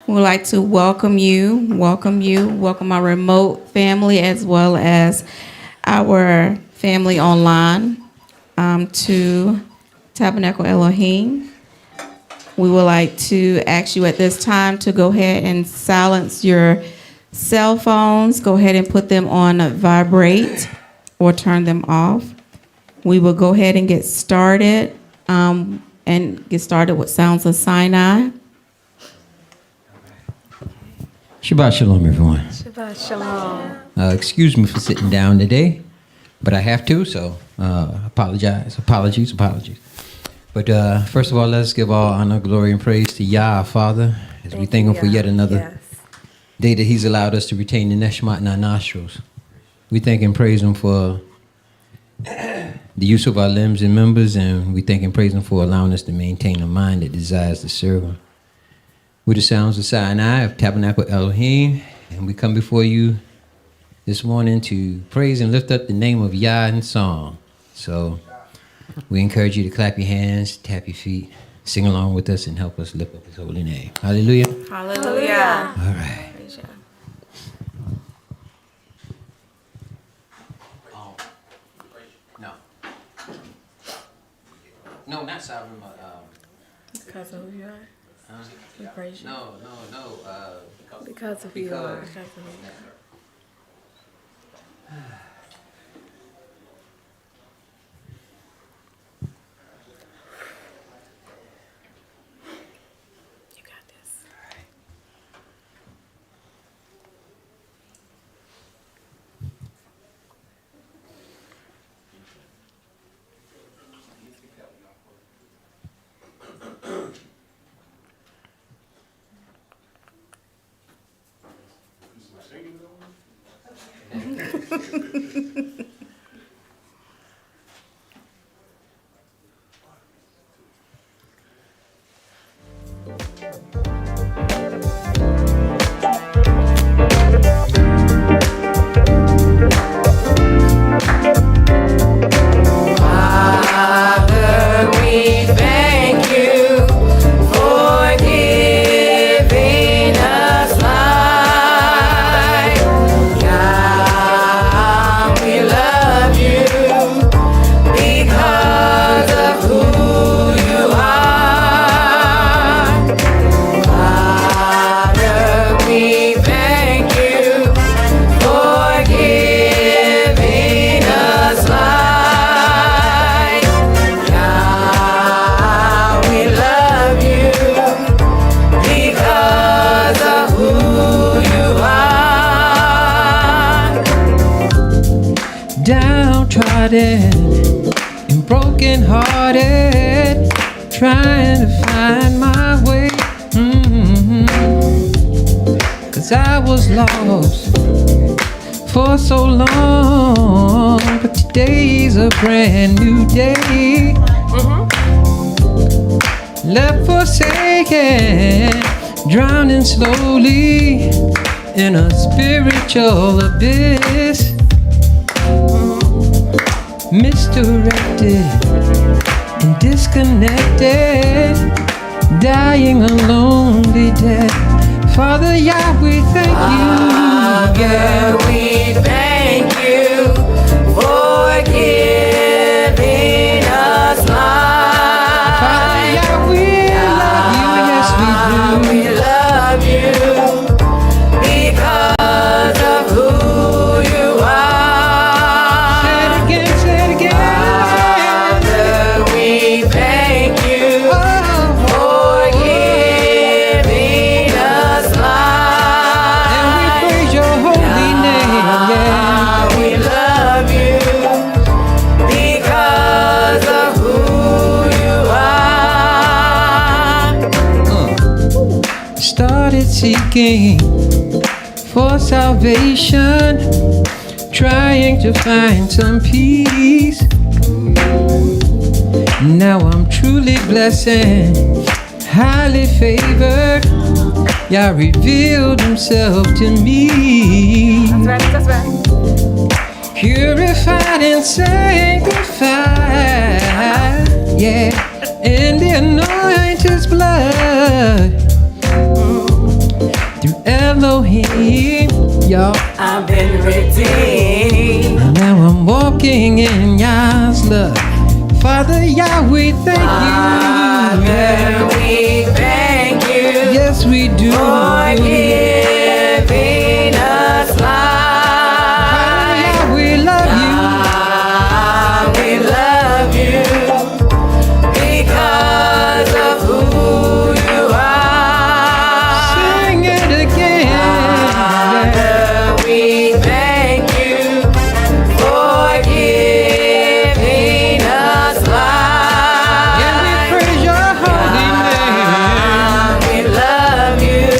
We would like to welcome welcome our remote family as well as our family online to Tabernacle Elohim. We would like to ask you at this time to go ahead and silence your cell phones. Go ahead and put them on vibrate or turn them off. We will go ahead and get started with Sounds of Sinai. Shabbat Shalom, everyone. Shabbat Shalom. Excuse me for sitting down today, but I have to, so apologies. But first of all, let's give all honor, glory, and praise to Yah, our Father, as we thank Him for yet another day that He's allowed us to retain the neshama in our nostrils. We thank and praise Him for the use of our limbs and members, and we thank and praise Him for allowing us to maintain a mind that desires to serve Him. With the sounds of Sinai of Tabernacle Elohim, and we come before you this morning to praise and lift up the name of Yah in song. So we encourage you to clap your hands, tap your feet, sing along with us, and help us lift up His holy name. Hallelujah. Hallelujah. All right. No, not sovereign, but because of who you are. We praise you. No. Because of who you are. You got this. And broken hearted, trying to find my way. 'Cause I was lost for so long, but today's a brand new day. Left forsaken, drowning slowly in a spiritual abyss. Misdirected and disconnected, dying a lonely death. Father, Yah, we thank you. Father, we thank you for giving us life. Father, Yah, we love you. Yes, we do. We love you because of who you are. Seeking for salvation, trying to find some peace. Now I'm truly blessed and highly favored. Yah revealed Himself to me. That's right. Purified and sanctified, yeah, in the anointed blood. Elohim, y'all. I've been redeemed. And now I'm walking in Yah's love. Father Yahweh, thank you. Father, we thank you Yes, we do. for giving us life. Father, we love you. We love you because of who you are. Sing it again. Father, we thank you for giving us life. And we praise your holy name. We love you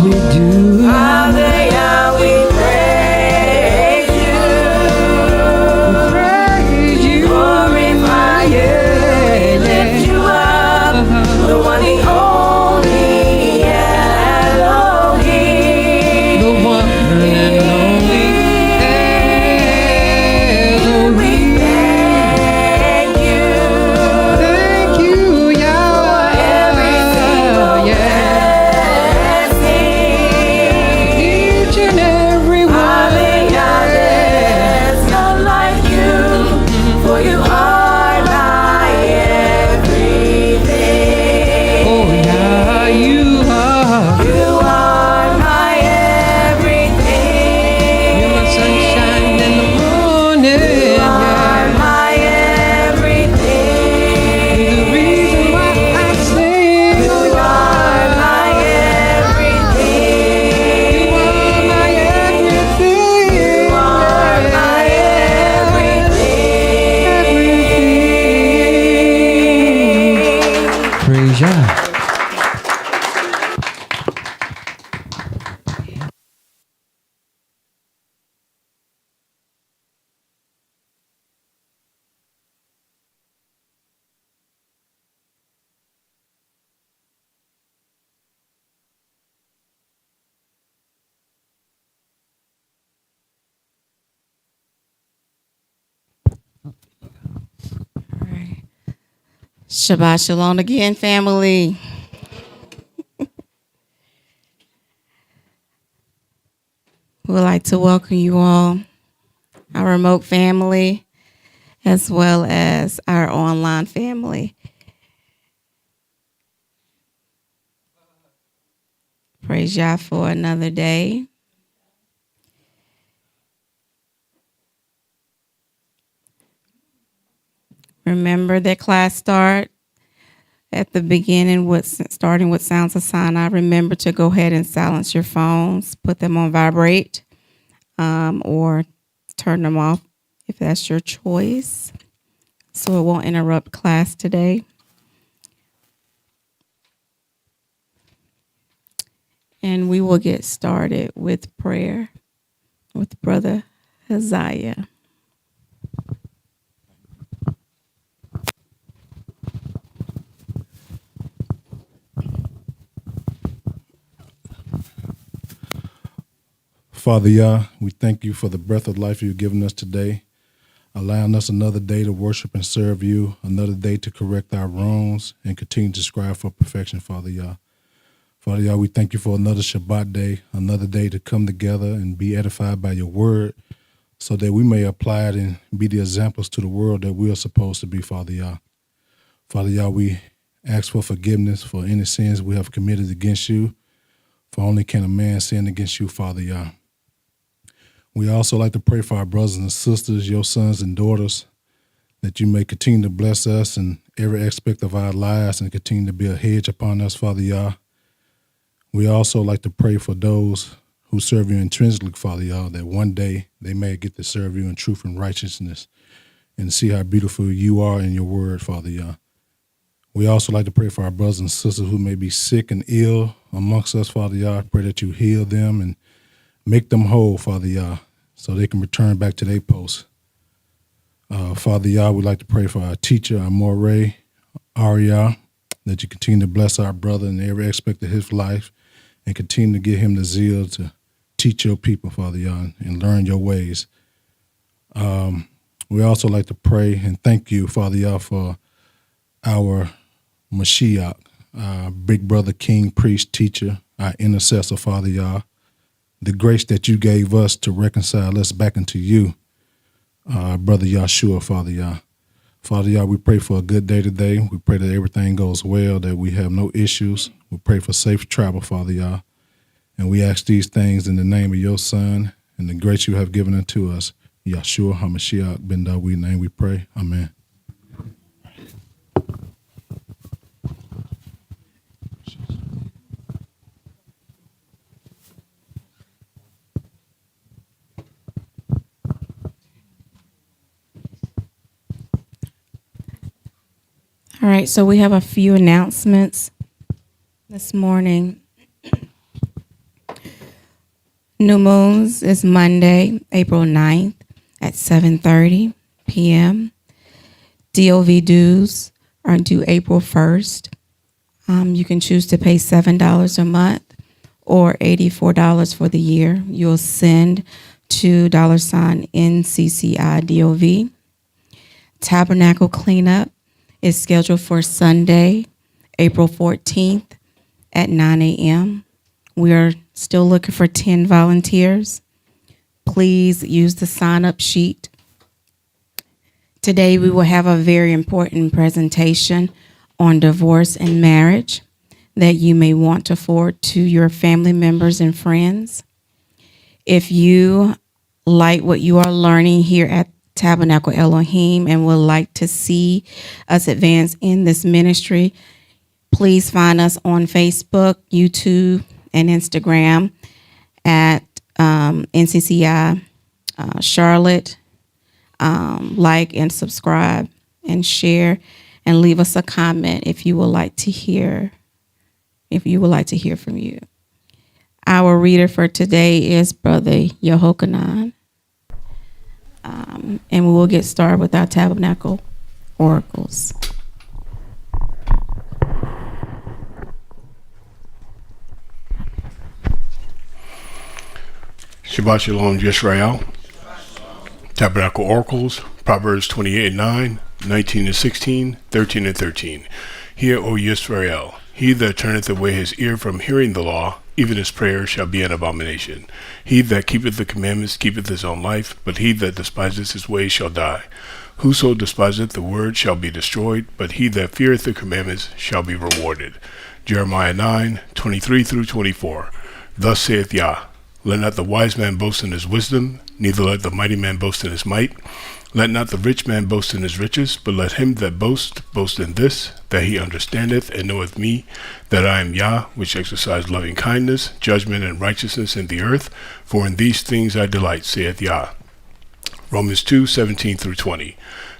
we do. Father, yeah, we praise you. Praise you. Glorify you. Lift you up. The one, the only Elohim. The one and only Elohim. Thank you. Thank you, Yahweh. Yeah. Each and every one. There's none like you, for you are my everything. Oh, yeah, you are. You are my everything. You're my sunshine in the morning. You are my everything. The reason why I sing. You are my everything. You are my everything. You are my everything. Praise Yah. All right. Shabbat Shalom again, family. We'd like to welcome you all, our remote family, as well as our online family. Praise Yah for another day. Remember that class start at the beginning, starting with Sounds of Sinai. Remember to go ahead and silence your phones, put them on vibrate, or turn them off if that's your choice, so it won't interrupt class today. And we will get started with prayer with Brother Haziah. Father Yah, we thank you for the breath of life you've given us today, allowing us another day to worship and serve you, another day to correct our wrongs and continue to strive for perfection, Father Yah. Father Yah, we thank you for another Shabbat day, another day to come together and be edified by your word so that we may apply it and be the examples to the world that we are supposed to be, Father Yah. Father Yah, we ask for forgiveness for any sins we have committed against you, for only can a man sin against you, Father Yah. We also like to pray for our brothers and sisters, your sons and daughters, that you may continue to bless us in every aspect of our lives and continue to be a hedge upon us, Father Yah. We also like to pray for those who serve you intrinsically, Father Yah, that one day they may get to serve you in truth and righteousness and see how beautiful you are in your word, Father Yah. We also like to pray for our brothers and sisters who may be sick and ill amongst us, Father Yah. I pray that you heal them and make them whole, Father Yah, so they can return back to their posts. Father Yah, we'd like to pray for our teacher, our Moreh, Arya, that you continue to bless our brother in every aspect of his life and continue to give him the zeal to teach your people, Father Yah, and learn your ways. We also like to pray and thank you, Father Yah, for our Mashiach, our big brother, king, priest, teacher, our intercessor, Father Yah, the grace that you gave us to reconcile us back into you, Brother Yahshua, Father Yah. Father Yah, we pray for a good day today. We pray that everything goes well, that we have no issues. We pray for safe travel, Father Yah. And we ask these things in the name of your Son and the grace you have given unto us, Yahshua HaMashiach ben Dawid, name we pray. Amen. All right, so we have a few announcements this morning. New Moons is Monday, April 9th at 7:30 p.m. DOV dues are due April 1st. You can choose to pay $7 a month or $84 for the year. You'll send to $NCCI DOV. Tabernacle cleanup is scheduled for Sunday, April 14th at 9 a.m. We are still looking for 10 volunteers. Please use the sign-up sheet. Today we will have a very important presentation on divorce and marriage that you may want to forward to your family members and friends. If you like what you are learning here at Tabernacle Elohim and would like to see us advance in this ministry, please find us on Facebook, YouTube, and Instagram at NCCI Charlotte. Like and subscribe and share and leave us a comment if you would like to hear from you. Our reader for today is Brother Yehochanan. And we will get started with our Tabernacle oracles. Shabbat Shalom, Yisrael. Tabernacle Oracles, Proverbs 28:9, 19-16, 13-13. Hear, O Yisrael, he that turneth away his ear from hearing the law, even his prayer shall be an abomination. He that keepeth the commandments keepeth his own life, but he that despiseth his ways shall die. Whoso despiseth the word shall be destroyed, but he that feareth the commandments shall be rewarded. Jeremiah 9:23-24. Thus saith Yah, let not the wise man boast in his wisdom, neither let the mighty man boast in his might. Let not the rich man boast in his riches, but let him that boast in this, that he understandeth and knoweth me, that I am Yah, which exercise loving kindness, judgment, and righteousness in the earth. For in these things I delight, saith Yah. Romans 2:17-20.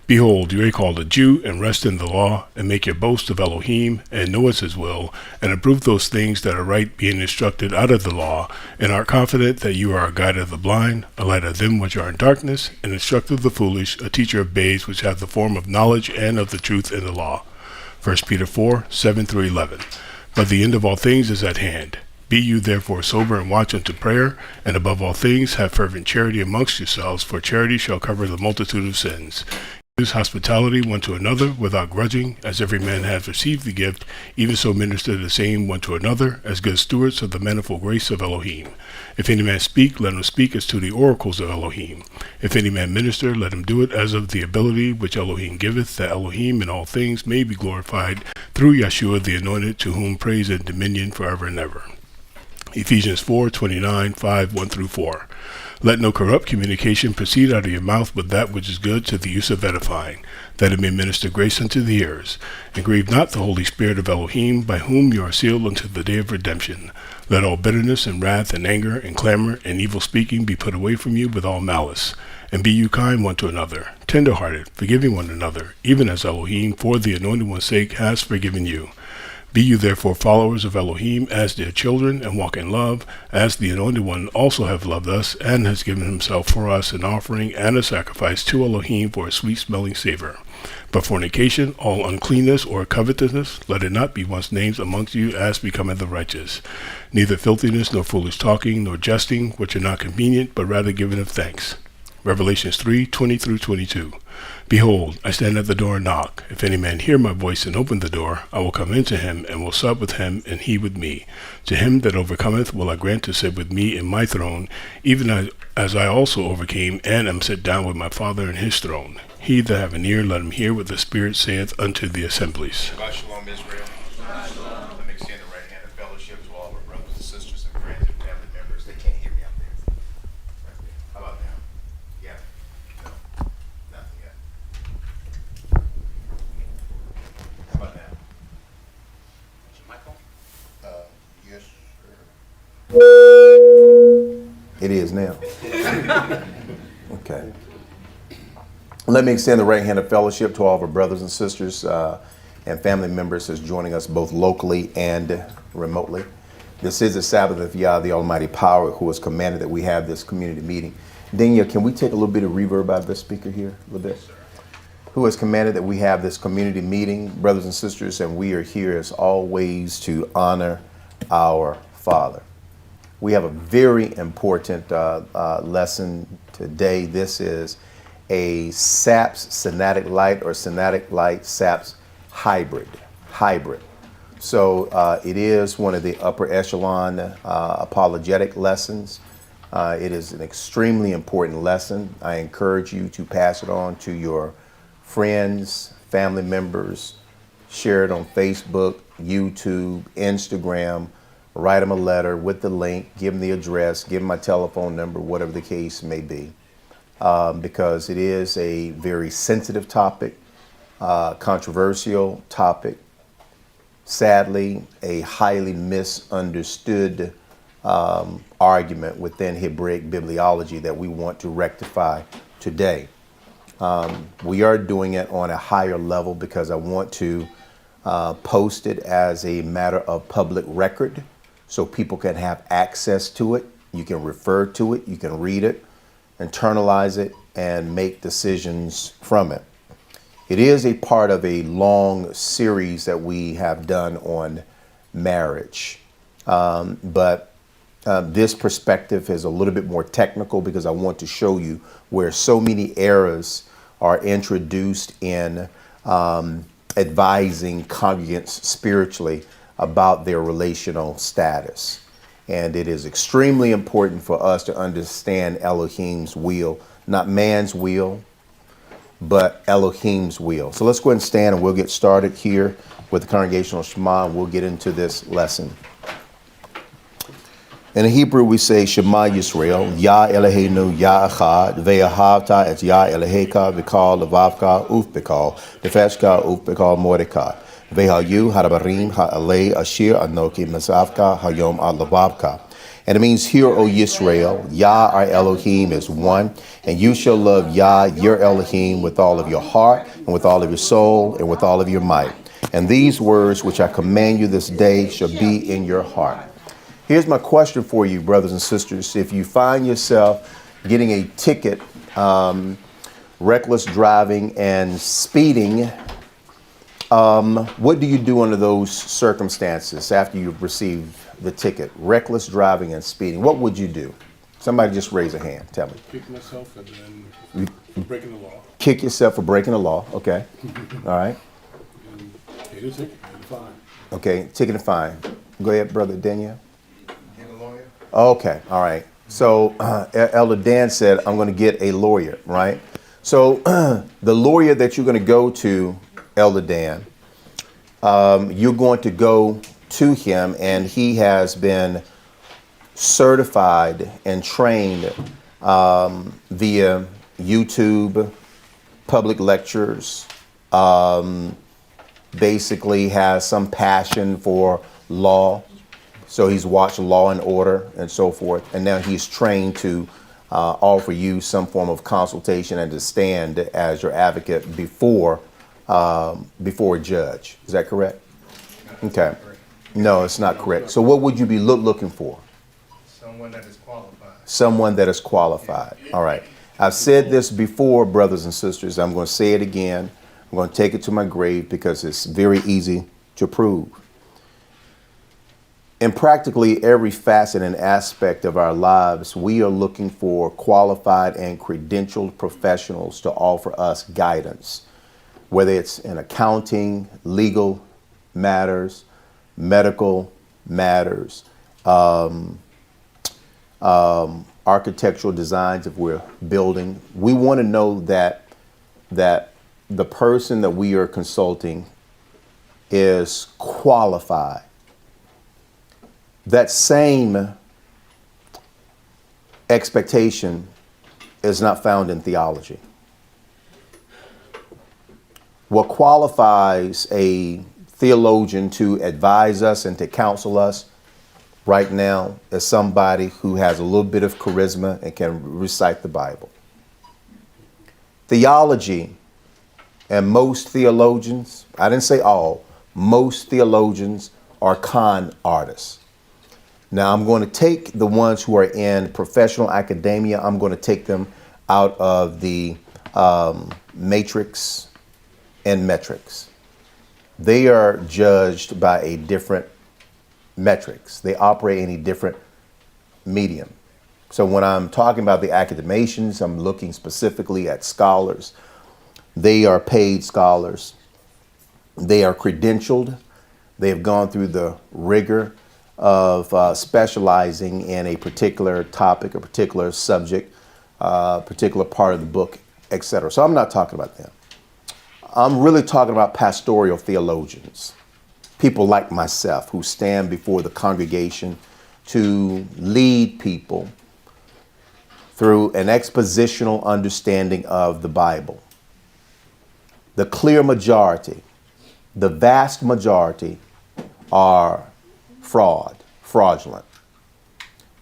Behold, you are called a Jew, and rest in the law, and make your boast of Elohim, and know his will, and approve those things that are right, being instructed out of the law, and are confident that you are a guide of the blind, a light of them which are in darkness, an instructor of the foolish, a teacher of babes which have the form of knowledge and of the truth in the law. 1 Peter 4:7-11. But the end of all things is at hand. Be you therefore sober and watch unto prayer, and above all things have fervent charity amongst yourselves, for charity shall cover the multitude of sins. Use hospitality one to another without grudging, as every man has received the gift, even so minister the same one to another, as good stewards of the manifold grace of Elohim. If any man speak, let him speak as to the oracles of Elohim. If any man minister, let him do it as of the ability which Elohim giveth, that Elohim in all things may be glorified through Yeshua the Anointed, to whom praise and dominion forever and ever. Ephesians 4:29, 5:1-4. Let no corrupt communication proceed out of your mouth, but that which is good to the use of edifying, that it may minister grace unto the hearers. And grieve not the Holy Spirit of Elohim, by whom you are sealed unto the day of redemption. Let all bitterness and wrath and anger and clamor and evil speaking be put away from you with all malice. And be you kind one to another, tender-hearted, forgiving one another, even as Elohim, for the Anointed One's sake, has forgiven you. Be you therefore followers of Elohim as dear children, and walk in love, as the Anointed One also hath loved us, and has given himself for us an offering and a sacrifice to Elohim for a sweet-smelling savor. But fornication, all uncleanness or covetousness, let it not be once named amongst you as becometh the righteous. Neither filthiness, nor foolish talking, nor jesting, which are not convenient, but rather giving of thanks. Revelations 3:20-22. Behold, I stand at the door and knock. If any man hear my voice and open the door, I will come into him, and will sup with him, and he with me. To him that overcometh will I grant to sit with me in my throne, even as I also overcame, and am set down with my Father in his throne. He that have an ear, let him hear what the Spirit saith unto the assemblies. Shabbat Shalom, Israel. Let me extend the right hand of fellowship to all of our brothers and sisters and friends and family members. They can't hear me out there. Right there. How about now? Yeah. No. Nothing yet. How about now? Is your mic on? Yes, sir. It is now. Okay. Let me extend the right hand of fellowship to all of our brothers and sisters and family members who's joining us both locally and remotely. This is the Sabbath of Yah, the Almighty Power, who has commanded that we have this community meeting. Daniel, can we take a little bit of reverb out of the speaker here? A little bit? Who has commanded that we have this community meeting, brothers and sisters, and we are here as always to honor our Father. We have a very important lesson today. This is a SAPS, Synaptic Light, or Synaptic Light SAPS hybrid. So it is one of the upper echelon apologetic lessons. It is an extremely important lesson. I encourage you to pass it on to your friends, family members, share it on Facebook, YouTube, Instagram, write them a letter with the link, give them the address, give them my telephone number, whatever the case may be, because it is a very sensitive topic, controversial topic, sadly, a highly misunderstood argument within Hebraic bibliology that we want to rectify today. We are doing it on a higher level because I want to post it as a matter of public record so people can have access to it. You can refer to it, you can read it, internalize it, and make decisions from it. It is a part of a long series that we have done on marriage. But this perspective is a little bit more technical because I want to show you where so many errors are introduced in advising congregants spiritually about their relational status. And it is extremely important for us to understand Elohim's will, not man's will, but Elohim's will. So let's go ahead and stand and we'll get started here with the congregational Shema and we'll get into this lesson. In Hebrew, we say Shema Yisrael, Yah Eloheinu, Yah Echad, Ve'ahavta et Yah Eloheka, V'kal Levavka, Uf B'kal, Nefeshka, Uf B'kal Mordecai, Ve'hayu, Harabarim, Ha'alei, Ashir, Anoki, Mesavka, Hayom Ad Levavka. And it means, hear, O Yisrael, Yah our Elohim is one, and you shall love Yah, your Elohim, with all of your heart, and with all of your soul, and with all of your might. And these words which I command you this day shall be in your heart. Here's my question for you, brothers and sisters. If you find yourself getting a ticket, reckless driving and speeding, what do you do under those circumstances after you've received the ticket? Reckless driving and speeding. What would you do? Somebody just raise a hand. Tell me. Kick myself and then breaking the law. Kick yourself for breaking the law. Okay. All right. And pay the ticket and fine. Okay. Ticket and fine. Go ahead, Brother Daniel. Okay, all right. So Elder Dan said, I'm going to get a lawyer, right? So the lawyer that you're going to go to, Elder Dan, you're going to go to him, and he has been certified and trained via YouTube, public lectures, basically has some passion for law. So he's watched Law and Order and so forth, and now he's trained to offer you some form of consultation and to stand as your advocate before a judge. Is that correct? Okay. No, it's not correct. So what would you be looking for? Someone that is qualified. Someone that is qualified. All right. I've said this before, brothers and sisters. I'm going to say it again. I'm going to take it to my grave because it's very easy to prove. In practically every facet and aspect of our lives, we are looking for qualified and credentialed professionals to offer us guidance, whether it's in accounting, legal matters, medical matters, architectural designs if we're building. We want to know that the person that we are consulting is qualified. That same expectation is not found in theology. What qualifies a theologian to advise us and to counsel us right now is somebody who has a little bit of charisma and can recite the Bible. Theology, and most theologians, I didn't say all, most theologians are con artists. Now I'm going to take the ones who are in professional academia, I'm going to take them out of the matrix and metrics. They are judged by a different metrics. They operate in a different medium. So when I'm talking about the academicians, I'm looking specifically at scholars. They are paid scholars. They are credentialed. They have gone through the rigor of specializing in a particular topic, a particular subject, particular part of the book, etc. So I'm not talking about them. I'm really talking about pastoral theologians, people like myself who stand before the congregation to lead people through an expositional understanding of the Bible. The clear majority, the vast majority are fraudulent.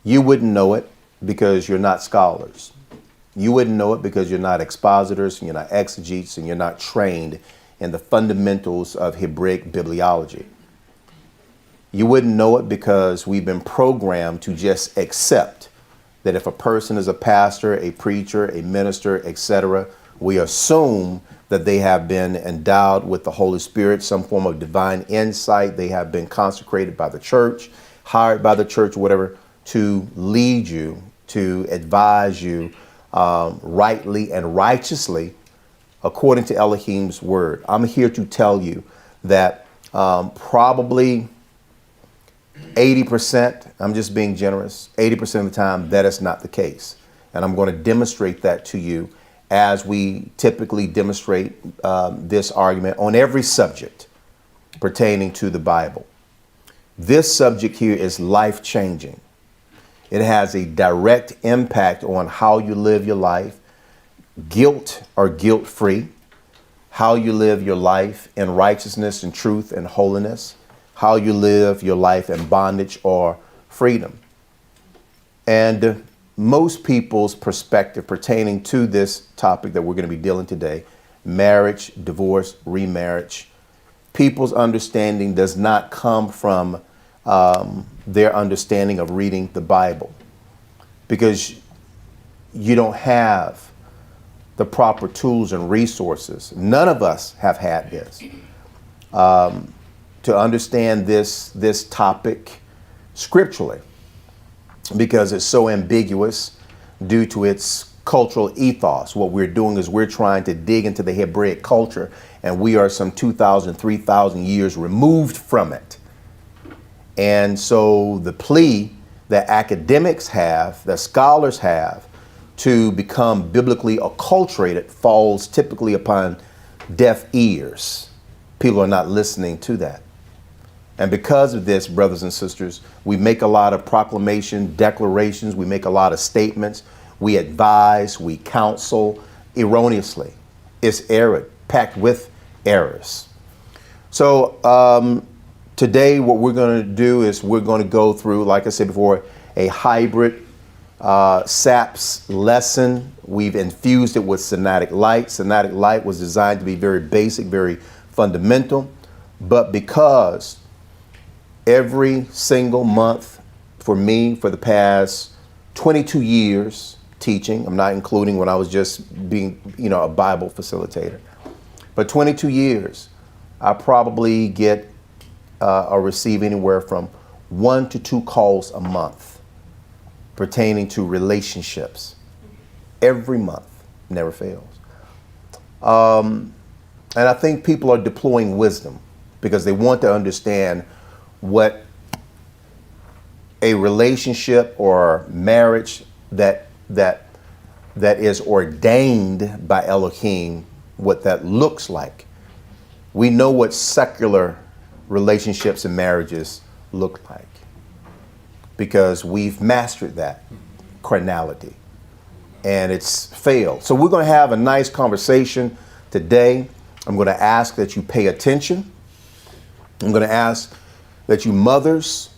You wouldn't know it because you're not scholars. You wouldn't know it because you're not expositors, and you're not exegetes, and you're not trained in the fundamentals of Hebraic bibliology. You wouldn't know it because we've been programmed to just accept that if a person is a pastor, a preacher, a minister, etc., we assume that they have been endowed with the Holy Spirit, some form of divine insight. They have been consecrated by the church, hired by the church, whatever, to lead you, to advise you rightly and righteously according to Elohim's word. I'm here to tell you that probably 80%, I'm just being generous, 80% of the time that is not the case. And I'm going to demonstrate that to you as we typically demonstrate this argument on every subject pertaining to the Bible. This subject here is life-changing. It has a direct impact on how you live your life, guilt or guilt-free, how you live your life in righteousness and truth and holiness, how you live your life in bondage or freedom. And most people's perspective pertaining to this topic that we're going to be dealing today, marriage, divorce, remarriage, people's understanding does not come from their understanding of reading the Bible, because you don't have the proper tools and resources. None of us have had this. To understand this topic scripturally, because it's so ambiguous due to its cultural ethos. What we're doing is we're trying to dig into the Hebraic culture, and we are some 2,000, 3,000 years removed from it. And so the plea that academics have, that scholars have, to become biblically acculturated falls typically upon deaf ears. People are not listening to that. And because of this, brothers and sisters, we make a lot of proclamations, declarations, we make a lot of statements, we advise, we counsel erroneously. It's error, packed with errors. So today what we're going to do is we're going to go through, like I said before, a hybrid SAPS lesson. We've infused it with Synodic Light. Synodic Light was designed to be very basic, very fundamental, but because every single month for me for the past 22 years teaching, I'm not including when I was just being, a Bible facilitator, but 22 years, I probably get or receive anywhere from 1 to 2 calls a month pertaining to relationships. Every month, never fails. And I think people are deploying wisdom because they want to understand what a relationship or marriage that is ordained by Elohim, what that looks like. We know what secular relationships and marriages look like because we've mastered that carnality and it's failed. So we're going to have a nice conversation today. I'm going to ask that you pay attention. I'm going to ask that you mothers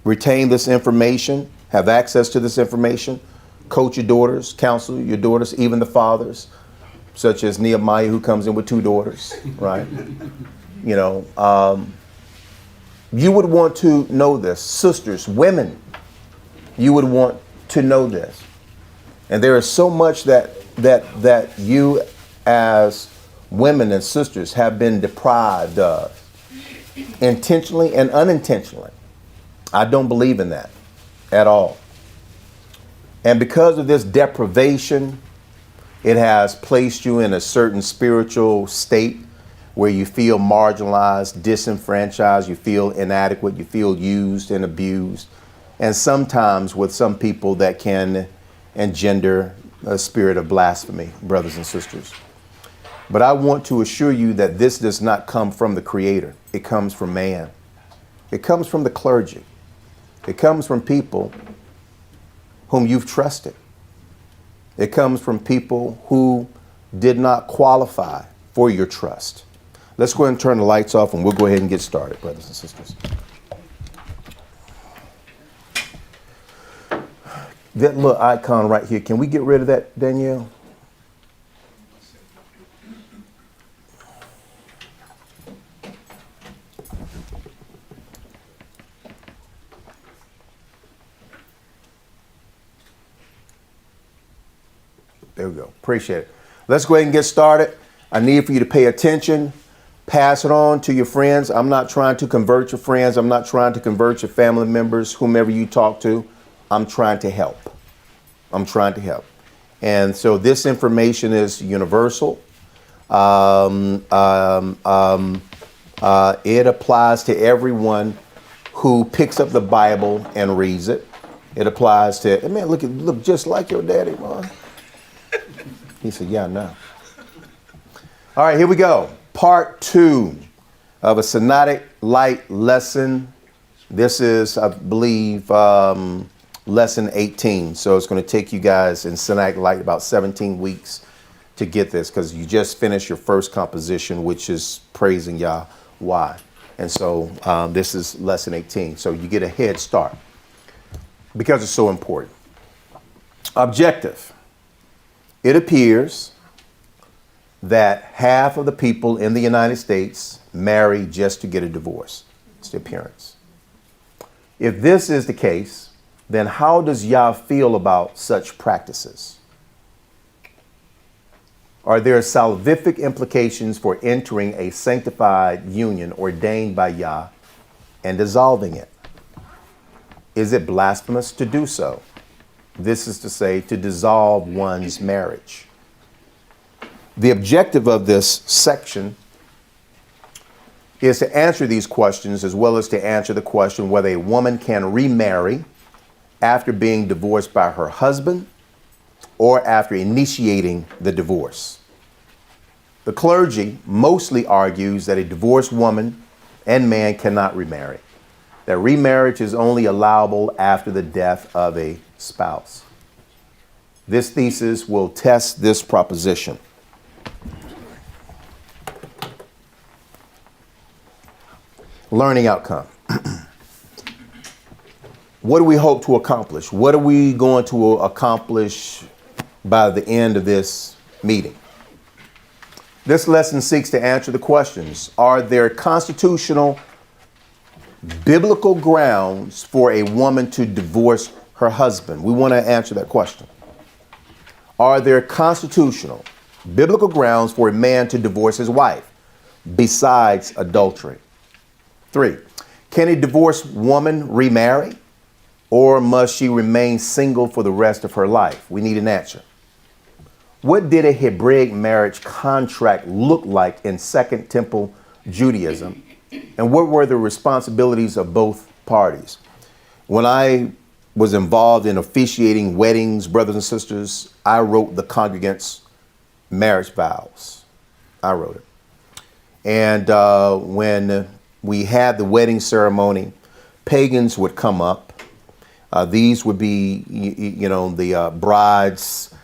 retain this information, have access to this information, coach your daughters, counsel your daughters, even the fathers, such as Nehemiah, who comes in with 2 daughters, right? You would want to know this. Sisters, women, you would want to know this. And there is so much that you as women and sisters have been deprived of, intentionally and unintentionally. I don't believe in that at all. And because of this deprivation, it has placed you in a certain spiritual state where you feel marginalized, disenfranchised, you feel inadequate, you feel used and abused. And sometimes with some people that can engender a spirit of blasphemy, brothers and sisters. But I want to assure you that this does not come from the Creator. It comes from man. It comes from the clergy. It comes from people whom you've trusted. It comes from people who did not qualify for your trust. Let's go ahead and turn the lights off and we'll go ahead and get started, brothers and sisters. That little icon right here, can we get rid of that, Danielle? There we go. Appreciate it. Let's go ahead and get started. I need for you to pay attention. Pass it on to your friends. I'm not trying to convert your friends. I'm not trying to convert your family members, whomever you talk to. I'm trying to help. I'm trying to help. And so this information is universal. It applies to everyone who picks up the Bible and reads it. It applies to, man, look just like your daddy, man. He said, yeah, I know. All right, here we go. Part 2 of a Synodic Light lesson. This is, I believe, lesson 18. So it's going to take you guys in Synodic Light about 17 weeks to get this because you just finished your first composition, which is praising Yah. Why? And so this is lesson 18. So you get a head start because it's so important. Objective. It appears that half of the people in the United States marry just to get a divorce. It's the appearance. If this is the case, then how does Yah feel about such practices? Are there salvific implications for entering a sanctified union ordained by Yah and dissolving it? Is it blasphemous to do so? This is to say, to dissolve one's marriage. The objective of this section is to answer these questions as well as to answer the question whether a woman can remarry after being divorced by her husband or after initiating the divorce. The clergy mostly argues that a divorced woman and man cannot remarry, that remarriage is only allowable after the death of a spouse. This thesis will test this proposition. Learning outcome. What do we hope to accomplish? What are we going to accomplish by the end of this meeting? This lesson seeks to answer the questions. Are there constitutional, biblical grounds for a woman to divorce her husband? We want to answer that question. Are there constitutional, biblical grounds for a man to divorce his wife besides adultery? 3, can a divorced woman remarry, or must she remain single for the rest of her life? We need an answer. What did a Hebraic marriage contract look like in Second Temple Judaism? And what were the responsibilities of both parties? When I was involved in officiating weddings, brothers and sisters, I wrote the congregants' marriage vows. I wrote it. And when we had the wedding ceremony, pagans would come up. These would be, the bride's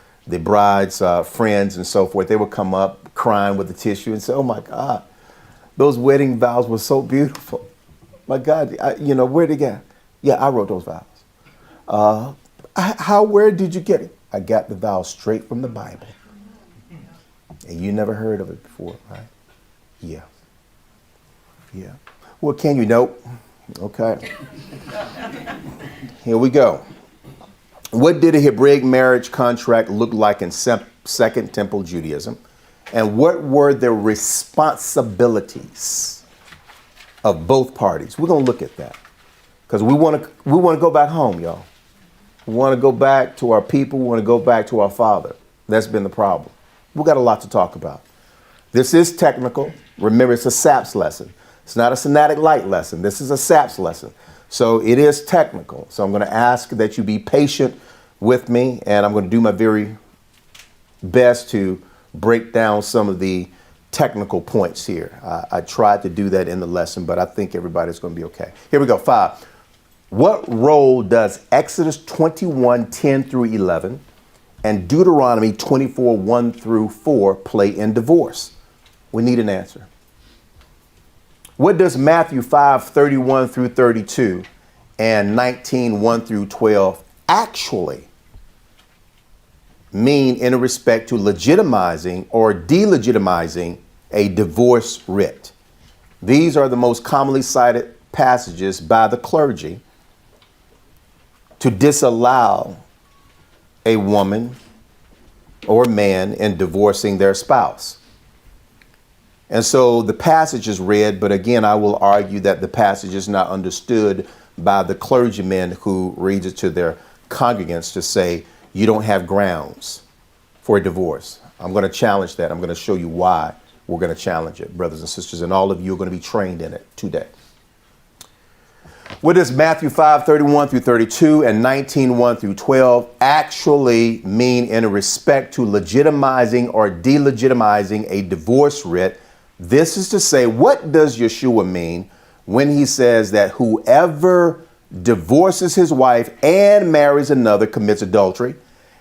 friends and so forth. They would come up crying with the tissue and say, oh my God, those wedding vows were so beautiful. My God, where'd they get? Yeah, I wrote those vows. Where did you get it? I got the vows straight from the Bible. And you never heard of it before, right? Yeah. Yeah. Well, can you? Nope. Okay. Here we go. What did a Hebraic marriage contract look like in Second Temple Judaism? And what were the responsibilities of both parties? We're going to look at that because we want to go back home, y'all. We want to go back to our people. We want to go back to our Father. That's been the problem. We've got a lot to talk about. This is technical. Remember, it's a SAPS lesson. It's not a Sonatic Light lesson. This is a SAPS lesson. So it is technical. So I'm going to ask that you be patient with me, and I'm going to do my very best to break down some of the technical points here. I tried to do that in the lesson, but I think everybody's going to be okay. Here we go. 5. What role does Exodus 21:10 through 11 and Deuteronomy 24:1 through 4 play in divorce? We need an answer. What does Matthew 5:31 through 32 and 19:1 through 12 actually mean in respect to legitimizing or delegitimizing a divorce writ? These are the most commonly cited passages by the clergy to disallow a woman or man in divorcing their spouse. And so the passage is read, but again, I will argue that the passage is not understood by the clergymen who reads it to their congregants to say, you don't have grounds for a divorce. I'm going to challenge that. I'm going to show you why we're going to challenge it, brothers and sisters, and all of you are going to be trained in it today. What does Matthew 5:31 through 32 and 19:1 through 12 actually mean in respect to legitimizing or delegitimizing a divorce writ? This is to say, what does Yeshua mean when he says that whoever divorces his wife and marries another commits adultery,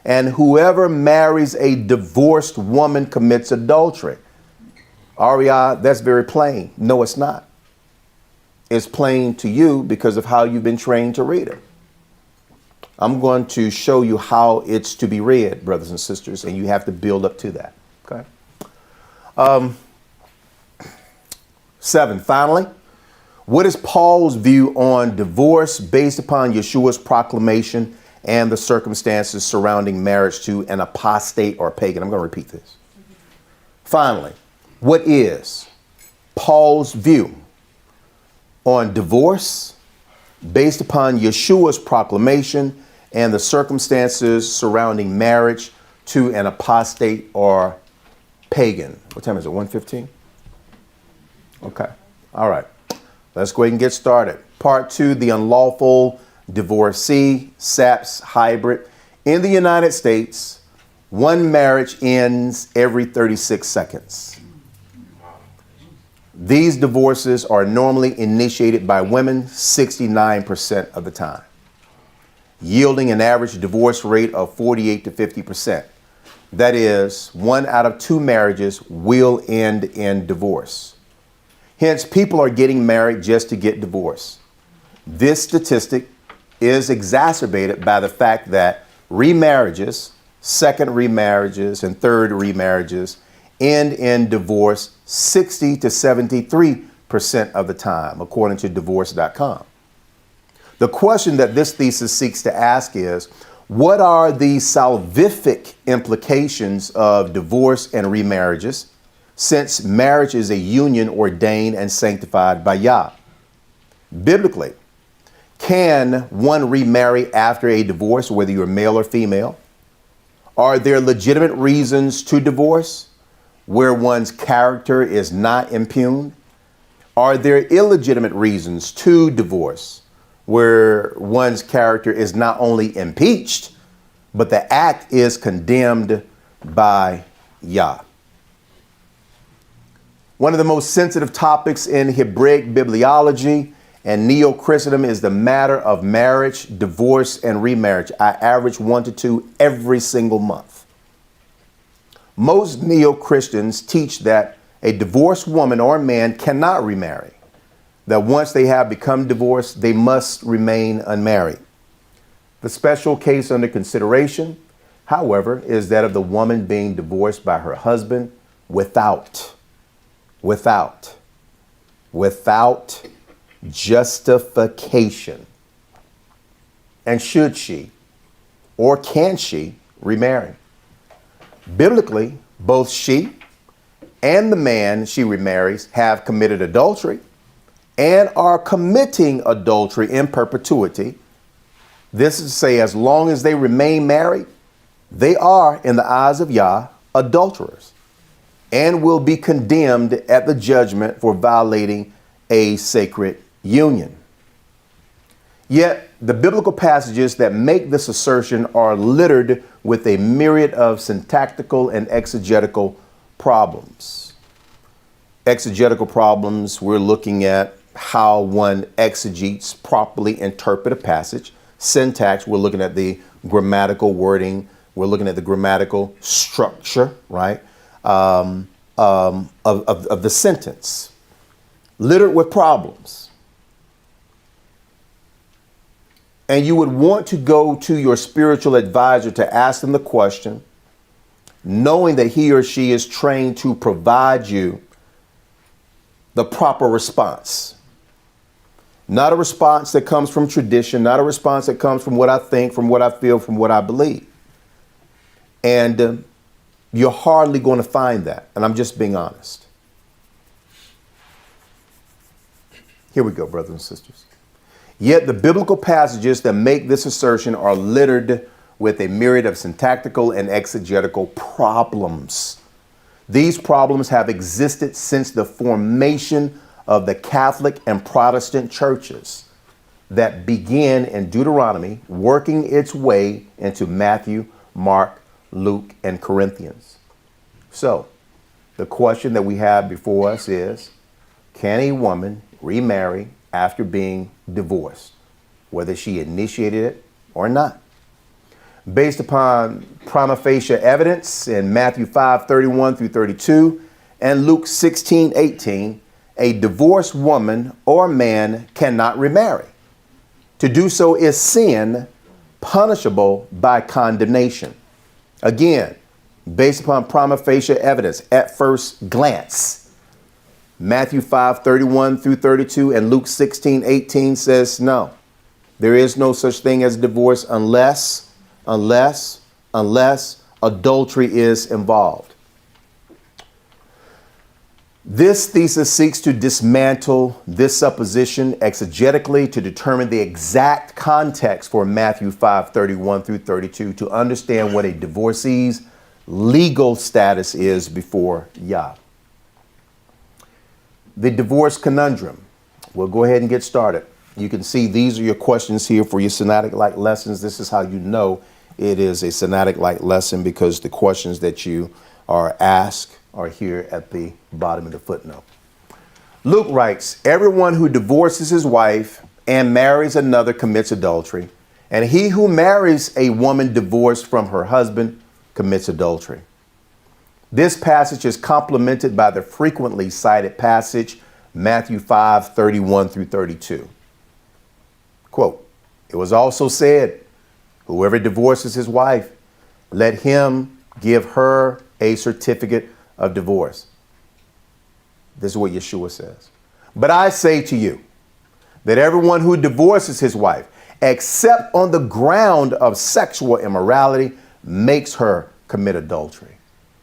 and whoever marries a divorced woman commits adultery? Aria, that's very plain. No, it's not. It's plain to you because of how you've been trained to read it. I'm going to show you how it's to be read, brothers and sisters, and you have to build up to that. Okay. 7. Finally, what is Paul's view on divorce based upon Yeshua's proclamation and the circumstances surrounding marriage to an apostate or pagan? I'm going to repeat this. Finally, what is Paul's view on divorce based upon Yeshua's proclamation and the circumstances surrounding marriage to an apostate or pagan? What time is it? 1:15? Okay. All right. Let's go ahead and get started. Part 2, the unlawful divorcee, SAPS hybrid. In the United States, one marriage ends every 36 seconds. These divorces are normally initiated by women 69% of the time, yielding an average divorce rate of 48 to 50%. That is, 1 out of 2 marriages will end in divorce. Hence, people are getting married just to get divorced. This statistic is exacerbated by the fact that remarriages, second remarriages, and third remarriages end in divorce 60 to 73% of the time, according to divorce.com. The question that this thesis seeks to ask is, what are the salvific implications of divorce and remarriages, since marriage is a union ordained and sanctified by Yah? Biblically, can one remarry after a divorce, whether you're male or female? Are there legitimate reasons to divorce where one's character is not impugned? Are there illegitimate reasons to divorce where one's character is not only impeached, but the act is condemned by Yah? One of the most sensitive topics in Hebraic bibliology and Neo-Christendom is the matter of marriage, divorce, and remarriage. I average 1 to 2 every single month. Most Neo-Christians teach that a divorced woman or man cannot remarry, that once they have become divorced, they must remain unmarried. The special case under consideration, however, is that of the woman being divorced by her husband without justification. And should she or can she remarry? Biblically, both she and the man she remarries have committed adultery and are committing adultery in perpetuity. This is to say, as long as they remain married, they are, in the eyes of Yah, adulterers and will be condemned at the judgment for violating a sacred union. Yet, the biblical passages that make this assertion are littered with a myriad of syntactical and exegetical problems. Exegetical problems, we're looking at how one exegetes properly interpret a passage. Syntax, we're looking at the grammatical wording. We're looking at the grammatical structure, right, of the sentence. Littered with problems. And you would want to go to your spiritual advisor to ask them the question, knowing that he or she is trained to provide you the proper response. Not a response that comes from tradition, not a response that comes from what I think, from what I feel, from what I believe. And you're hardly going to find that. And I'm just being honest. Here we go, brothers and sisters. Yet the biblical passages that make this assertion are littered with a myriad of syntactical and exegetical problems. These problems have existed since the formation of the Catholic and Protestant churches that began in Deuteronomy, working its way into Matthew, Mark, Luke, and Corinthians. So, the question that we have before us is, can a woman remarry after being divorced, whether she initiated it or not? Based upon prima facie evidence in Matthew 5:31 through 32 and Luke 16:18, a divorced woman or man cannot remarry. To do so is sin, punishable by condemnation. Again, based upon prima facie evidence at first glance, Matthew 5:31 through 32 and Luke 16:18 says no. There is no such thing as divorce unless adultery is involved. This thesis seeks to dismantle this supposition exegetically to determine the exact context for Matthew 5:31 through 32 to understand what a divorcee's legal status is before Yah. The divorce conundrum. We'll go ahead and get started. You can see these are your questions here for your Synodic-like lessons. This is how you know it is a Synodic-like lesson, because the questions that you are asked are here at the bottom of the footnote. Luke writes, everyone who divorces his wife and marries another commits adultery, and he who marries a woman divorced from her husband commits adultery. This passage is complemented by the frequently cited passage, Matthew 5:31 through 32. Quote, it was also said, whoever divorces his wife, let him give her a certificate of divorce. This is what Yeshua says. But I say to you that everyone who divorces his wife, except on the ground of sexual immorality, makes her commit adultery.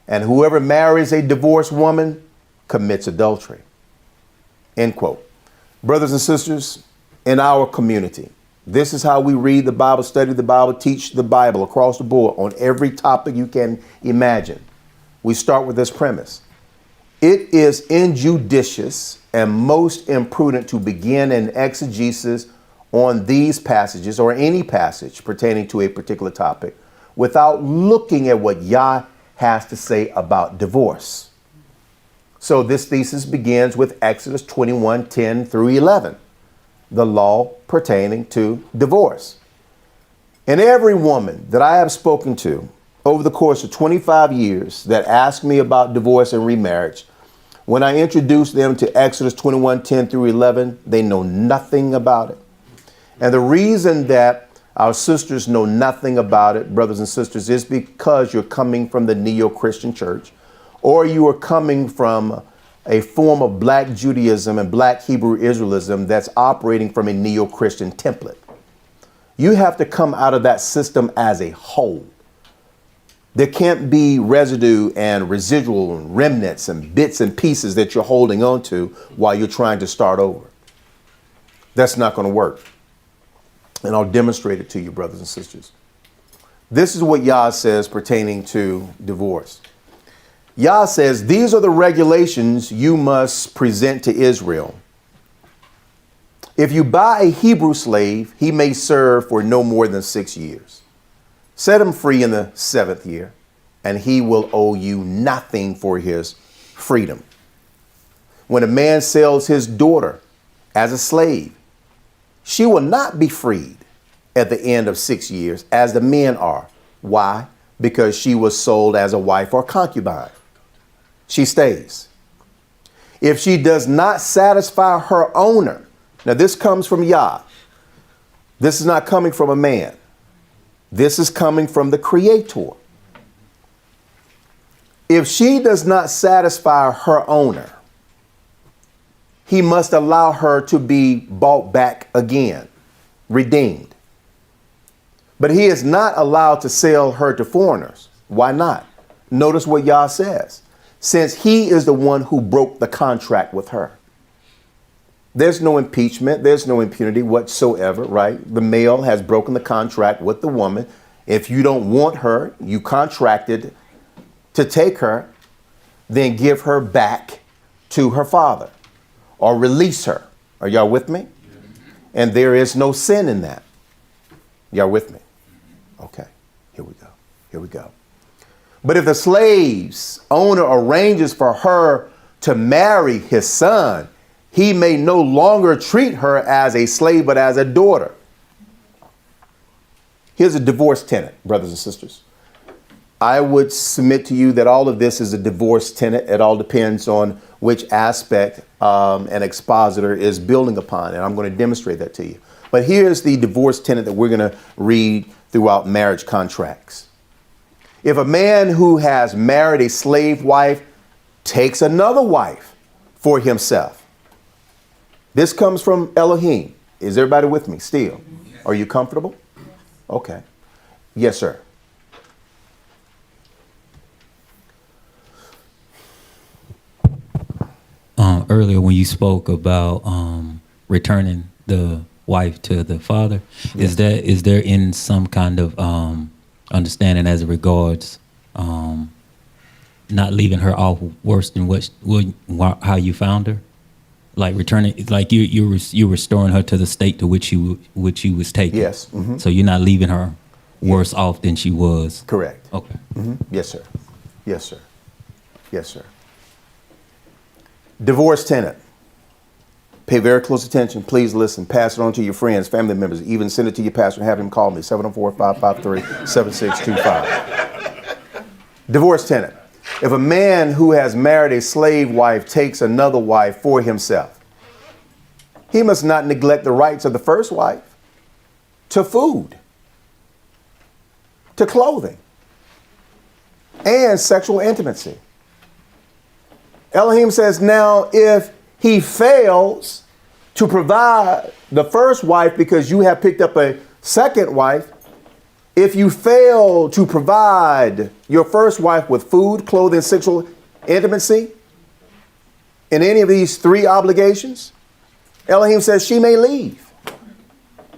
And whoever marries a divorced woman commits adultery. End quote. Brothers and sisters, in our community, this is how we read the Bible, study the Bible, teach the Bible across the board on every topic you can imagine. We start with this premise. It is injudicious and most imprudent to begin an exegesis on these passages or any passage pertaining to a particular topic without looking at what Yah has to say about divorce. So this thesis begins with Exodus 21:10 through 11, the law pertaining to divorce. And every woman that I have spoken to over the course of 25 years that asked me about divorce and remarriage, when I introduce them to Exodus 21:10 through 11, they know nothing about it. And the reason that our sisters know nothing about it, brothers and sisters, is because you're coming from the neo-Christian church, or you are coming from a form of black Judaism and black Hebrew Israelism that's operating from a neo-Christian template. You have to come out of that system as a whole. There can't be residue and residual and remnants and bits and pieces that you're holding on to while you're trying to start over. That's not going to work. And I'll demonstrate it to you, brothers and sisters. This is what Yah says pertaining to divorce. Yah says, these are the regulations you must present to Israel. If you buy a Hebrew slave, he may serve for no more than 6 years. Set him free in the 7th year, and he will owe you nothing for his freedom. When a man sells his daughter as a slave, she will not be freed at the end of 6 years as the men are. Why? Because she was sold as a wife or concubine. She stays. If she does not satisfy her owner, now this comes from Yah. This is not coming from a man. This is coming from the Creator. If she does not satisfy her owner, he must allow her to be bought back again, redeemed. But he is not allowed to sell her to foreigners. Why not? Notice what Yah says. Since he is the one who broke the contract with her. There's no impeachment. There's no impunity whatsoever, right? The male has broken the contract with the woman. If you don't want her, you contracted to take her, then give her back to her father or release her. Are y'all with me? And there is no sin in that. Y'all with me? Okay, here we go. Here we go. But if the slave's owner arranges for her to marry his son, he may no longer treat her as a slave, but as a daughter. Here's a divorce tenant, brothers and sisters. I would submit to you that all of this is a divorce tenant. It all depends on which aspect an expositor is building upon, and I'm going to demonstrate that to you. But here's the divorce tenant that we're going to read throughout marriage contracts. If a man who has married a slave wife takes another wife for himself, this comes from Elohim. Is everybody with me still? Are you comfortable? Okay. Yes, sir. Earlier when you spoke about returning the wife to the father, Yes. is there in some kind of understanding as it regards not leaving her off worse than how you found her? Like returning, like you restoring her to the state to which you was taken. Yes. Mhm. So you're not leaving her worse off than she was. Correct. Okay. Yes, sir. Yes, sir. Yes, sir. Divorce tenant. Pay very close attention. Please listen. Pass it on to your friends, family members. Even send it to your pastor and have him call me, 704-553-7625. Divorce tenant. If a man who has married a slave wife takes another wife for himself, he must not neglect the rights of the first wife to food, to clothing, and sexual intimacy. Elohim says, now, if he fails to provide the first wife because you have picked up a second wife, if you fail to provide your first wife with food, clothing, sexual intimacy, in any of these three obligations, Elohim says she may leave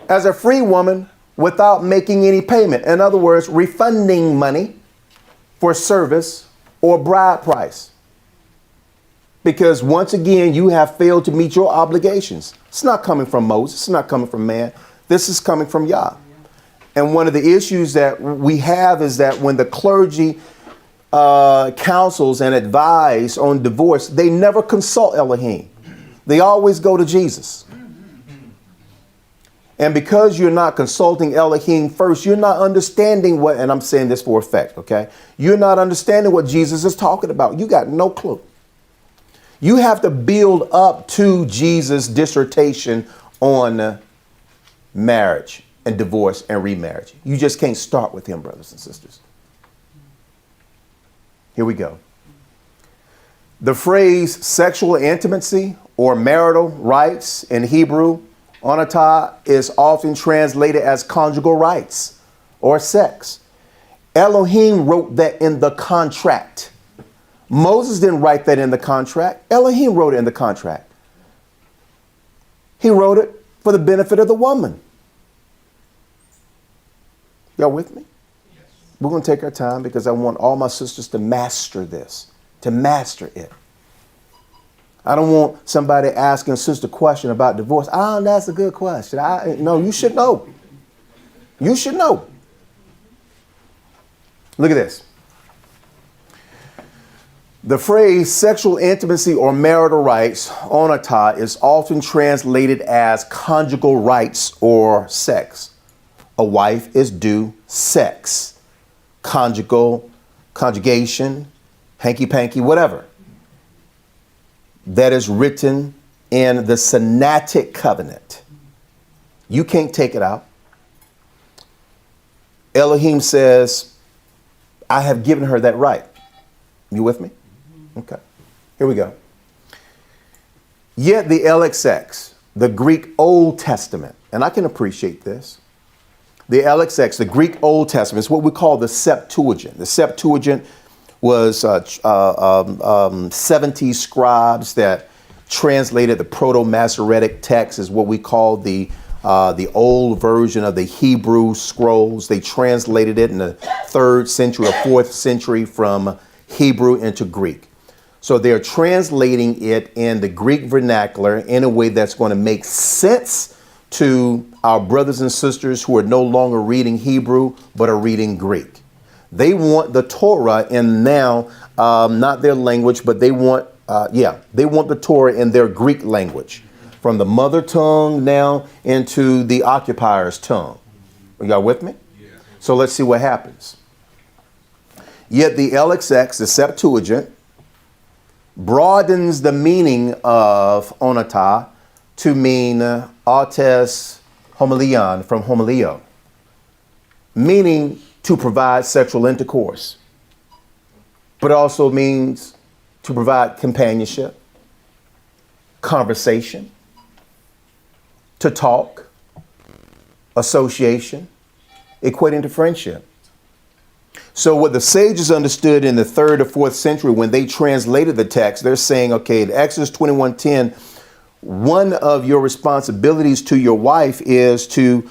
as a free woman without making any payment. In other words, refunding money for service or bride price. Because once again, you have failed to meet your obligations. It's not coming from Moses. It's not coming from man. This is coming from Yah. And one of the issues that we have is that when the clergy counsels and advise on divorce, they never consult Elohim. They always go to Jesus. And because you're not consulting Elohim first, you're not understanding what, and I'm saying this for effect, okay? You're not understanding what Jesus is talking about. You got no clue. You have to build up to Jesus' dissertation on marriage and divorce and remarriage. You just can't start with him, brothers and sisters. Here we go. The phrase sexual intimacy or marital rights in Hebrew, onatah, is often translated as conjugal rights or sex. Elohim wrote that in the contract. Moses didn't write that in the contract. Elohim wrote it in the contract. He wrote it for the benefit of the woman. Y'all with me? Yes. We're going to take our time because I want all my sisters to master this, to master it. I don't want somebody asking a sister a question about divorce. That's a good question. No, you should know. You should know. Look at this. The phrase sexual intimacy or marital rights, onatah, is often translated as conjugal rights or sex. A wife is due sex, conjugation, hanky-panky, whatever. That is written in the Sinaitic covenant. You can't take it out. Elohim says, I have given her that right. You with me? Okay, here we go. Yet the LXX, the Greek Old Testament, and I can appreciate this. The LXX, the Greek Old Testament, is what we call the Septuagint. The Septuagint was 70 scribes that translated the Proto-Masoretic text, is what we call the old version of the Hebrew scrolls. They translated it in the 3rd century or 4th century from Hebrew into Greek. So they're translating it in the Greek vernacular in a way that's going to make sense to our brothers and sisters who are no longer reading Hebrew, but are reading Greek. They want the Torah in now, not their language, but they want the Torah in their Greek language, from the mother tongue now into the occupier's tongue. Are y'all with me? Yeah. So let's see what happens. Yet the LXX, the Septuagint, broadens the meaning of onatah to mean autes homilion, from homilio, meaning to provide sexual intercourse, but also means to provide companionship, conversation, to talk, association, equating to friendship. So what the sages understood in the 3rd or 4th century when they translated the text, they're saying, okay, in Exodus 21:10, one of your responsibilities to your wife is to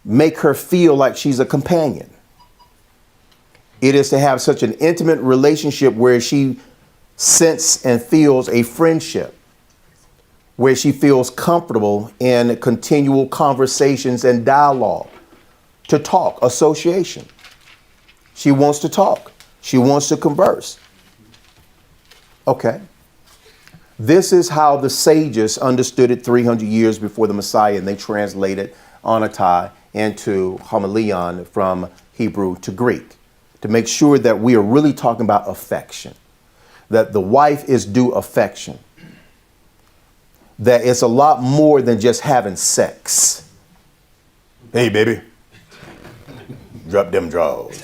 make her feel like she's a companion. It is to have such an intimate relationship where she senses and feels a friendship, where she feels comfortable in continual conversations and dialogue, to talk, association. She wants to talk. She wants to converse. Okay. This is how the sages understood it 300 years before the Messiah, and they translated onatah into homilion from Hebrew to Greek to make sure that we are really talking about affection, that the wife is due affection, that it's a lot more than just having sex. Hey, baby, drop them drawers.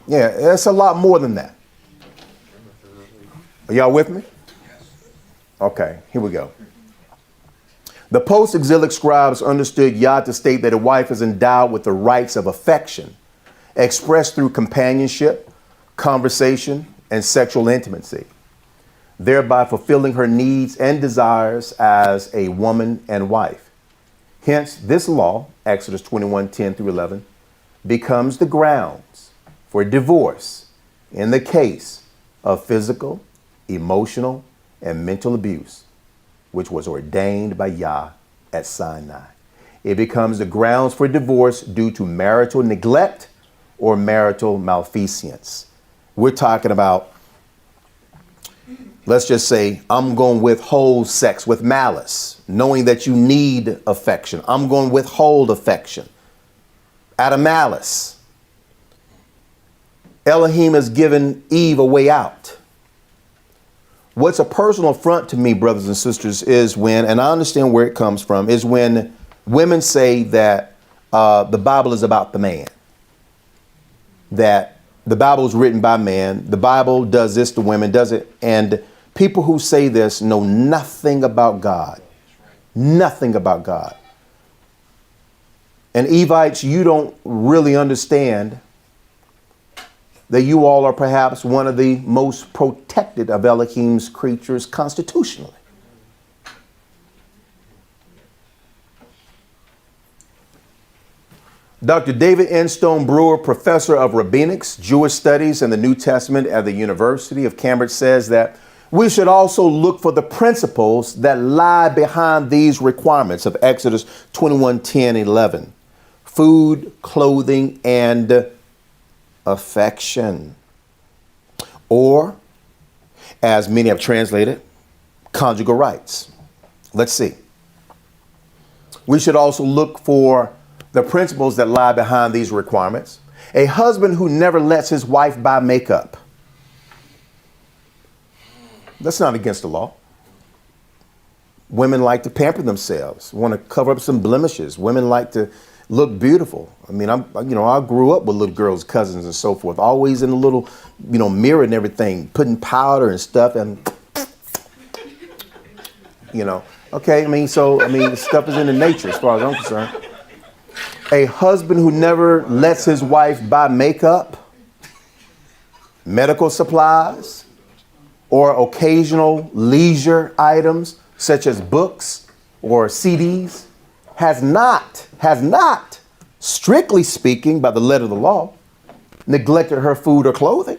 Yeah, it's a lot more than that. Are y'all with me? Okay, here we go. The post-exilic scribes understood Yah to state that a wife is endowed with the rights of affection, expressed through companionship, conversation, and sexual intimacy, thereby fulfilling her needs and desires as a woman and wife. Hence, this law, Exodus 21:10 through 11, becomes the grounds for divorce in the case of physical, emotional, and mental abuse, which was ordained by Yah at Sinai. It becomes the grounds for divorce due to marital neglect or marital malfeasance. We're talking about, let's just say, I'm going to withhold sex with malice, knowing that you need affection. I'm going to withhold affection out of malice. Elohim has given Eve a way out. What's a personal affront to me, brothers and sisters, is when, and I understand where it comes from, is when women say that the Bible is about the man. That The Bible is written by man. The Bible does this to women, does it? And people who say this know nothing about God. Nothing about God. And Evites, you don't really understand that you all are perhaps one of the most protected of Elohim's creatures constitutionally. Dr. David N. Stone Brewer, professor of rabbinics, Jewish studies, and the New Testament at the University of Cambridge, says that we should also look for the principles that lie behind these requirements of Exodus 21:10 and 11. Food, clothing, and affection. Or, as many have translated, conjugal rights. Let's see. We should also look for the principles that lie behind these requirements. A husband who never lets his wife buy makeup. That's not against the law. Women like to pamper themselves, want to cover up some blemishes. Women like to look beautiful. I mean, I grew up with little girls, cousins, and so forth, always in a little, mirror and everything, putting powder and stuff, and okay. Stuff is in the nature as far as I'm concerned. A husband who never lets his wife buy makeup, medical supplies, or occasional leisure items such as books or CDs has not, strictly speaking, by the letter of the law, neglected her food or clothing.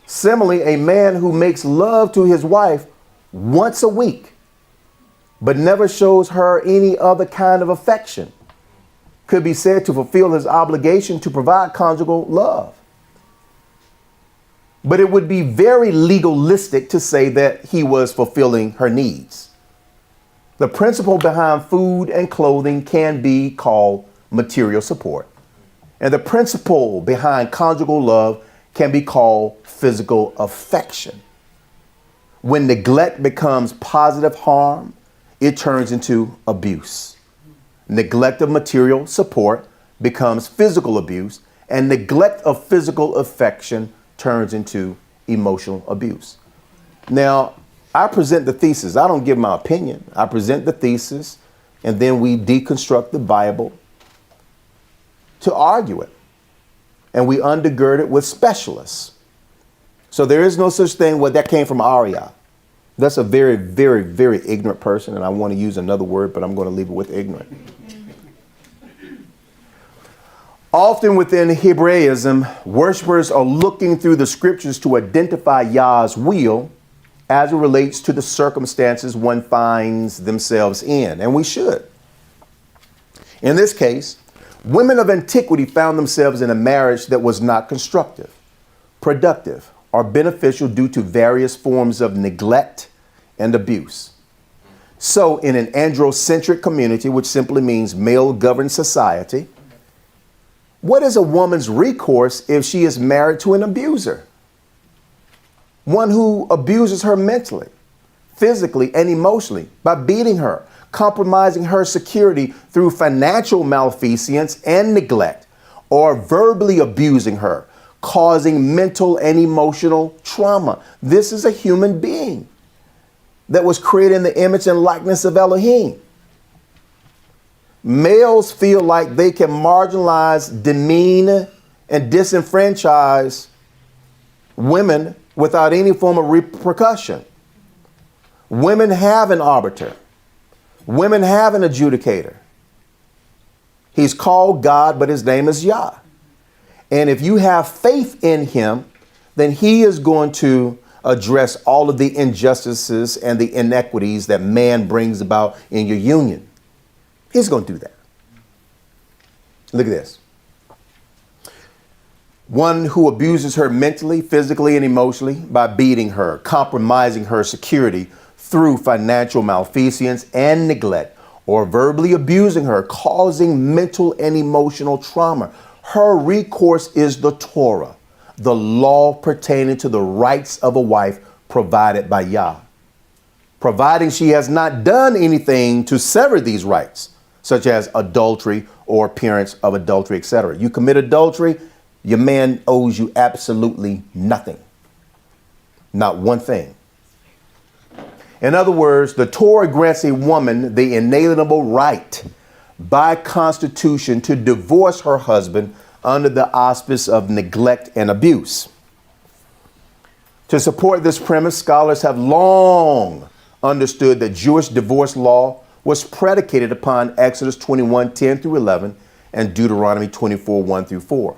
Similarly, a man who makes love to his wife once a week, but never shows her any other kind of affection, could be said to fulfill his obligation to provide conjugal love. But it would be very legalistic to say that he was fulfilling her needs. The principle behind food and clothing can be called material support. And the principle behind conjugal love can be called physical affection. When neglect becomes positive harm, it turns into abuse. Neglect of material support becomes physical abuse, and neglect of physical affection turns into emotional abuse. Now, I present the thesis. I don't give my opinion. I present the thesis, and then we deconstruct the Bible to argue it. And we undergird it with specialists. So there is no such thing, that came from Aria. That's a very, very, very ignorant person, and I want to use another word, but I'm going to leave it with ignorant. Often within Hebraism, worshipers are looking through the scriptures to identify Yah's will as it relates to the circumstances one finds themselves in, and we should. In this case, women of antiquity found themselves in a marriage that was not constructive, productive, or beneficial due to various forms of neglect and abuse. So in an androcentric community, which simply means male-governed society, what is a woman's recourse if she is married to an abuser? One who abuses her mentally, physically, and emotionally by beating her, compromising her security through financial malfeasance and neglect, or verbally abusing her, causing mental and emotional trauma. This is a human being that was created in the image and likeness of Elohim. Males feel like they can marginalize, demean, and disenfranchise women without any form of repercussion. Women have an arbiter. Women have an adjudicator. He's called God, but his name is Yah. And if you have faith in him, then he is going to address all of the injustices and the inequities that man brings about in your union. He's going to do that. Look at this. One who abuses her mentally, physically, and emotionally by beating her, compromising her security through financial malfeasance and neglect, or verbally abusing her, causing mental and emotional trauma. Her recourse is the Torah, the law pertaining to the rights of a wife provided by Yah, providing she has not done anything to sever these rights, such as adultery or appearance of adultery, etc. You commit adultery, Your man owes you absolutely nothing. Not one thing. In other words, the Torah grants a woman the inalienable right by constitution to divorce her husband under the auspice of neglect and abuse. To support this premise, scholars have long understood that Jewish divorce law was predicated upon Exodus 21:10 through 11 and Deuteronomy 24:1 through 4.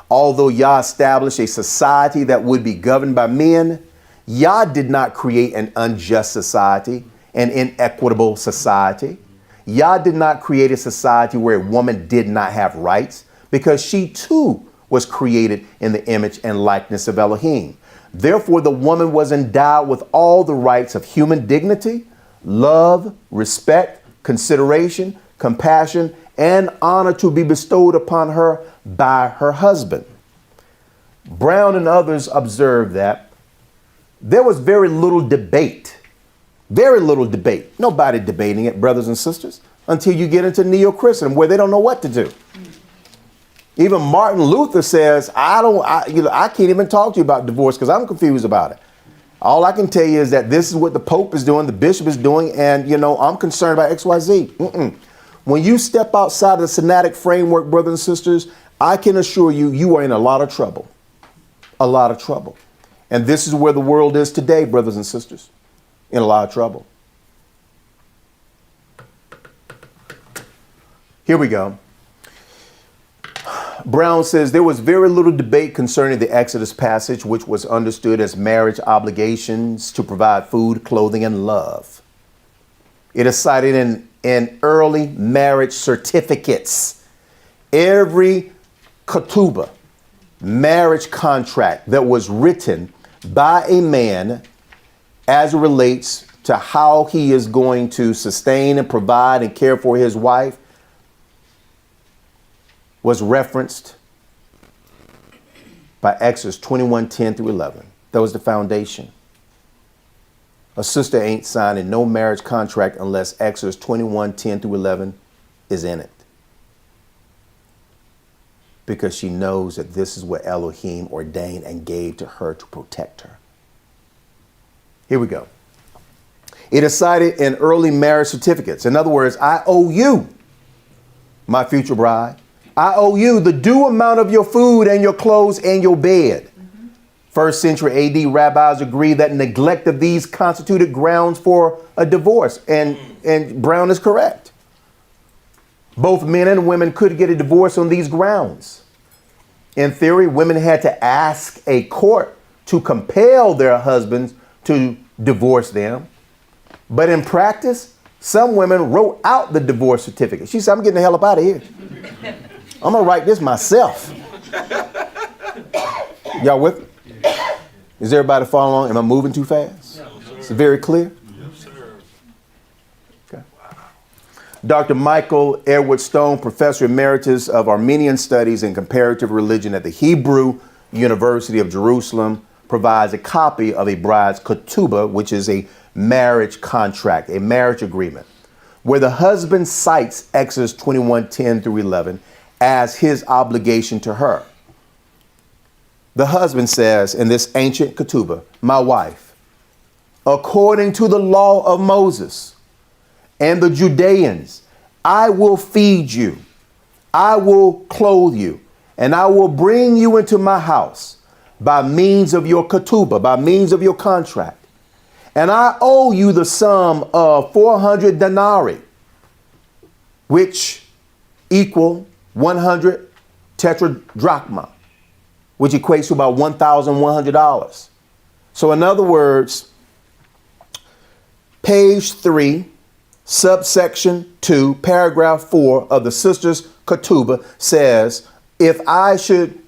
Although Yah established a society that would be governed by men, Yah did not create an unjust society, an inequitable society. Yah did not create a society where a woman did not have rights, because she too was created in the image and likeness of Elohim. Therefore, the woman was endowed with all the rights of human dignity, love, respect, consideration, compassion, and honor to be bestowed upon her by her husband. Brown and others observed that there was very little debate. Nobody debating it, brothers and sisters, until you get into neo-Christendom, where they don't know what to do. Even Martin Luther says, I can't even talk to you about divorce because I'm confused about it. All I can tell you is that this is what the Pope is doing, the bishop is doing, and, I'm concerned about XYZ. When you step outside of the Synodic framework, brothers and sisters, I can assure you, you are in a lot of trouble. A lot of trouble. And this is where the world is today, brothers and sisters. In a lot of trouble. Here we go. Brown says there was very little debate concerning the Exodus passage, which was understood as marriage obligations to provide food, clothing, and love. It is cited in early marriage certificates. Every ketubah, marriage contract that was written by a man as it relates to how he is going to sustain and provide and care for his wife was referenced by Exodus 21:10 through 11. That was the foundation. A sister ain't signing no marriage contract unless Exodus 21:10 through 11 is in it. Because she knows that this is what Elohim ordained and gave to her to protect her. Here we go. It is cited in early marriage certificates. In other words, I owe you, my future bride, I owe you the due amount of your food and your clothes and your bed. First century AD rabbis agree that neglect of these constituted grounds for a divorce. And Brown is correct. Both men and women could get a divorce on these grounds. In theory, women had to ask a court to compel their husbands to divorce them. But in practice, some women wrote out the divorce certificate. She said, I'm getting the hell up out of here. I'm going to write this myself. Y'all with me? Is everybody following along? Am I moving too fast? Is it very clear? Okay. Dr. Michael Edward Stone, Professor Emeritus of Armenian Studies and Comparative Religion at the Hebrew University of Jerusalem, provides a copy of a bride's ketubah, which is a marriage contract, a marriage agreement, where the husband cites Exodus 21:10 through 11 as his obligation to her. The husband says in this ancient ketubah, my wife, according to the law of Moses and the Judeans, I will feed you, I will clothe you, and I will bring you into my house by means of your ketubah, by means of your contract. And I owe you the sum of 400 denarii, which equal 100 tetradrachma, which equates to about $1,100. So in other words, page 3, subsection 2, paragraph 4 of the sister's ketubah says, if I should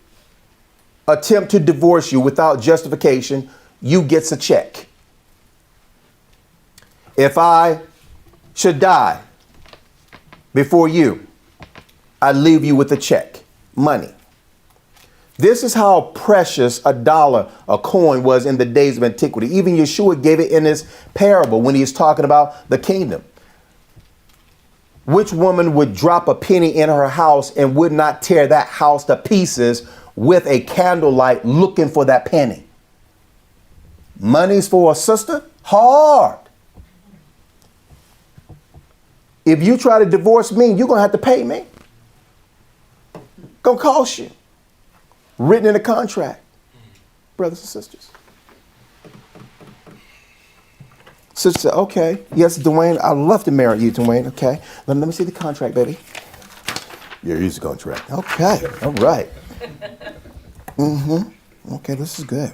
attempt to divorce you without justification, you gets a check. If I should die before you, I leave you with a check, money. This is how precious a dollar, a coin was in the days of antiquity. Even Yeshua gave it in his parable when he is talking about the kingdom. Which woman would drop a penny in her house and would not tear that house to pieces with a candlelight looking for that penny. Money's for a sister? Hard. If you try to divorce me, you're going to have to pay me. Gonna cost you. Written in a contract, brothers and sisters. Sister said, okay, yes, Dwayne, I'd love to marry you, Dwayne, okay. Let me see the contract, baby. Yeah, here's the contract. Okay, all right. Okay, this is good.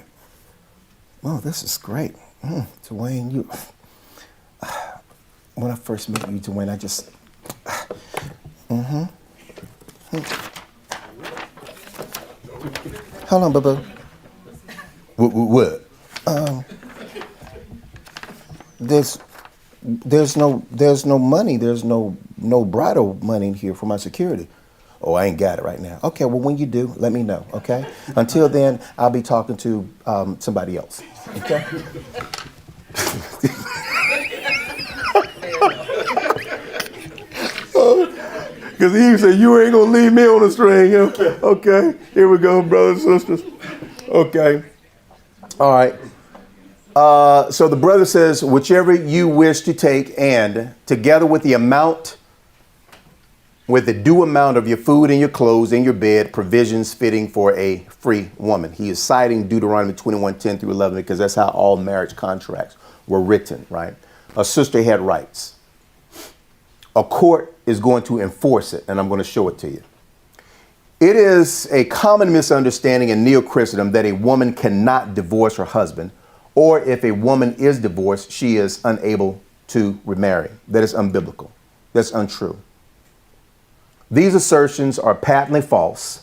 Oh, this is great. Dwayne, you, when I first met you, Dwayne, I just, Hold on, boo-boo. What? There's no money. There's no bridal money here for my security. Oh, I ain't got it right now. Okay, well, when you do, let me know, okay? Until then, I'll be talking to somebody else, okay? Because he said, you ain't going to leave me on the string. Okay, here we go, brothers and sisters. Okay. All right. So the brother says, whichever you wish to take, and together with the amount, with the due amount of your food and your clothes and your bed, provisions fitting for a free woman. He is citing Deuteronomy 21:10 through 11 because that's how all marriage contracts were written, right? A sister had rights. A court is going to enforce it, and I'm going to show it to you. It is a common misunderstanding in neo-Christendom that a woman cannot divorce her husband, or if a woman is divorced, she is unable to remarry. That is unbiblical. That's untrue. These assertions are patently false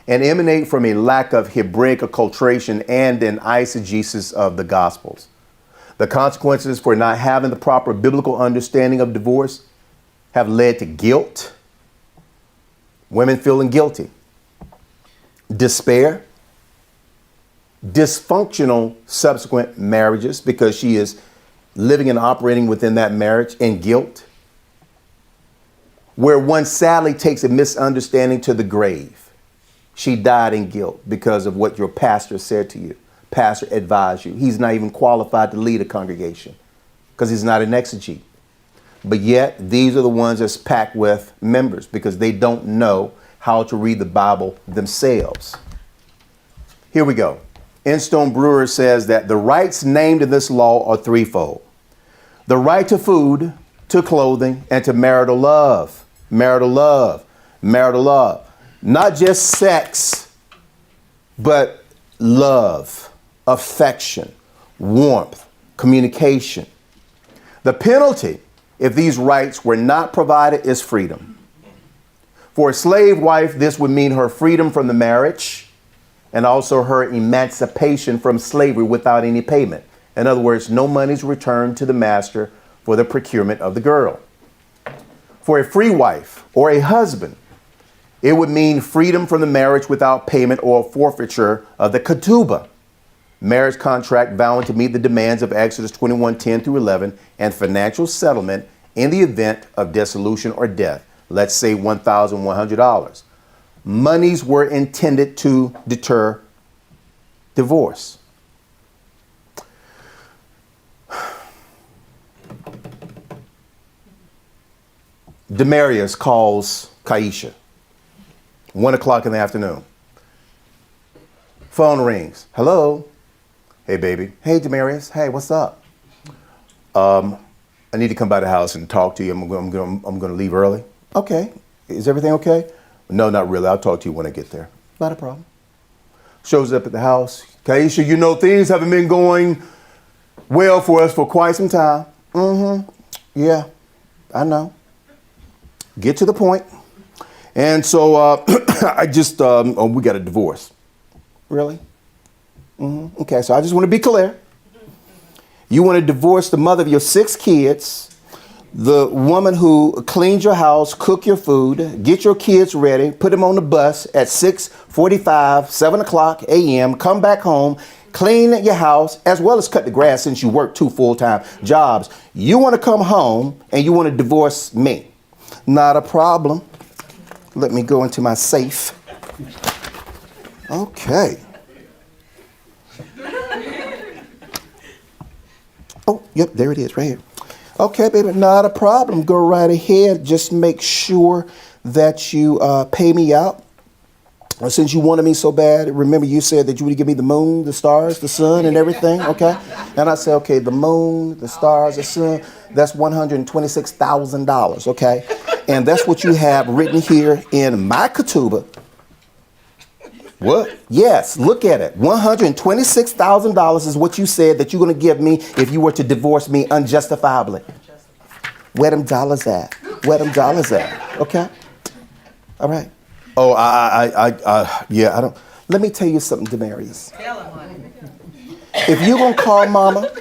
and emanate from a lack of Hebraic acculturation and an eisegesis of the Gospels. The consequences for not having the proper biblical understanding of divorce have led to guilt, women feeling guilty, despair, dysfunctional subsequent marriages because she is living and operating within that marriage in guilt, where one sadly takes a misunderstanding to the grave. She died in guilt because of what your pastor said to you. Pastor advised you. He's not even qualified to lead a congregation because he's not an exegete. But yet, these are the ones that's packed with members because they don't know how to read the Bible themselves. Here we go. Instone Brewer says that the rights named in this law are threefold. The right to food, to clothing, and to marital love. Marital love. Marital love. Not just sex, but love, affection, warmth, communication. The penalty, if these rights were not provided, is freedom. For a slave wife, this would mean her freedom from the marriage and also her emancipation from slavery without any payment. In other words, no money is returned to the master for the procurement of the girl. For a free wife or a husband, it would mean freedom from the marriage without payment or forfeiture of the ketubah, marriage contract vowing to meet the demands of Exodus 21:10 through 11, and financial settlement in the event of dissolution or death. Let's say $1,100. Monies were intended to deter divorce. Demarius calls Kaisha. 1 o'clock in the afternoon. Phone rings. Hello. Hey, baby. Hey, Demarius. Hey, what's up? I need to come by the house and talk to you. I'm going to leave early. Okay. Is everything okay? No, not really. I'll talk to you when I get there. Not a problem. Shows up at the house. Kaisha, you know, things haven't been going well for us for quite some time. Yeah, I know. Get to the point. And so I just, we got a divorce. Really? Okay, so I just want to be clear. You want to divorce the mother of your 6 kids, the woman who cleans your house, cook your food, get your kids ready, put them on the bus at 6:45, 7 o'clock a.m., come back home, clean your house, as well as cut the grass since you work 2 full-time jobs. You want to come home and you want to divorce me. Not a problem. Let me go into my safe. Okay. Oh, yep, there it is, right here. Okay, baby, not a problem. Go right ahead. Just make sure that you pay me out. Since you wanted me so bad, remember you said that you would give me the moon, the stars, the sun, and everything, okay? And I said, okay, the moon, the stars, the sun, that's $126,000, okay? And that's what you have written here in my ketubah. What? Yes, look at it. $126,000 is what you said that you're going to give me if you were to divorce me unjustifiably. Where them dollars at? Where them dollars at? Okay? All right. Oh, yeah, I don't. Let me tell you something, Demarius. If you're going to call mama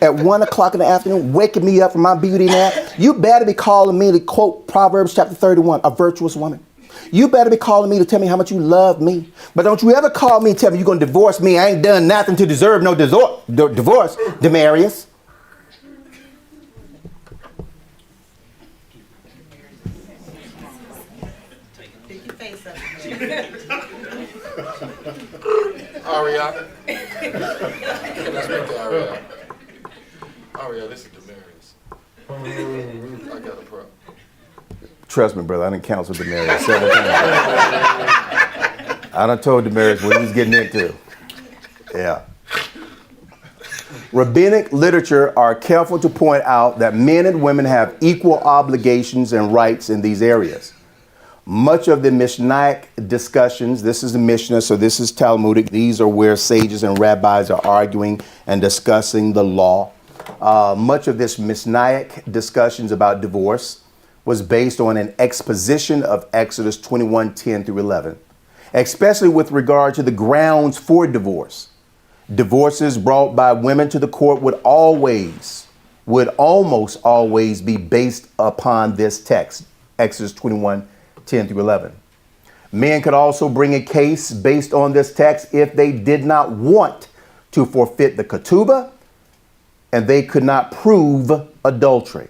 at 1 o'clock in the afternoon, waking me up from my beauty nap, you better be calling me to quote Proverbs chapter 31, a virtuous woman. You better be calling me to tell me how much you love me. But don't you ever call me and tell me you're going to divorce me. I ain't done nothing to deserve no divorce, Demarius. Aria. Can I speak to Aria? Aria, this is Demarius. I got a problem. Trust me, brother, I done counseled Demarius several times. I done told Demarius what he was getting into. Yeah. Rabbinic literature are careful to point out that men and women have equal obligations and rights in these areas. Much of the Mishnaic discussions, this is the Mishnah, so this is Talmudic. These are where sages and rabbis are arguing and discussing the law. Much of this Mishnaic discussions about divorce was based on an exposition of Exodus 21:10 through 11, especially with regard to the grounds for divorce. Divorces brought by women to the court would almost always be based upon this text, Exodus 21:10 through 11. Men could also bring a case based on this text if they did not want to forfeit the ketubah and they could not prove adultery.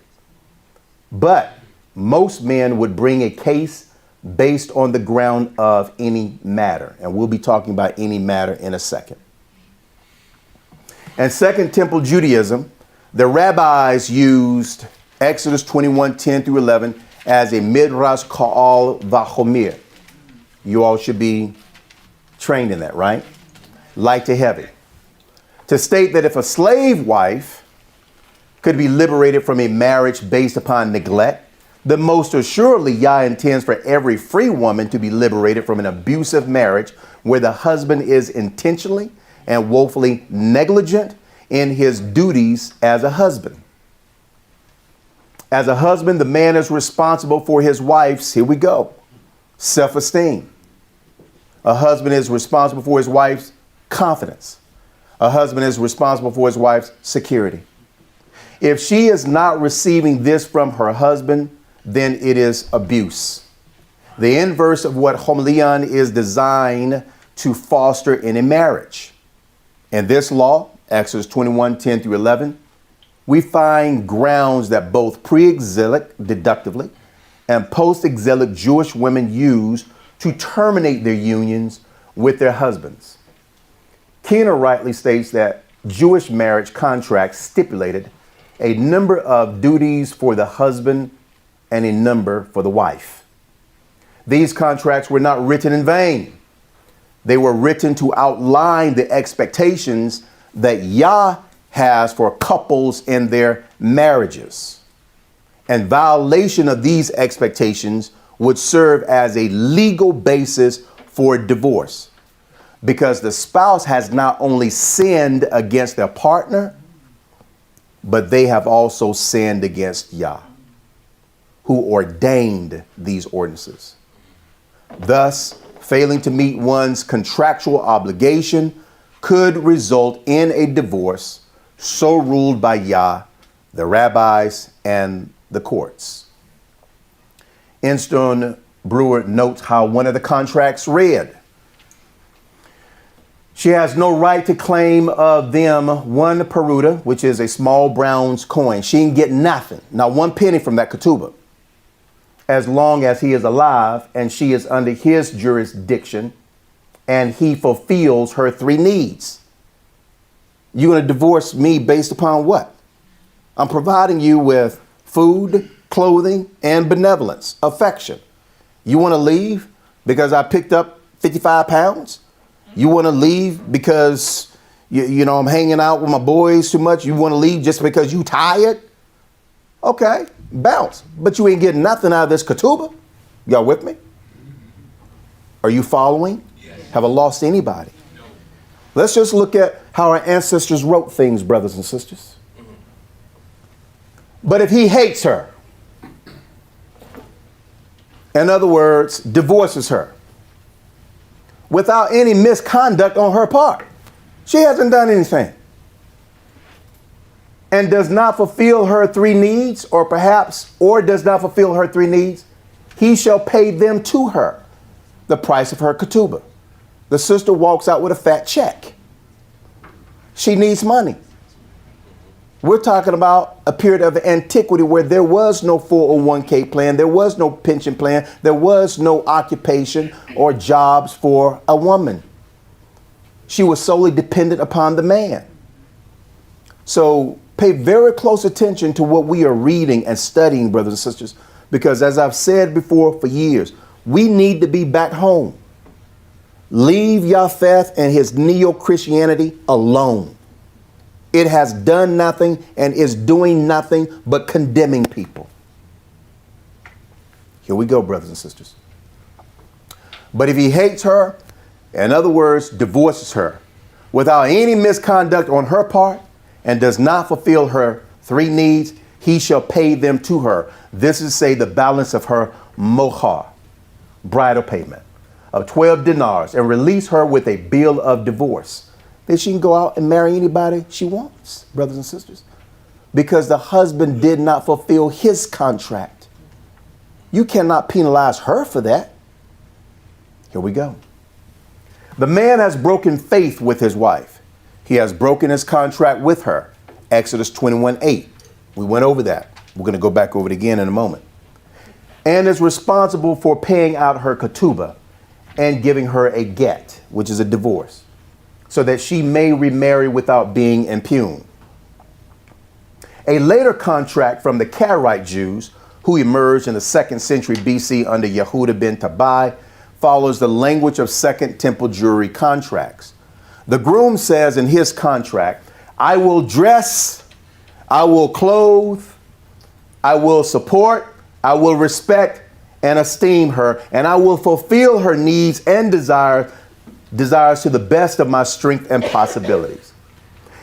But most men would bring a case based on the ground of any matter. And we'll be talking about any matter in a second. In Second Temple Judaism, the rabbis used Exodus 21:10 through 11 as a midrash ka'al v'chomir. You all should be trained in that, right? Light to heavy. To state that if a slave wife could be liberated from a marriage based upon neglect, then most assuredly Yah intends for every free woman to be liberated from an abusive marriage where the husband is intentionally and woefully negligent in his duties as a husband. As a husband, the man is responsible for his wife's, here we go, self-esteem. A husband is responsible for his wife's confidence. A husband is responsible for his wife's security. If she is not receiving this from her husband, then it is abuse. The inverse of what homilion is designed to foster in a marriage. In this law, Exodus 21:10 through 11, we find grounds that both pre-exilic, deductively, and post-exilic Jewish women use to terminate their unions with their husbands. Keener rightly states that Jewish marriage contracts stipulated a number of duties for the husband and a number for the wife. These contracts were not written in vain. They were written to outline the expectations that Yah has for couples in their marriages. And violation of these expectations would serve as a legal basis for divorce, because the spouse has not only sinned against their partner, but they have also sinned against Yah, who ordained these ordinances. Thus, failing to meet one's contractual obligation could result in a divorce, so ruled by Yah, the rabbis, and the courts. Enstone Brewer notes how one of the contracts read, she has no right to claim of them one peruta, which is a small bronze coin. She ain't get nothing, not one penny from that ketubah, as long as he is alive and she is under his jurisdiction and he fulfills her 3 needs. You're going to divorce me based upon what? I'm providing you with food, clothing, and benevolence, affection. You want to leave because I picked up 55 pounds? You want to leave because, you know, I'm hanging out with my boys too much? You want to leave just because you tired? Okay, bounce. But you ain't getting nothing out of this ketubah. Y'all with me? Are you following? Yes. Have I lost anybody? No. Let's just look at how our ancestors wrote things, brothers and sisters. But if he hates her, in other words, divorces her, without any misconduct on her part, she hasn't done anything, and does not fulfill her 3 needs, or does not fulfill her 3 needs, he shall pay them to her, the price of her ketubah. The sister walks out with a fat check. She needs money. We're talking about a period of antiquity where there was no 401k plan, there was no pension plan, there was no occupation or jobs for a woman. She was solely dependent upon the man. So pay very close attention to what we are reading and studying, brothers and sisters, because as I've said before for years, we need to be back home. Leave Japheth and his neo-Christianity alone. It has done nothing and is doing nothing but condemning people. Here we go, brothers and sisters. But if he hates her, in other words, divorces her, without any misconduct on her part, and does not fulfill her 3 needs, he shall pay them to her. This is, say, the balance of her mohar, bridal payment, of 12 dinars, and release her with a bill of divorce. Then she can go out and marry anybody she wants, brothers and sisters, because the husband did not fulfill his contract. You cannot penalize her for that. Here we go. The man has broken faith with his wife. He has broken his contract with her. Exodus 21:8. We went over that. We're going to go back over it again in a moment. And is responsible for paying out her ketubah and giving her a get, which is a divorce, so that she may remarry without being impugned. A later contract from the Karaite Jews, who emerged in the 2nd century BC under Yehuda ben Tabai, follows the language of Second Temple Jewry contracts. The groom says in his contract, I will dress, I will clothe, I will support, I will respect and esteem her, and I will fulfill her needs and desires to the best of my strength and possibilities.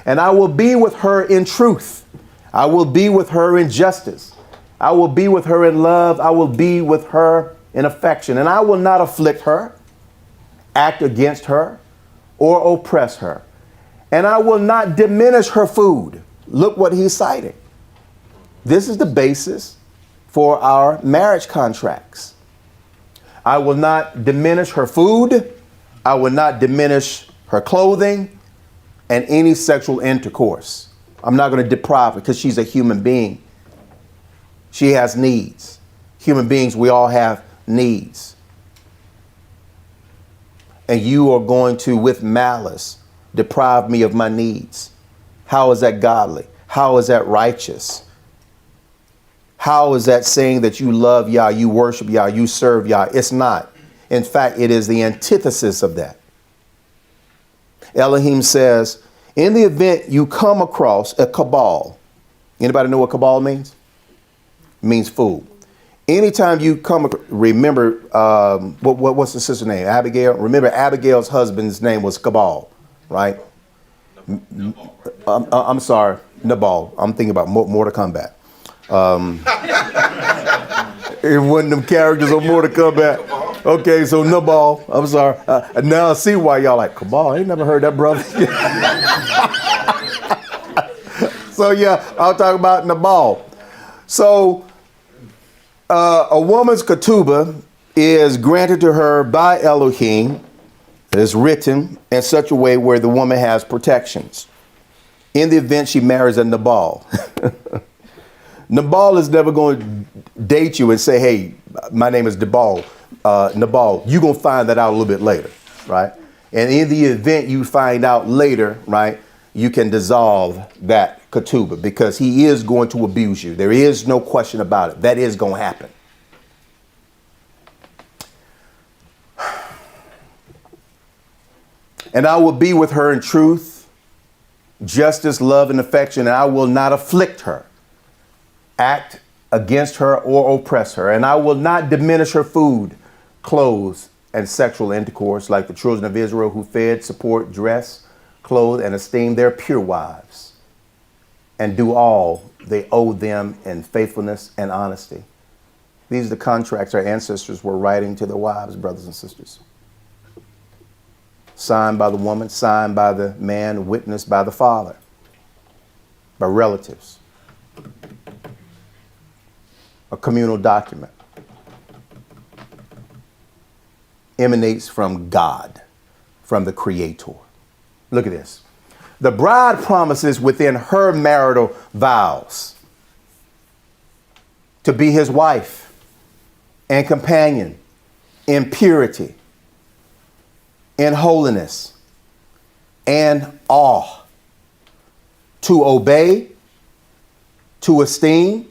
And I will be with her in truth. I will be with her in justice. I will be with her in love. I will be with her in affection. And I will not afflict her, act against her, or oppress her. And I will not diminish her food. Look what he's citing. This is the basis for our marriage contracts. I will not diminish her food. I will not diminish her clothing and any sexual intercourse. I'm not going to deprive her because she's a human being. She has needs. Human beings, we all have needs. And you are going to, with malice, deprive me of my needs. How is that godly? How is that righteous? How is that saying that you love Yah, you worship Yah, you serve Yah? It's not. In fact, it is the antithesis of that. Elohim says, in the event you come across a cabal, anybody know what cabal means? It means fool. Anytime you remember, what's the sister's name? Abigail. Remember, Abigail's husband's name was Cabal, right? I'm sorry, Nabal. I'm thinking about Mortal Kombat. It wasn't them characters on Mortal Kombat. Okay, so Nabal. I'm sorry. Now I see why y'all like Cabal. I ain't never heard that, brother. So yeah, I'll talk about Nabal. So a woman's ketubah is granted to her by Elohim. It is written in such a way where the woman has protections. In the event she marries a Nabal. Nabal is never going to date you and say, hey, my name is Nabal. You're going to find that out a little bit later, right? And in the event you find out later, right, you can dissolve that ketubah because he is going to abuse you. There is no question about it. That is going to happen. And I will be with her in truth, justice, love, and affection, and I will not afflict her, act against her, or oppress her. And I will not diminish her food, clothes, and sexual intercourse like the children of Israel who fed, support, dress, clothe, and esteem their pure wives, and do all they owe them in faithfulness and honesty. These are the contracts our ancestors were writing to their wives, brothers and sisters. Signed by the woman, signed by the man, witnessed by the father, by relatives. A communal document. Emanates from God, from the Creator. Look at this. The bride promises within her marital vows to be his wife and companion in purity, in holiness, and awe, to obey, to esteem,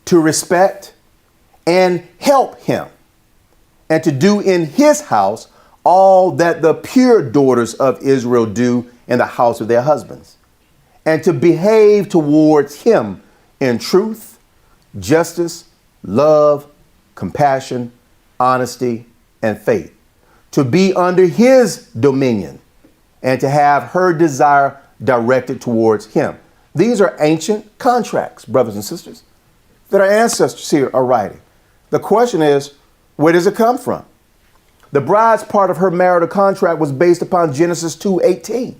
to respect, and help him, and to do in his house all that the pure daughters of Israel do in the house of their husbands, and to behave towards him in truth, justice, love, compassion, honesty, and faith, to be under his dominion, and to have her desire directed towards him. These are ancient contracts, brothers and sisters, that our ancestors here are writing. The question is, where does it come from? The bride's part of her marital contract was based upon Genesis 2:18.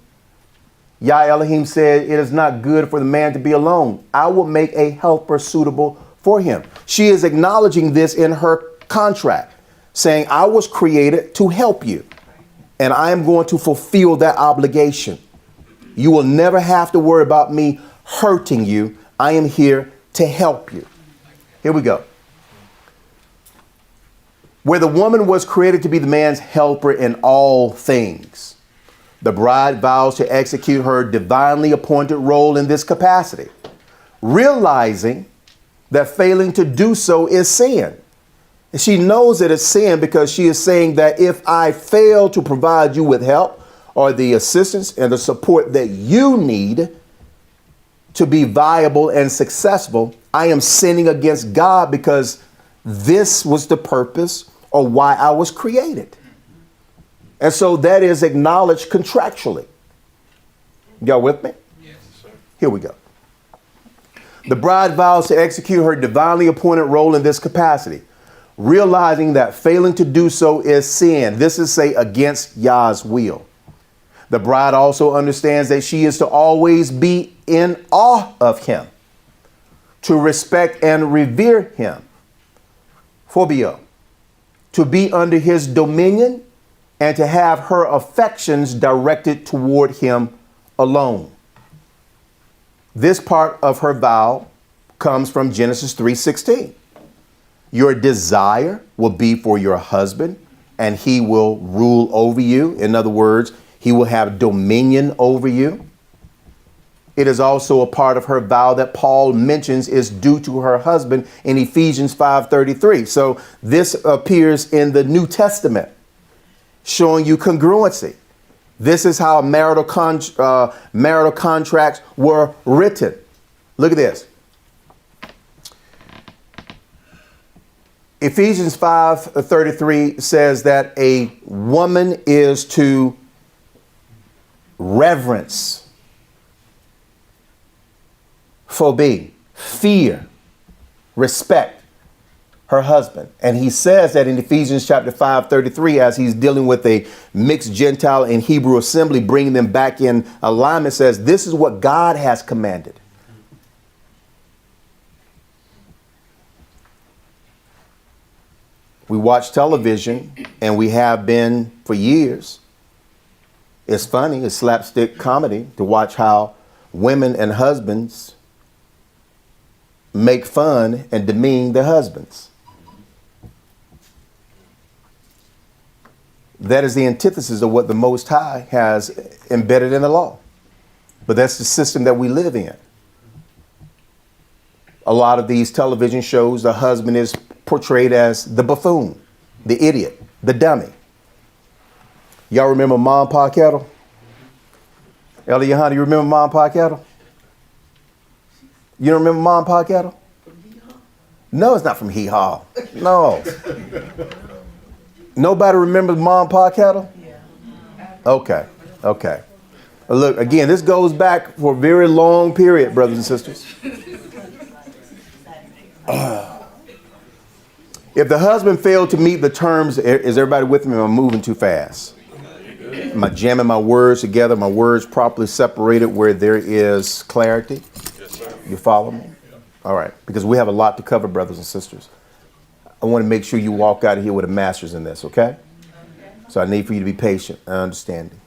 Yah Elohim said, it is not good for the man to be alone. I will make a helper suitable for him. She is acknowledging this in her contract, saying, I was created to help you, and I am going to fulfill that obligation. You will never have to worry about me hurting you. I am here to help you. Here we go. Where the woman was created to be the man's helper in all things, the bride vows to execute her divinely appointed role in this capacity, realizing that failing to do so is sin. And she knows that it's sin because she is saying that if I fail to provide you with help or the assistance and the support that you need to be viable and successful, I am sinning against God because this was the purpose or why I was created. And so that is acknowledged contractually. Y'all with me? Yes, sir. Here we go. The bride vows to execute her divinely appointed role in this capacity, realizing that failing to do so is sin. This is, say, against Yah's will. The bride also understands that she is to always be in awe of him, to respect and revere him. Phobia, to be under his dominion and to have her affections directed toward him alone. This part of her vow comes from Genesis 3:16. Your desire will be for your husband, and he will rule over you. In other words, he will have dominion over you. It is also a part of her vow that Paul mentions is due to her husband in Ephesians 5:33. So this appears in the New Testament, showing you congruency. This is how marital contracts were written. Look at this. Ephesians 5:33 says that a woman is to reverence, phobia, fear, respect her husband. And he says that in Ephesians chapter 5:33, as he's dealing with a mixed Gentile and Hebrew assembly, bringing them back in alignment, says this is what God has commanded. We watch television, and we have been for years. It's funny, it's slapstick comedy to watch how women and husbands make fun and demean their husbands. That is the antithesis of what the Most High has embedded in the law. But that's the system that we live in. A lot of these television shows, the husband is portrayed as the buffoon, the idiot, the dummy. Y'all remember Mom Pa Kettle? Ellie Yohana, you remember Mom Pa Kettle? You don't remember Mom Pa Kettle? No, it's not from Hee Haw. No. Nobody remembers Mom Pa Kettle? Okay. Look, again, this goes back for a very long period, brothers and sisters. If the husband failed to meet the terms, is everybody with me? Am I moving too fast? Am I jamming my words together? My words properly separated where there is clarity? Yes, sir. You follow me? All right. Because we have a lot to cover, brothers and sisters. I want to make sure you walk out of here with a master's in this, okay? So I need for you to be patient and understanding.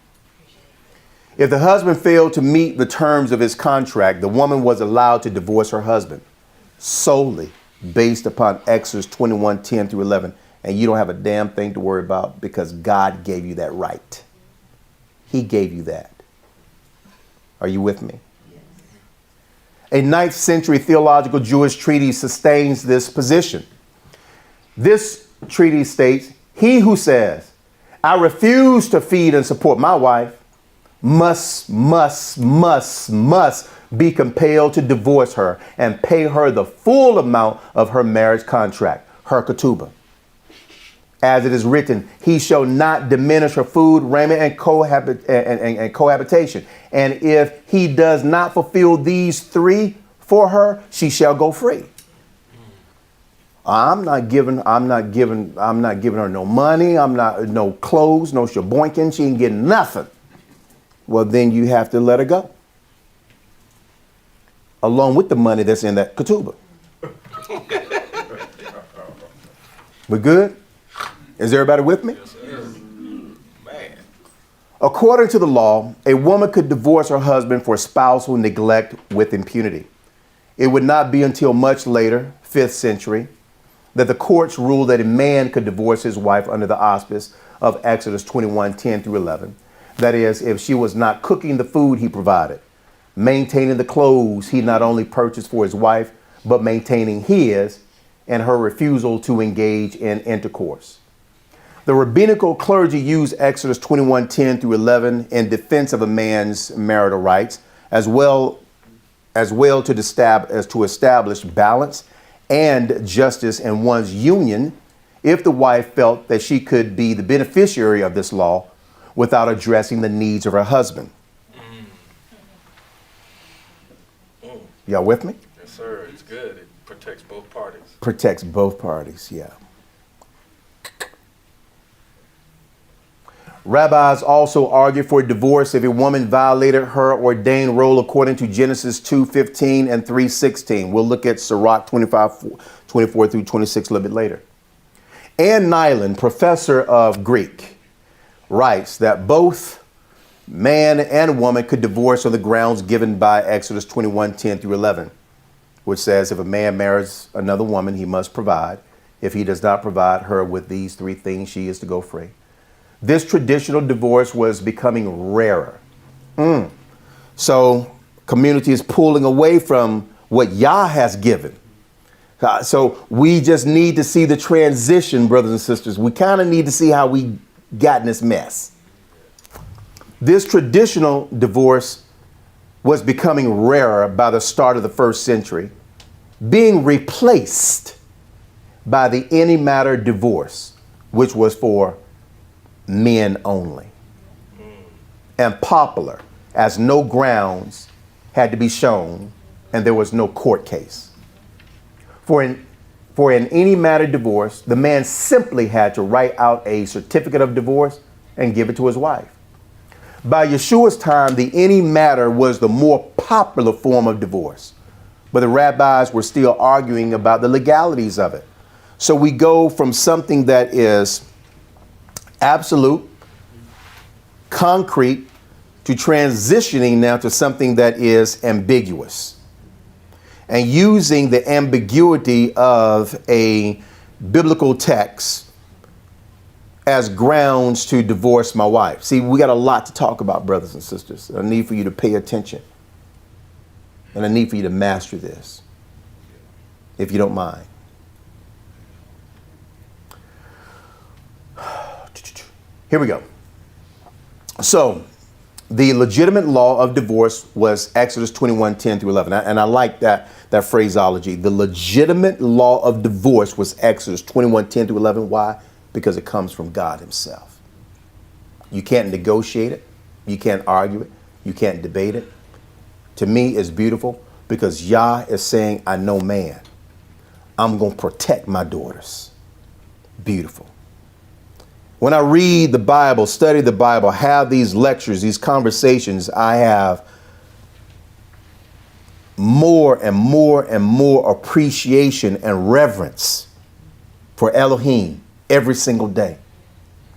If the husband failed to meet the terms of his contract, the woman was allowed to divorce her husband solely based upon Exodus 21:10 through 11. And you don't have a damn thing to worry about because God gave you that right. He gave you that. Are you with me? A 9th century theological Jewish treatise sustains this position. This treatise states, he who says, I refuse to feed and support my wife must be compelled to divorce her and pay her the full amount of her marriage contract, her ketubah. As it is written, he shall not diminish her food, raiment, and cohabitation. And if he does not fulfill these three for her, she shall go free. I'm not giving her no money. No clothes, no shaboinking. She ain't getting nothing. Well, then you have to let her go. Along with the money that's in that ketubah. We good? Is everybody with me? Yes, sir. Man. According to the law, a woman could divorce her husband for spousal neglect with impunity. It would not be until much later, 5th century, that the courts ruled that a man could divorce his wife under the auspice of Exodus 21:10 through 11. That is, if she was not cooking the food he provided, maintaining the clothes he not only purchased for his wife, but maintaining his and her refusal to engage in intercourse. The rabbinical clergy used Exodus 21:10 through 11 in defense of a man's marital rights, as well to establish balance and justice in one's union if the wife felt that she could be the beneficiary of this law without addressing the needs of her husband. Y'all with me? Yes, sir. It's good. It protects both parties. Protects both parties, yeah. Rabbis also argue for divorce if a woman violated her ordained role according to Genesis 2:15 and 3:16. We'll look at Sirach 24 through 26 a little bit later. Ann Nyland, professor of Greek, writes that both man and woman could divorce on the grounds given by Exodus 21:10 through 11, which says if a man marries another woman, he must provide. If he does not provide her with these three things, she is to go free. This traditional divorce was becoming rarer. So community is pulling away from what Yah has given. So we just need to see the transition, brothers and sisters. We kind of need to see how we got in this mess. This traditional divorce was becoming rarer by the start of the 1st century, being replaced by the any matter divorce, which was for men only, and popular as no grounds had to be shown and there was no court case. For an any matter divorce, the man simply had to write out a certificate of divorce and give it to his wife. By Yeshua's time, the any matter was the more popular form of divorce, but the rabbis were still arguing about the legalities of it. So we go from something that is absolute, concrete, to transitioning now to something that is ambiguous. And using the ambiguity of a biblical text as grounds to divorce my wife. See, we got a lot to talk about, brothers and sisters. I need for you to pay attention. And I need for you to master this, if you don't mind. Here we go. So, the legitimate law of divorce was Exodus 21:10 through 11. And I like that phraseology. The legitimate law of divorce was Exodus 21:10 through 11. Why? Because it comes from God himself. You can't negotiate it. You can't argue it. You can't debate it. To me, it's beautiful because Yah is saying, I know man. I'm going to protect my daughters. Beautiful. When I read the Bible, study the Bible, have these lectures, these conversations, I have more and more and more appreciation and reverence for Elohim every single day.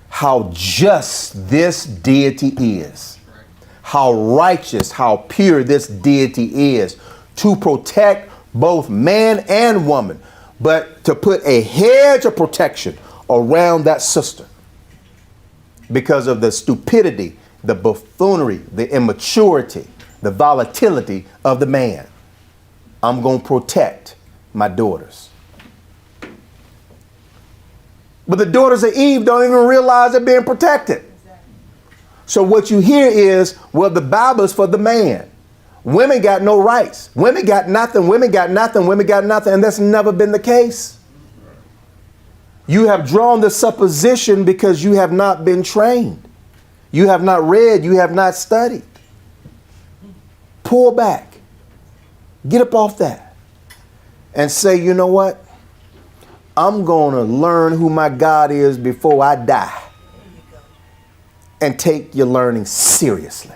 How just this deity is. How righteous, how pure this deity is to protect both man and woman, but to put a hedge of protection around that sister because of the stupidity, the buffoonery, the immaturity, the volatility of the man. I'm going to protect my daughters. But the daughters of Eve don't even realize they're being protected. So what you hear is, well, the Bible is for the man. Women got no rights. Women got nothing. Women got nothing. Women got nothing. And that's never been the case. You have drawn the supposition because you have not been trained. You have not read. You have not studied. Pull back. Get up off that. And say, you know what? I'm going to learn who my God is before I die. And take your learning seriously.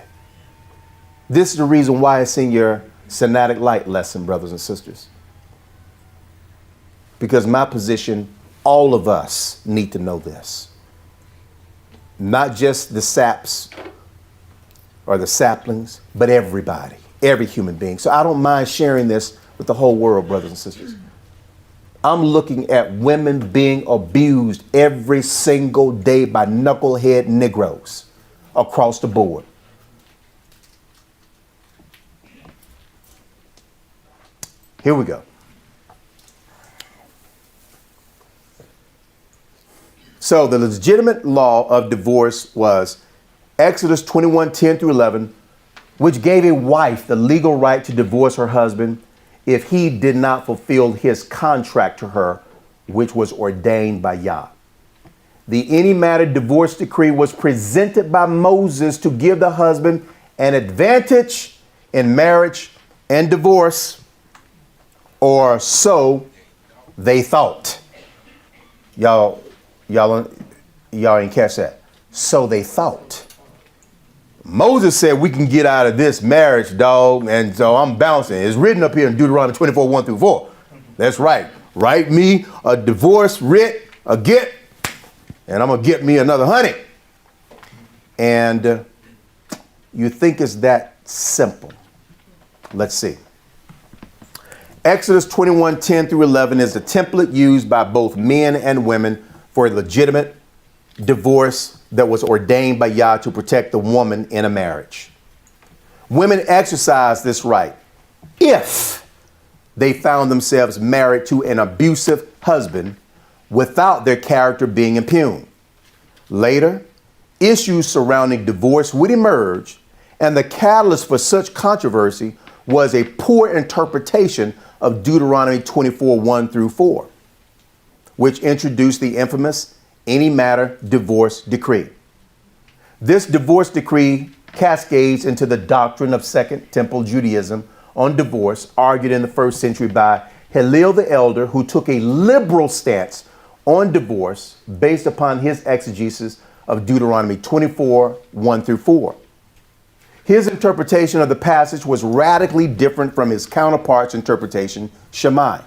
This is the reason why it's in your Synodic Light lesson, brothers and sisters. Because my position, all of us need to know this. Not just the saps or the saplings, but everybody, every human being. So I don't mind sharing this with the whole world, brothers and sisters. I'm looking at women being abused every single day by knucklehead Negroes across the board. Here we go. So the legitimate law of divorce was Exodus 21:10 through 11, which gave a wife the legal right to divorce her husband if he did not fulfill his contract to her, which was ordained by Yah. The any matter divorce decree was presented by Moses to give the husband an advantage in marriage and divorce, or so they thought. Y'all ain't catch that. So they thought. Moses said we can get out of this marriage, dog, and so I'm bouncing. It's written up here in Deuteronomy 24:1 through 4. That's right. Write me a divorce writ, a get, and I'm going to get me another honey. And you think it's that simple. Let's see. Exodus 21:10 through 11 is the template used by both men and women for a legitimate divorce that was ordained by Yah to protect the woman in a marriage. Women exercise this right if they found themselves married to an abusive husband without their character being impugned. Later, issues surrounding divorce would emerge, and the catalyst for such controversy was a poor interpretation of Deuteronomy 24:1 through 4, which introduced the infamous any matter divorce decree. This divorce decree cascades into the doctrine of Second Temple Judaism on divorce, argued in the 1st century by Hillel the Elder, who took a liberal stance on divorce based upon his exegesis of Deuteronomy 24:1 through 4. His interpretation of the passage was radically different from his counterpart's interpretation, Shammai.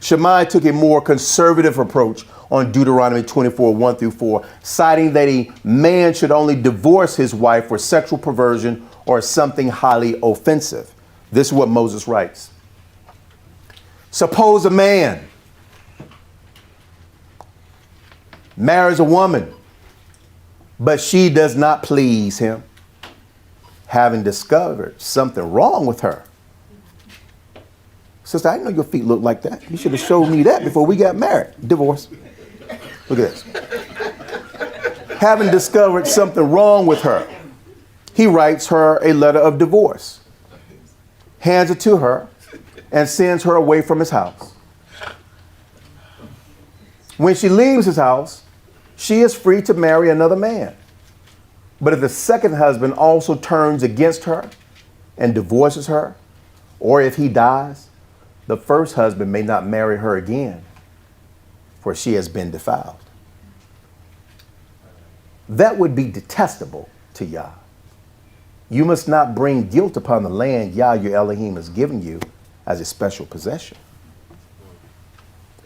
Shammai took a more conservative approach on Deuteronomy 24:1 through 4, citing that a man should only divorce his wife for sexual perversion or something highly offensive. This is what Moses writes. Suppose a man marries a woman, but she does not please him, having discovered something wrong with her. Sister, I didn't know your feet looked like that. You should have showed me that before we got married. Divorce. Look at this. Having discovered something wrong with her, he writes her a letter of divorce, hands it to her, and sends her away from his house. When she leaves his house, she is free to marry another man. But if the second husband also turns against her and divorces her, or if he dies, the first husband may not marry her again, for she has been defiled. That would be detestable to Yah. You must not bring guilt upon the land Yah, your Elohim, has given you as a special possession.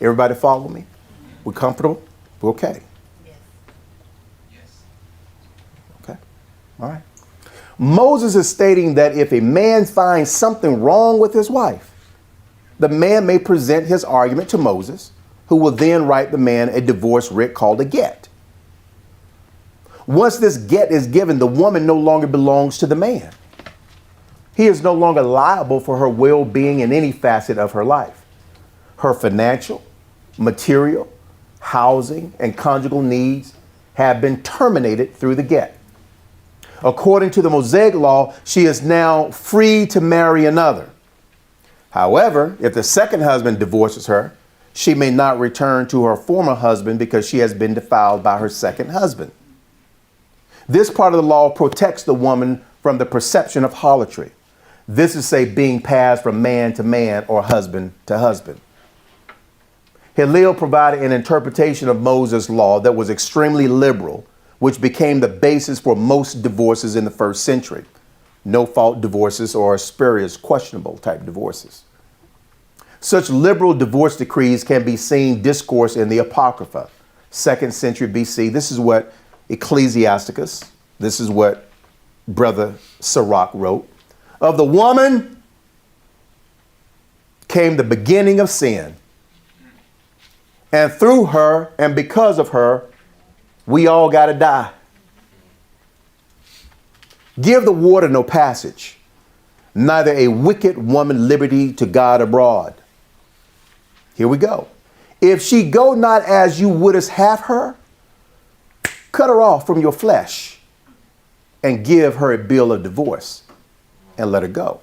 Everybody follow me? We're comfortable? We're okay. Okay. All right. Moses is stating that if a man finds something wrong with his wife, the man may present his argument to Moses, who will then write the man a divorce writ called a get. Once this get is given, the woman no longer belongs to the man. He is no longer liable for her well-being in any facet of her life. Her financial, material, housing, and conjugal needs have been terminated through the get. According to the Mosaic law, she is now free to marry another. However, if the second husband divorces her, she may not return to her former husband because she has been defiled by her second husband. This part of the law protects the woman from the perception of harlotry. This is, say, being passed from man to man or husband to husband. Hillel provided an interpretation of Moses' law that was extremely liberal, which became the basis for most divorces in the first century. No-fault divorces or spurious, questionable type divorces. Such liberal divorce decrees can be seen discourse in the Apocrypha, 2nd century BC. This is what Ecclesiasticus, this is what Brother Sirach wrote. Of the woman came the beginning of sin, and through her and because of her, we all got to die. Give the water no passage, neither a wicked woman liberty to God abroad. Here we go. If she go not as you wouldest have her, cut her off from your flesh and give her a bill of divorce and let her go.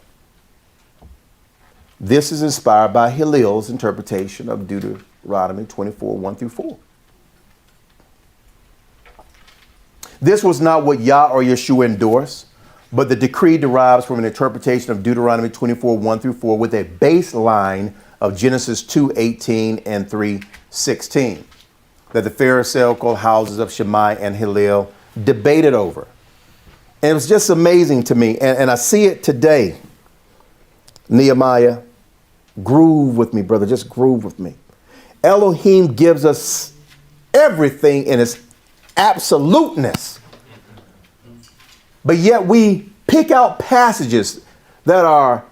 This is inspired by Hillel's interpretation of Deuteronomy 24, 1 through 4. This was not what Yah or Yeshua endorsed, but the decree derives from an interpretation of Deuteronomy 24, 1 through 4 with a baseline of Genesis 2, 18 and 3, 16 that the Pharisaical houses of Shammai and Hillel debated over. And it was just amazing to me. And I see it today. Nehemiah, groove with me, brother. Just groove with me. Elohim gives us everything in its absoluteness. But yet we pick out passages that are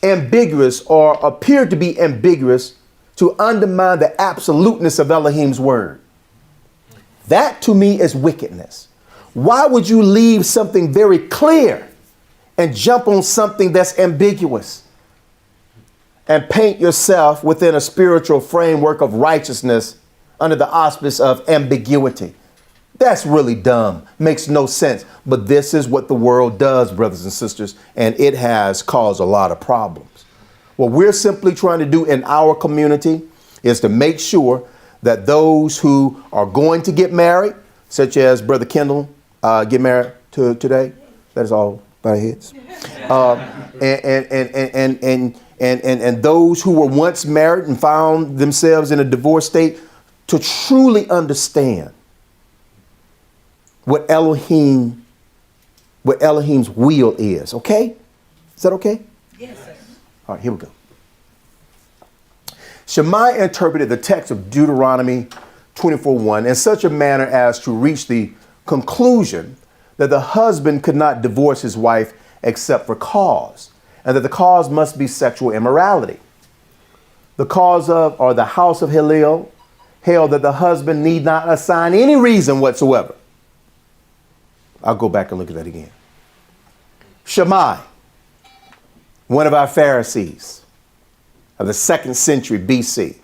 ambiguous or appear to be ambiguous to undermine the absoluteness of Elohim's word. That to me is wickedness. Why would you leave something very clear and jump on something that's ambiguous and paint yourself within a spiritual framework of righteousness under the auspice of ambiguity? That's really dumb. Makes no sense. But this is what the world does, brothers and sisters, and it has caused a lot of problems. What we're simply trying to do in our community is to make sure that those who are going to get married, such as Brother Kendall, get married today. That is all by heads. And those who were once married and found themselves in a divorce state, to truly understand what Elohim's will is. Okay? Is that okay? Yes, sir. All right, here we go. Shammai interpreted the text of Deuteronomy 24:1 in such a manner as to reach the conclusion that the husband could not divorce his wife except for cause, and that the cause must be sexual immorality. The cause of, or the house of Hillel, held that the husband need not assign any reason whatsoever. I'll go back and look at that again. Shammai, one of our Pharisees of the 2nd century BC,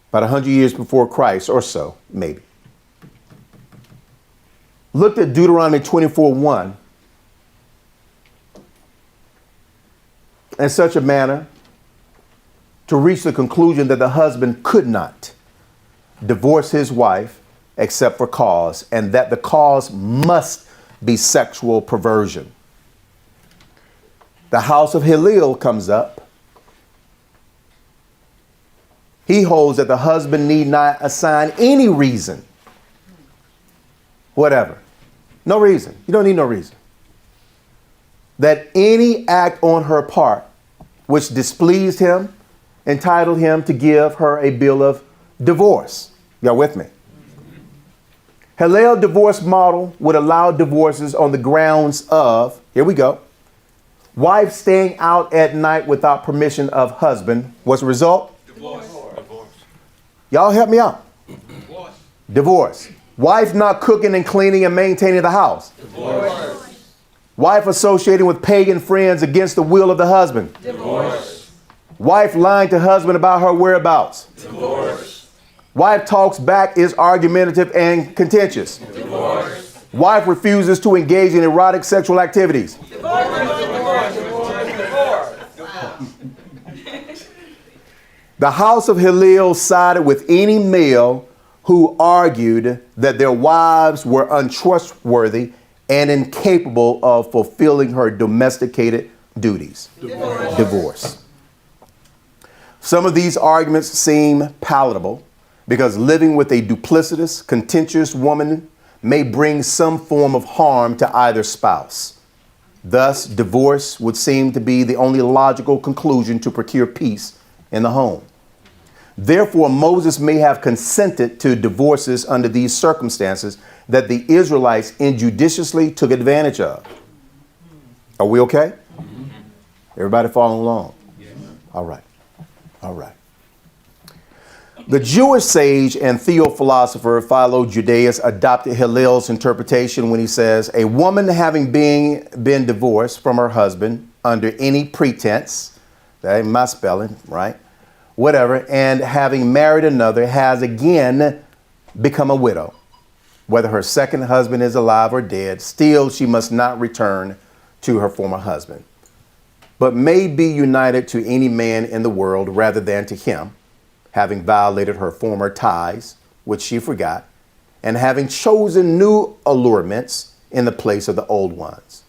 about 100 years before Christ or so, maybe, looked at Deuteronomy 24:1 in such a manner to reach the conclusion that the husband could not divorce his wife except for cause, and that the cause must be sexual perversion. The house of Hillel comes up. He holds that the husband need not assign any reason. Whatever. No reason. You don't need no reason. That any act on her part which displeased him entitled him to give her a bill of divorce. Y'all with me? Hillel divorce model would allow divorces on the grounds of, here we go, wife staying out at night without permission of husband. What's the result? Divorce. Y'all help me out. Divorce. Wife not cooking and cleaning and maintaining the house. Divorce. Wife associating with pagan friends against the will of the husband. Divorce. Wife lying to husband about her whereabouts. Divorce. Wife talks back, is argumentative and contentious. Divorce. Wife refuses to engage in erotic sexual activities. The house of Hillel sided with any male who argued that their wives were untrustworthy and incapable of fulfilling her domesticated duties. Divorce. Some of these arguments seem palatable because living with a duplicitous, contentious woman may bring some form of harm to either spouse. Thus, divorce would seem to be the only logical conclusion to procure peace in the home. Therefore, Moses may have consented to divorces under these circumstances that the Israelites injudiciously took advantage of. Are we okay? Everybody following along? All right. All right. The Jewish sage and theophilosopher Philo-Judaeus adopted Hillel's interpretation when he says, a woman having been divorced from her husband under any pretense, that ain't my spelling, right? Whatever, and having married another has again become a widow. Whether her second husband is alive or dead, still she must not return to her former husband, but may be united to any man in the world rather than to him, having violated her former ties, which she forgot, and having chosen new allurements in the place of the old ones.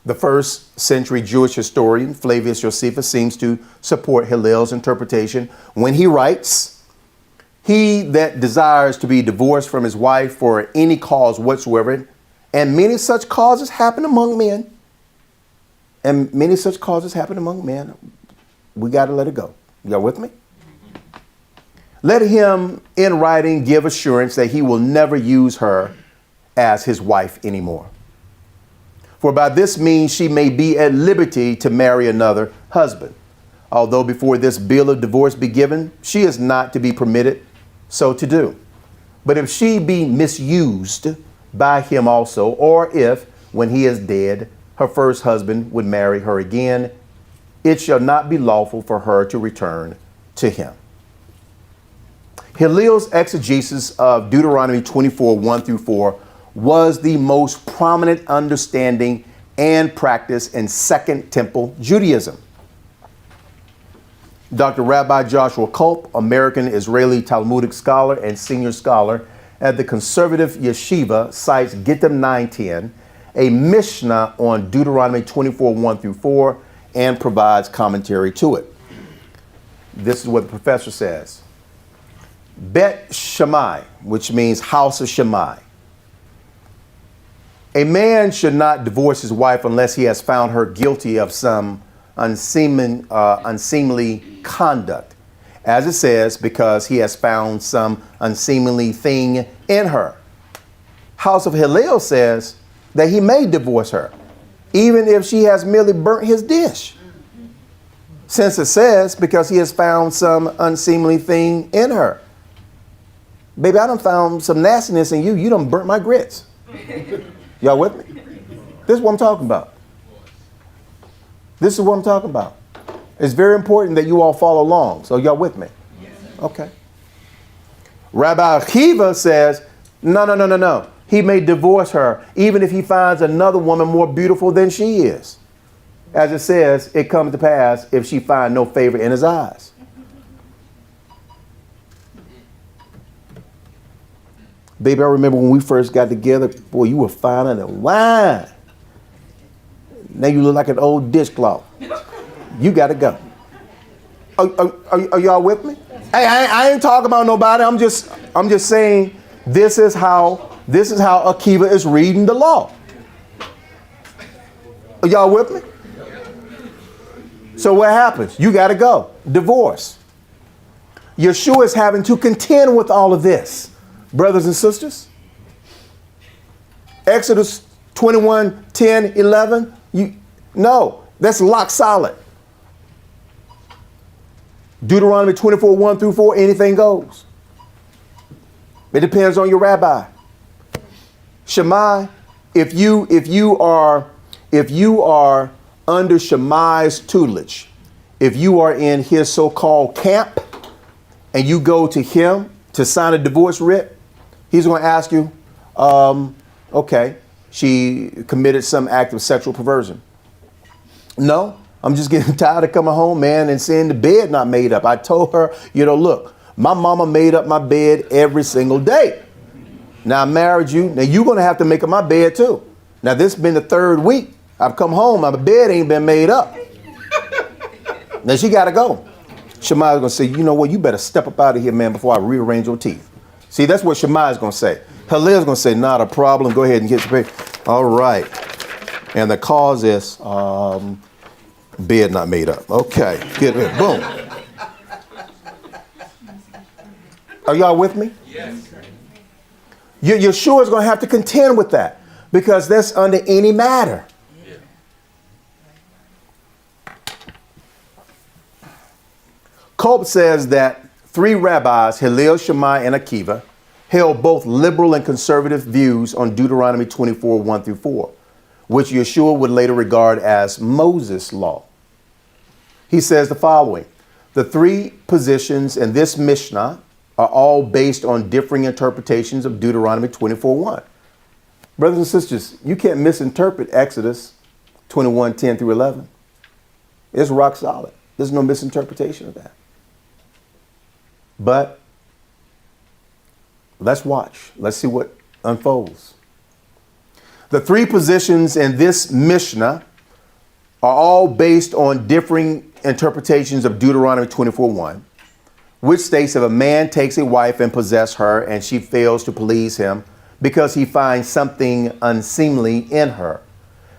The 1st century Jewish historian Flavius Josephus seems to support Hillel's interpretation when he writes, he that desires to be divorced from his wife for any cause whatsoever, and many such causes happen among men, we got to let it go. You got with me? Let him in writing give assurance that he will never use her as his wife anymore. For by this means she may be at liberty to marry another husband. Although before this bill of divorce be given, she is not to be permitted so to do. But if she be misused by him also, or if, when he is dead, her first husband would marry her again, it shall not be lawful for her to return to him. Hillel's exegesis of Deuteronomy 24:1-4 was the most prominent understanding and practice in Second Temple Judaism. Dr. Rabbi Joshua Culp, American Israeli Talmudic scholar and senior scholar at the conservative yeshiva, cites Gittim 9:10, a Mishnah on Deuteronomy 24:1-4, and provides commentary to it. This is what the professor says. Bet Shammai, which means house of Shammai. A man should not divorce his wife unless he has found her guilty of some unseemly conduct. As it says, because he has found some unseemly thing in her. House of Hillel says that he may divorce her, even if she has merely burnt his dish. Since it says, because he has found some unseemly thing in her. Baby, I done found some nastiness in you. You done burnt my grits. Y'all with me? This is what I'm talking about. This is what I'm talking about. It's very important that you all follow along. So y'all with me? Okay. Rabbi Akiva says, no. He may divorce her even if he finds another woman more beautiful than she is. As it says, it comes to pass if she find no favor in his eyes. Baby, I remember when we first got together, boy, you were finer than wine. Now you look like an old dishcloth. You got to go. Are y'all with me? Hey, I ain't talking about nobody. I'm just saying this is how Akiva is reading the law. Are y'all with me? So what happens? You got to go. Divorce. Yeshua is having to contend with all of this, brothers and sisters. Exodus 21, 10, 11. No, that's lock solid. Deuteronomy 24, 1 through 4, anything goes. It depends on your rabbi. Shammai, if you are under Shammai's tutelage, if you are in his so-called camp and you go to him to sign a divorce writ, he's going to ask you, okay, she committed some act of sexual perversion. No, I'm just getting tired of coming home, man, and seeing the bed not made up. I told her, look, my mama made up my bed every single day. Now I married you. Now you're going to have to make up my bed too. Now this has been the third week. I've come home. My bed ain't been made up. Now she got to go. Shammai's going to say, you know what? You better step up out of here, man, before I rearrange your teeth. See, that's what Shammai's going to say. Hillel's going to say, not a problem. Go ahead and get your bed. All right. And the cause is bed not made up. Okay. Get it. Boom. Are y'all with me? Yes. Yeshua is going to have to contend with that because that's under any matter. Yeah. Cope says that 3 rabbis, Hillel, Shammai, and Akiva, held both liberal and conservative views on Deuteronomy 24, 1 through 4, which Yeshua would later regard as Moses' law. He says the following: the 3 positions in this Mishnah are all based on differing interpretations of Deuteronomy 24:1. Brothers and sisters, you can't misinterpret Exodus 21, 10 through 11. It's rock solid. There's no misinterpretation of that. But let's watch. Let's see what unfolds. The 3 positions in this Mishnah are all based on differing interpretations of Deuteronomy 24:1. which states if a man takes a wife and possesses her and she fails to please him because he finds something unseemly in her.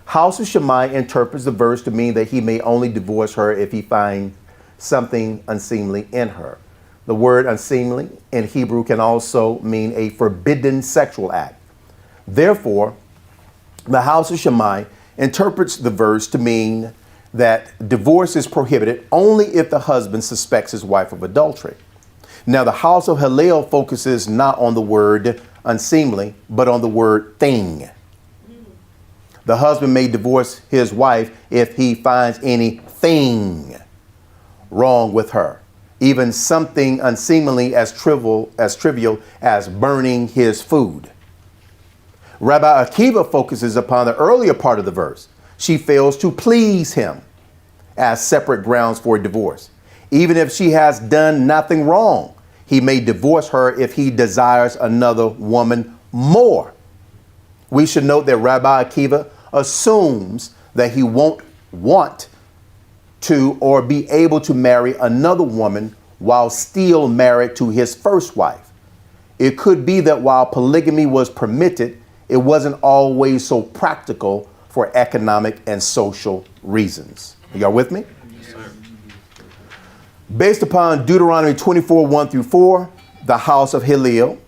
House of Shammai interprets the verse to mean that he may only divorce her if he finds something unseemly in her. The word unseemly in Hebrew can also mean a forbidden sexual act. Therefore, the House of Shammai interprets the verse to mean that divorce is prohibited only if the husband suspects his wife of adultery. Now, the House of Hillel focuses not on the word unseemly, but on the word thing. The husband may divorce his wife if he finds anything wrong with her, even something unseemly as trivial as burning his food. Rabbi Akiva focuses upon the earlier part of the verse. She fails to please him as separate grounds for divorce. Even if she has done nothing wrong, he may divorce her if he desires another woman more. We should note that Rabbi Akiva assumes that he won't want to or be able to marry another woman while still married to his first wife. It could be that while polygamy was permitted, it wasn't always so practical for economic and social reasons. Y'all with me? Yes, sir. Based upon Deuteronomy 24, 1 through 4, the House of Hillel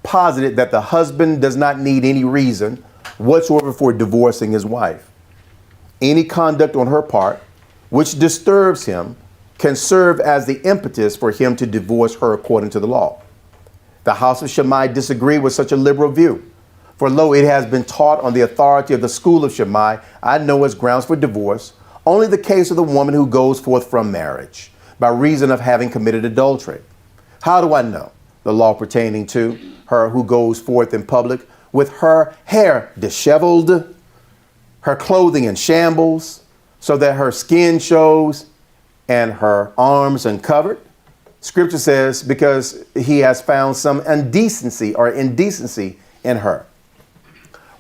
posited that the husband does not need any reason whatsoever for divorcing his wife. Any conduct on her part which disturbs him can serve as the impetus for him to divorce her according to the law. The house of Shammai disagreed with such a liberal view. For lo, it has been taught on the authority of the school of Shammai, I know as grounds for divorce, only the case of the woman who goes forth from marriage by reason of having committed adultery. How do I know? The law pertaining to her who goes forth in public with her hair disheveled, her clothing in shambles, so that her skin shows and her arms uncovered. Scripture says, because he has found some indecency in her.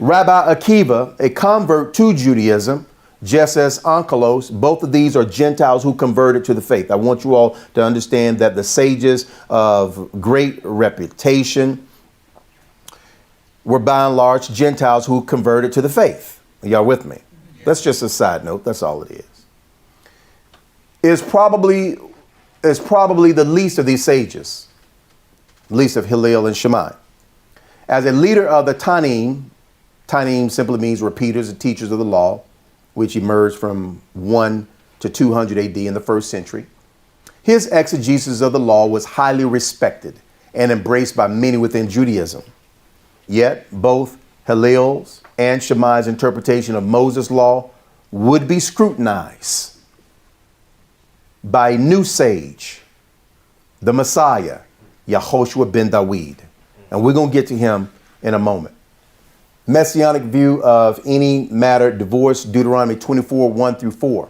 Rabbi Akiva, a convert to Judaism, just as Onkelos, both of these are Gentiles who converted to the faith. I want you all to understand that the sages of great reputation were by and large Gentiles who converted to the faith. Are y'all with me? That's just a side note. That's all it is. Is probably the least of these sages, least of Hillel and Shammai. As a leader of the Tannaim simply means repeaters and teachers of the law, which emerged from 1 to 200 AD in the first century. His exegesis of the law was highly respected and embraced by many within Judaism. Yet both Hillel's and Shammai's interpretation of Moses' law would be scrutinized by a new sage, the Messiah, Yehoshua ben Dawid. And we're going to get to him in a moment. Messianic view of any matter divorce, Deuteronomy 24, 1 through 4.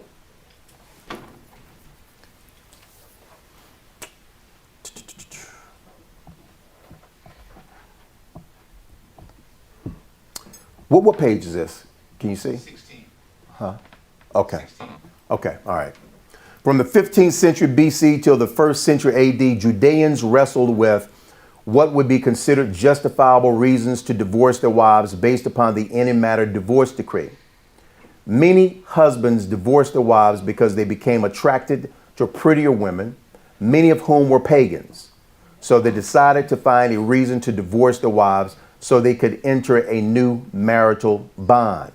What page is this? Can you see? 16. Huh? Okay. 16. Okay. All right. From the 15th century BC till the 1st century AD, Judeans wrestled with what would be considered justifiable reasons to divorce their wives based upon the any matter divorce decree. Many husbands divorced their wives because they became attracted to prettier women, many of whom were pagans. So they decided to find a reason to divorce their wives so they could enter a new marital bond.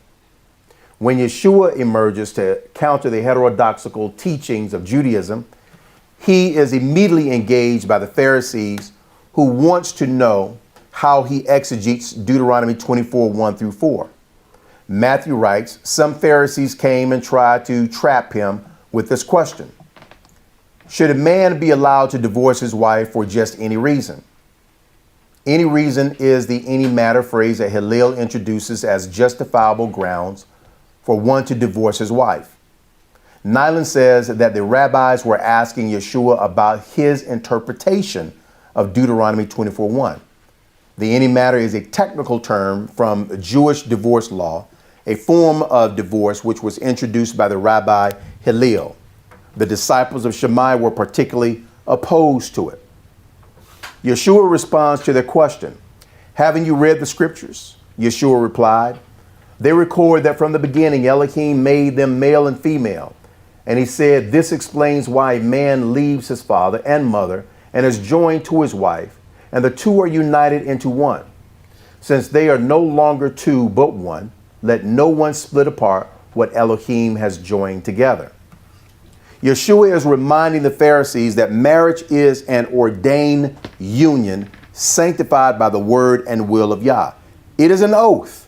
When Yeshua emerges to counter the heterodoxical teachings of Judaism, he is immediately engaged by the Pharisees, who wants to know how he exegetes Deuteronomy 24, 1 through 4. Matthew writes, some Pharisees came and tried to trap him with this question. Should a man be allowed to divorce his wife for just any reason? Any reason is the any matter phrase that Hillel introduces as justifiable grounds for one to divorce his wife. Nyland says that the rabbis were asking Yeshua about his interpretation of Deuteronomy 24:1. The any matter is a technical term from Jewish divorce law, a form of divorce which was introduced by the Rabbi Hillel. The disciples of Shammai were particularly opposed to it. Yeshua responds to their question. Haven't you read the scriptures? Yeshua replied. They record that from the beginning Elohim made them male and female. And he said, this explains why a man leaves his father and mother and is joined to his wife, and the two are united into one. Since they are no longer two but one, let no one split apart what Elohim has joined together. Yeshua is reminding the Pharisees that marriage is an ordained union sanctified by the word and will of Yah. It is an oath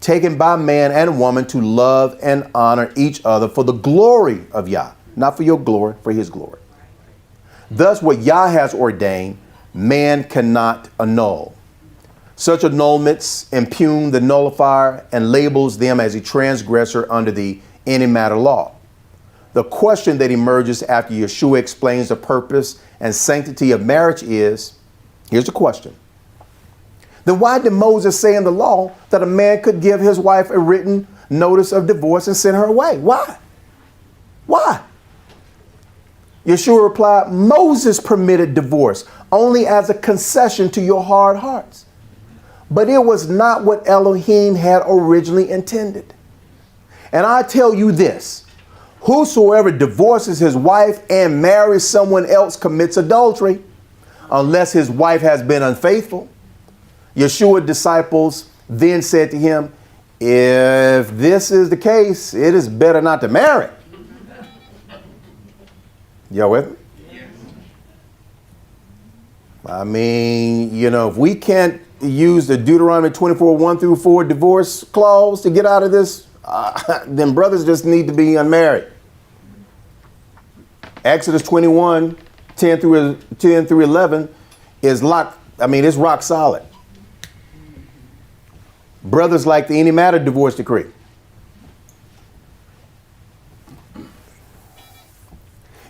taken by man and woman to love and honor each other for the glory of Yah, not for your glory, for his glory. Thus, what Yah has ordained, man cannot annul. Such annulments impugn the nullifier and labels them as a transgressor under the any matter law. The question that emerges after Yeshua explains the purpose and sanctity of marriage is, here's the question. Then why did Moses say in the law that a man could give his wife a written notice of divorce and send her away? Why? Why? Yeshua replied, Moses permitted divorce only as a concession to your hard hearts. But it was not what Elohim had originally intended. And I tell you this, whosoever divorces his wife and marries someone else commits adultery, unless his wife has been unfaithful. Yeshua's disciples then said to him, if this is the case, it is better not to marry. Y'all with me? I mean, you know, if we can't use the Deuteronomy 24, 1 through 4 divorce clause to get out of this, then brothers just need to be unmarried. Exodus 21, 10 through 11 is it's rock solid. Brothers like the any matter divorce decree.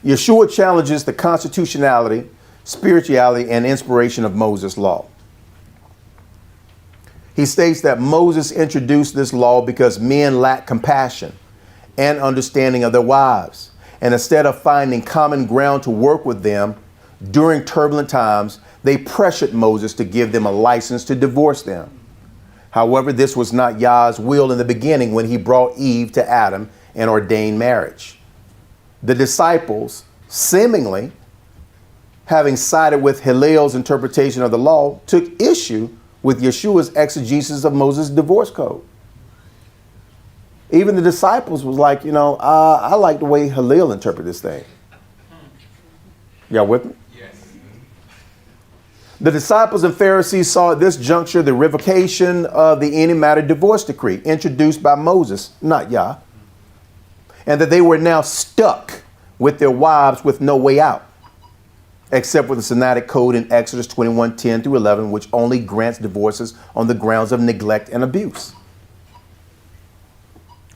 Yeshua challenges the constitutionality, spirituality, and inspiration of Moses' law. He states that Moses introduced this law because men lack compassion and understanding of their wives. And instead of finding common ground to work with them during turbulent times, they pressured Moses to give them a license to divorce them. However, this was not Yah's will in the beginning when he brought Eve to Adam and ordained marriage. The disciples, seemingly having sided with Hillel's interpretation of the law, took issue with Yeshua's exegesis of Moses' divorce code. Even the disciples was like, I like the way Hillel interpreted this thing. Y'all with me? Yes. The disciples and Pharisees saw at this juncture the revocation of the any matter divorce decree introduced by Moses, not Yah, and that they were now stuck with their wives with no way out, except for the Sinaitic code in Exodus 21, 10 through 11, which only grants divorces on the grounds of neglect and abuse.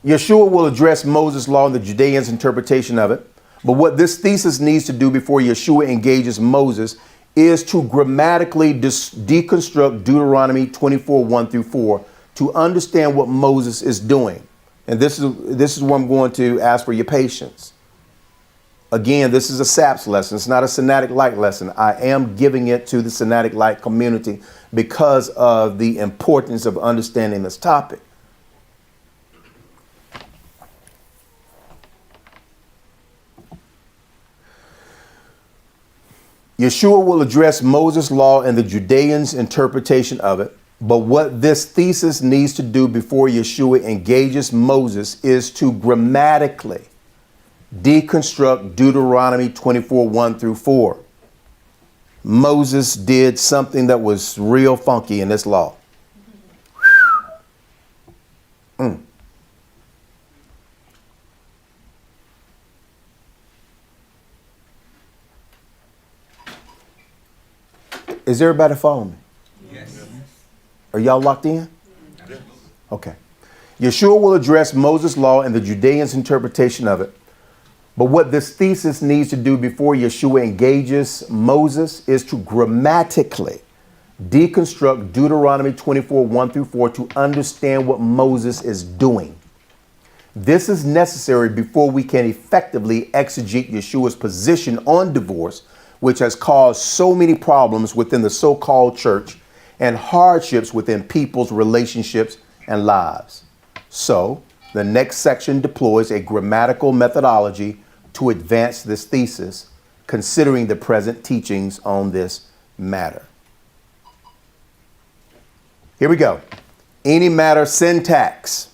Yeshua will address Moses' law and the Judeans' interpretation of it, but what this thesis needs to do before Yeshua engages Moses is to grammatically deconstruct Deuteronomy 24, 1 through 4 to understand what Moses is doing. And this is where I'm going to ask for your patience. Again, this is a SAPS lesson. It's not a Sinaitic Light lesson. I am giving it to the Sinaitic Light community because of the importance of understanding this topic. Yeshua will address Moses' law and the Judeans' interpretation of it. But what this thesis needs to do before Yeshua engages Moses is to grammatically deconstruct Deuteronomy 24, 1 through 4. Moses did something that was real funky in this law. Is everybody following me? Yes. Are y'all locked in? Yes. Okay. Yeshua will address Moses' law and the Judeans' interpretation of it. But what this thesis needs to do before Yeshua engages Moses is to grammatically deconstruct Deuteronomy 24, 1 through 4 to understand what Moses is doing. This is necessary before we can effectively exegete Yeshua's position on divorce, which has caused so many problems within the so-called church and hardships within people's relationships and lives. So, the next section deploys a grammatical methodology to advance this thesis, considering the present teachings on this matter. Here we go. Any matter syntax.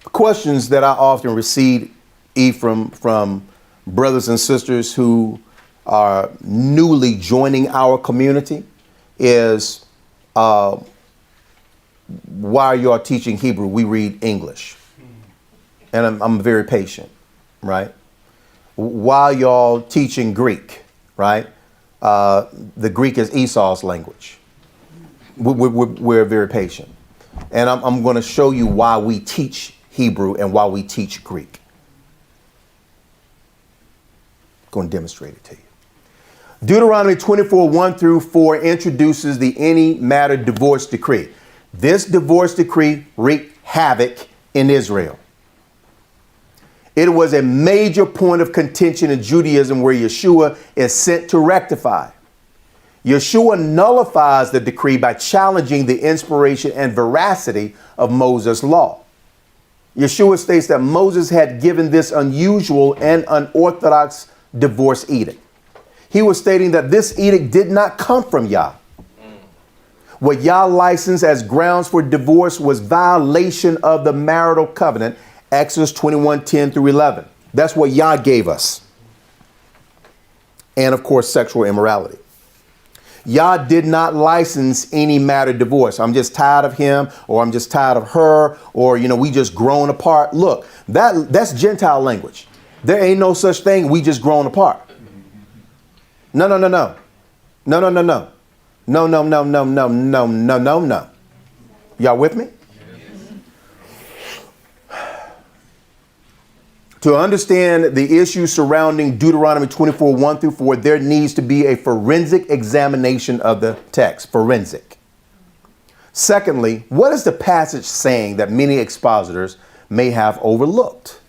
Questions that I often receive, from brothers and sisters who are newly joining our community is, why are y'all teaching Hebrew? We read English. And I'm very patient, right? Why y'all teaching Greek, right? The Greek is Esau's language. We're very patient. And I'm going to show you why we teach Hebrew and why we teach Greek. I'm going to demonstrate it to you. Deuteronomy 24, 1 through 4 introduces the any matter divorce decree. This divorce decree wreaked havoc in Israel. It was a major point of contention in Judaism where Yeshua is sent to rectify. Yeshua nullifies the decree by challenging the inspiration and veracity of Moses' law. Yeshua states that Moses had given this unusual and unorthodox divorce edict. He was stating that this edict did not come from Yah. What Yah licensed as grounds for divorce was violation of the marital covenant, Exodus 21, 10 through 11. That's what Yah gave us. and of course, sexual immorality. Yah did not license any matter divorce. I'm just tired of him, or I'm just tired of her, or, we just grown apart. Look, that's Gentile language. There ain't no such thing. We just grown apart. No. No. No. Y'all with me? To understand the issue surrounding Deuteronomy 24, 1 through 4, there needs to be a forensic examination of the text. Forensic. Secondly, what is the passage saying that many expositors may have overlooked?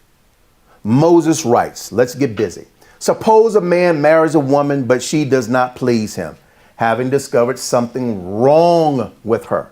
Moses writes, let's get busy. Suppose a man marries a woman, but she does not please him, having discovered something wrong with her.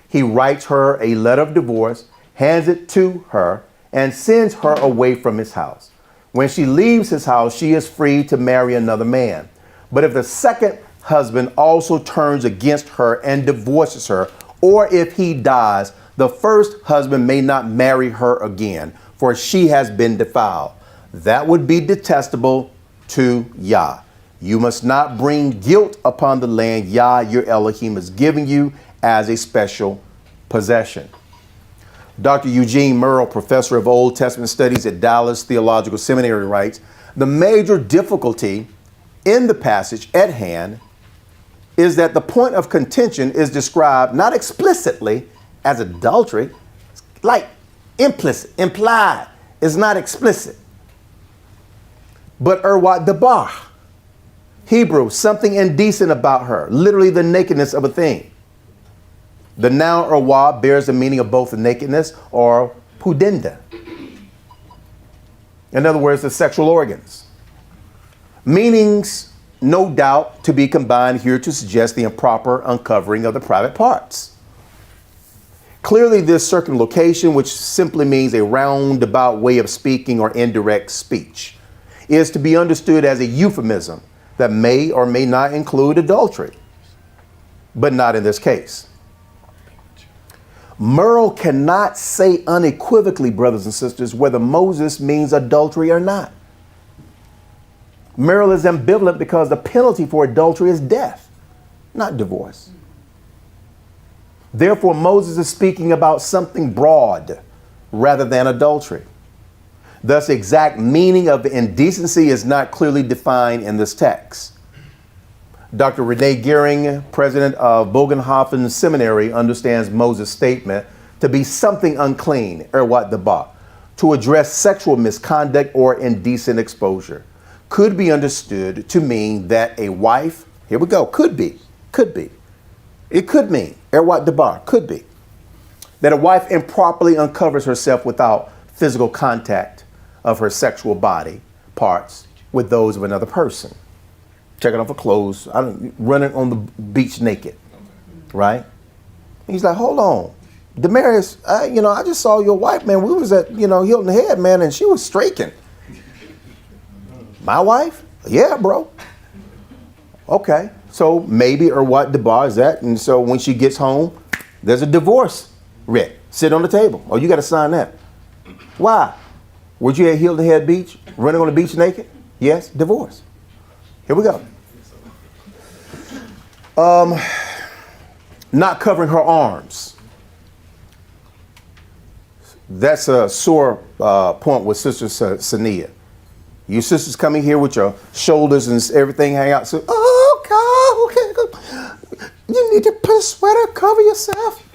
He writes her a letter of divorce, hands it to her, and sends her away from his house. When she leaves his house, she is free to marry another man. But if the second husband also turns against her and divorces her, or if he dies, the first husband may not marry her again, for she has been defiled. That would be detestable to Yah. You must not bring guilt upon the land Yah, your Elohim, is giving you as a special possession. Dr. Eugene Merrill, professor of Old Testament studies at Dallas Theological Seminary, writes, the major difficulty in the passage at hand is that the point of contention is described not explicitly as adultery, like implicit, implied, is not explicit, but erwat debar, Hebrew, something indecent about her, literally the nakedness of a thing. The noun erwa bears the meaning of both the nakedness or pudenda. In other words, the sexual organs. Meanings, no doubt, to be combined here to suggest the improper uncovering of the private parts. Clearly, this circumlocution, which simply means a roundabout way of speaking or indirect speech, is to be understood as a euphemism that may or may not include adultery, but not in this case. Merle cannot say unequivocally, brothers and sisters, whether Moses means adultery or not. Merle is ambivalent because the penalty for adultery is death, not divorce. Therefore, Moses is speaking about something broad rather than adultery. Thus, the exact meaning of the indecency is not clearly defined in this text. Dr. Renee Gehring, president of Bogenhofen Seminary, understands Moses' statement to be something unclean, erwat debar, to address sexual misconduct or indecent exposure. Could be understood to mean that a wife, here we go, could be. It could mean, erwat debar, could be, that a wife improperly uncovers herself without physical contact of her sexual body parts with those of another person. Checking off her clothes, running on the beach naked, right? He's like, hold on, Demarius, I just saw your wife, man. We was at, Hilton Head, man, and she was streaking. My wife? Yeah, bro. Okay, so maybe or what debar is that? And so when she gets home, there's a divorce writ. Sit on the table. Oh, you got to sign that. Why? Were you at Hilton Head Beach, running on the beach naked? Yes, divorce. Here we go. Not covering her arms. That's a sore point with Sister Sania. You sisters coming here with your shoulders and everything hang out. So, oh, God, okay. You need to put a sweater, cover yourself.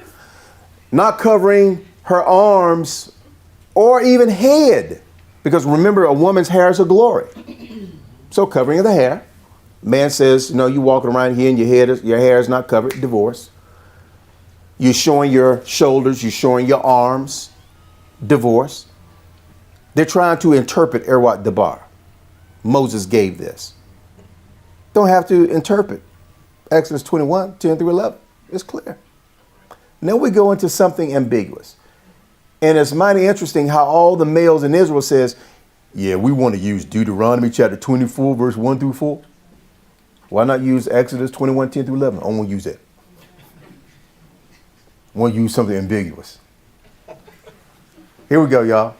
Not covering her arms or even head. Because remember, a woman's hair is a glory. So covering of the hair. Man says, you walking around here and your hair is not covered, divorce. You're showing your shoulders, you're showing your arms, divorce. They're trying to interpret erwat debar. Moses gave this. Don't have to interpret. Exodus 21, 10 through 11. It's clear. Now we go into something ambiguous. And it's mighty interesting how all the males in Israel says, yeah, we want to use Deuteronomy chapter 24, verse 1 through 4. Why not use Exodus 21, 10 through 11? I want to use it. I want to use something ambiguous. Here we go, y'all.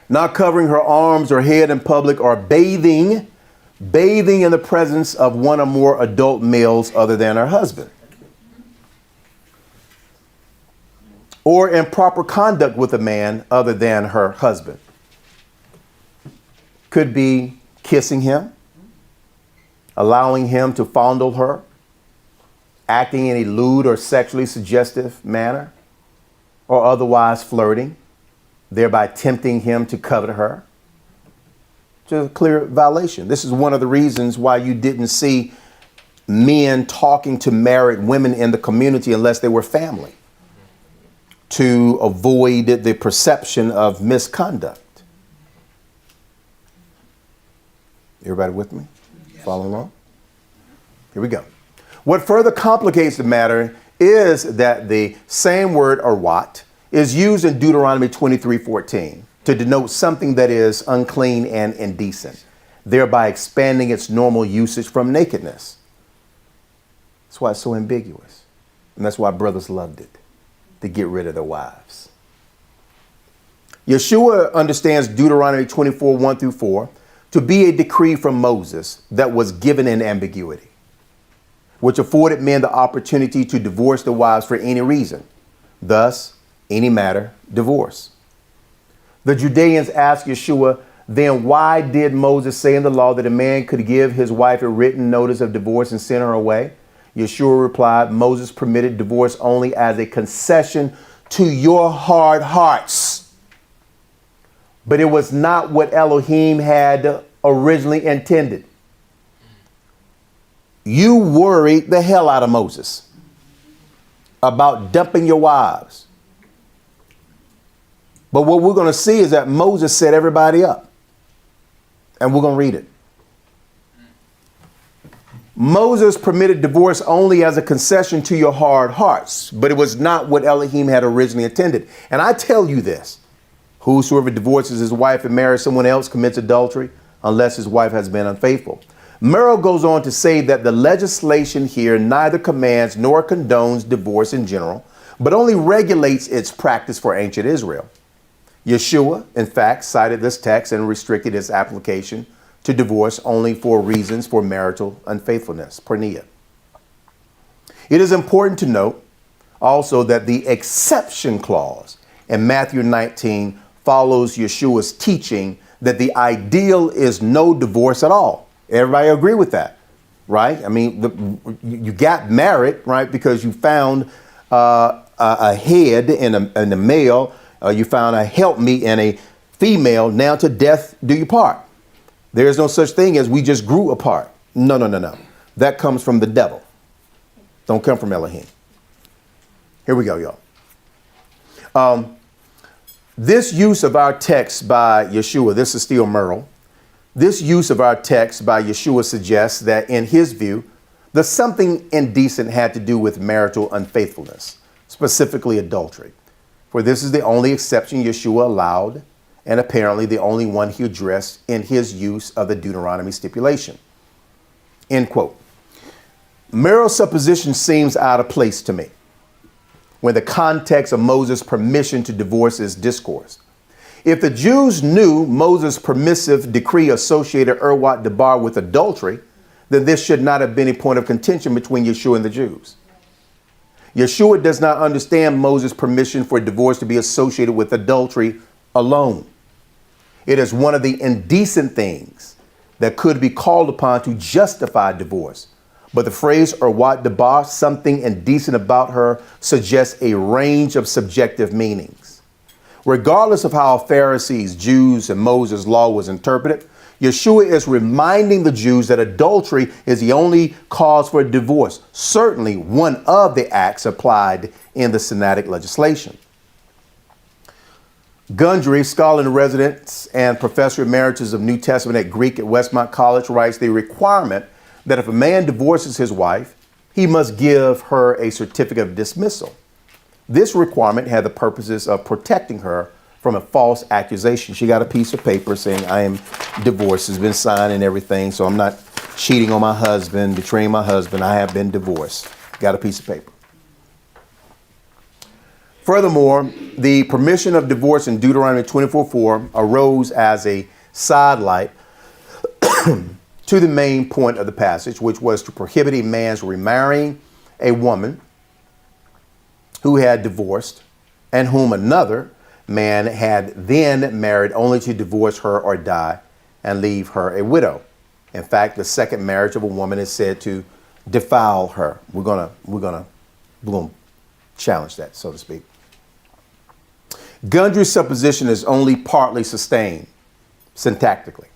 not covering her arms or head in public, or bathing in the presence of one or more adult males other than her husband, or improper conduct with a man other than her husband. Could be kissing him, allowing him to fondle her, acting in a lewd or sexually suggestive manner, or otherwise flirting, thereby tempting him to covet her. Just a clear violation. This is one of the reasons why you didn't see men talking to married women in the community unless they were family, to avoid the perception of misconduct. Everybody with me? Following along? Here we go. What further complicates the matter is that the same word, arwat, is used in Deuteronomy 23:14 to denote something that is unclean and indecent, thereby expanding its normal usage from nakedness. That's why it's so ambiguous. And that's why brothers loved it, to get rid of their wives. Yeshua understands Deuteronomy 24:1-4 to be a decree from Moses that was given in ambiguity, which afforded men the opportunity to divorce their wives for any reason. Thus, any matter, divorce. The Judeans asked Yeshua, then why did Moses say in the law that a man could give his wife a written notice of divorce and send her away? Yeshua replied, Moses permitted divorce only as a concession to your hard hearts. But it was not what Elohim had originally intended. You worried the hell out of Moses about dumping your wives. But what we're going to see is that Moses set everybody up. And we're going to read it. Moses permitted divorce only as a concession to your hard hearts, but it was not what Elohim had originally intended. And I tell you this, whosoever divorces his wife and marries someone else commits adultery unless his wife has been unfaithful. Merrill goes on to say that the legislation here neither commands nor condones divorce in general, but only regulates its practice for ancient Israel. Yeshua, in fact, cited this text and restricted its application to divorce only for reasons for marital unfaithfulness, porneia. It is important to note also that the exception clause in Matthew 19 follows Yeshua's teaching that the ideal is no divorce at all. Everybody agree with that, right? I mean, you got married, right, because you found a head in a male, you found a helpmeet in a female, now to death do you part. There's no such thing as we just grew apart. No. That comes from the devil. Don't come from Elohim. Here we go, y'all. This use of our text by Yeshua, this is still Merle. This use of our text by Yeshua suggests that in his view, the something indecent had to do with marital unfaithfulness, specifically adultery. For this is the only exception Yeshua allowed, and apparently the only one he addressed in his use of the Deuteronomy stipulation. End quote. Merrill's supposition seems out of place to me when the context of Moses' permission to divorce is discourse. If the Jews knew Moses' permissive decree associated Irwat Debar with adultery, then this should not have been a point of contention between Yeshua and the Jews. Yeshua does not understand Moses' permission for divorce to be associated with adultery alone. It is one of the indecent things that could be called upon to justify divorce. But the phrase Irwat Debar, something indecent about her, suggests a range of subjective meanings. Regardless of how Pharisees, Jews, and Moses' law was interpreted, Yeshua is reminding the Jews that adultery is the only cause for divorce, certainly one of the acts applied in the Sinaitic legislation. Gundry, scholar in residence and professor emeritus of New Testament at Greek at Westmont College, writes the requirement that if a man divorces his wife, he must give her a certificate of dismissal. This requirement had the purposes of protecting her from a false accusation. She got a piece of paper saying, I am divorced, it's been signed and everything, so I'm not cheating on my husband, betraying my husband, I have been divorced. Got a piece of paper. Furthermore, the permission of divorce in Deuteronomy 24:4 arose as a sidelight to the main point of the passage, which was to prohibit a man's remarrying a woman who had divorced and whom another man had then married only to divorce her or die and leave her a widow. In fact, the second marriage of a woman is said to defile her. We're gonna challenge that, so to speak. Gundry's supposition is only partly sustained syntactically.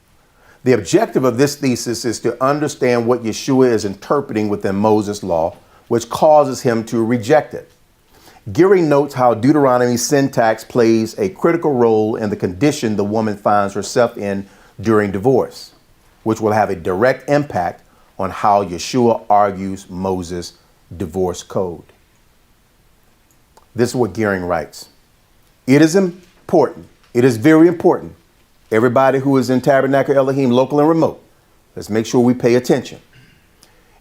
The objective of this thesis is to understand what Yeshua is interpreting within Moses' law, which causes him to reject it. Geary notes how Deuteronomy's syntax plays a critical role in the condition the woman finds herself in during divorce, which will have a direct impact on how Yeshua argues Moses' divorce code. This is what Gearing writes. It is important. It is very important. Everybody who is in Tabernacle Elohim, local and remote, let's make sure we pay attention.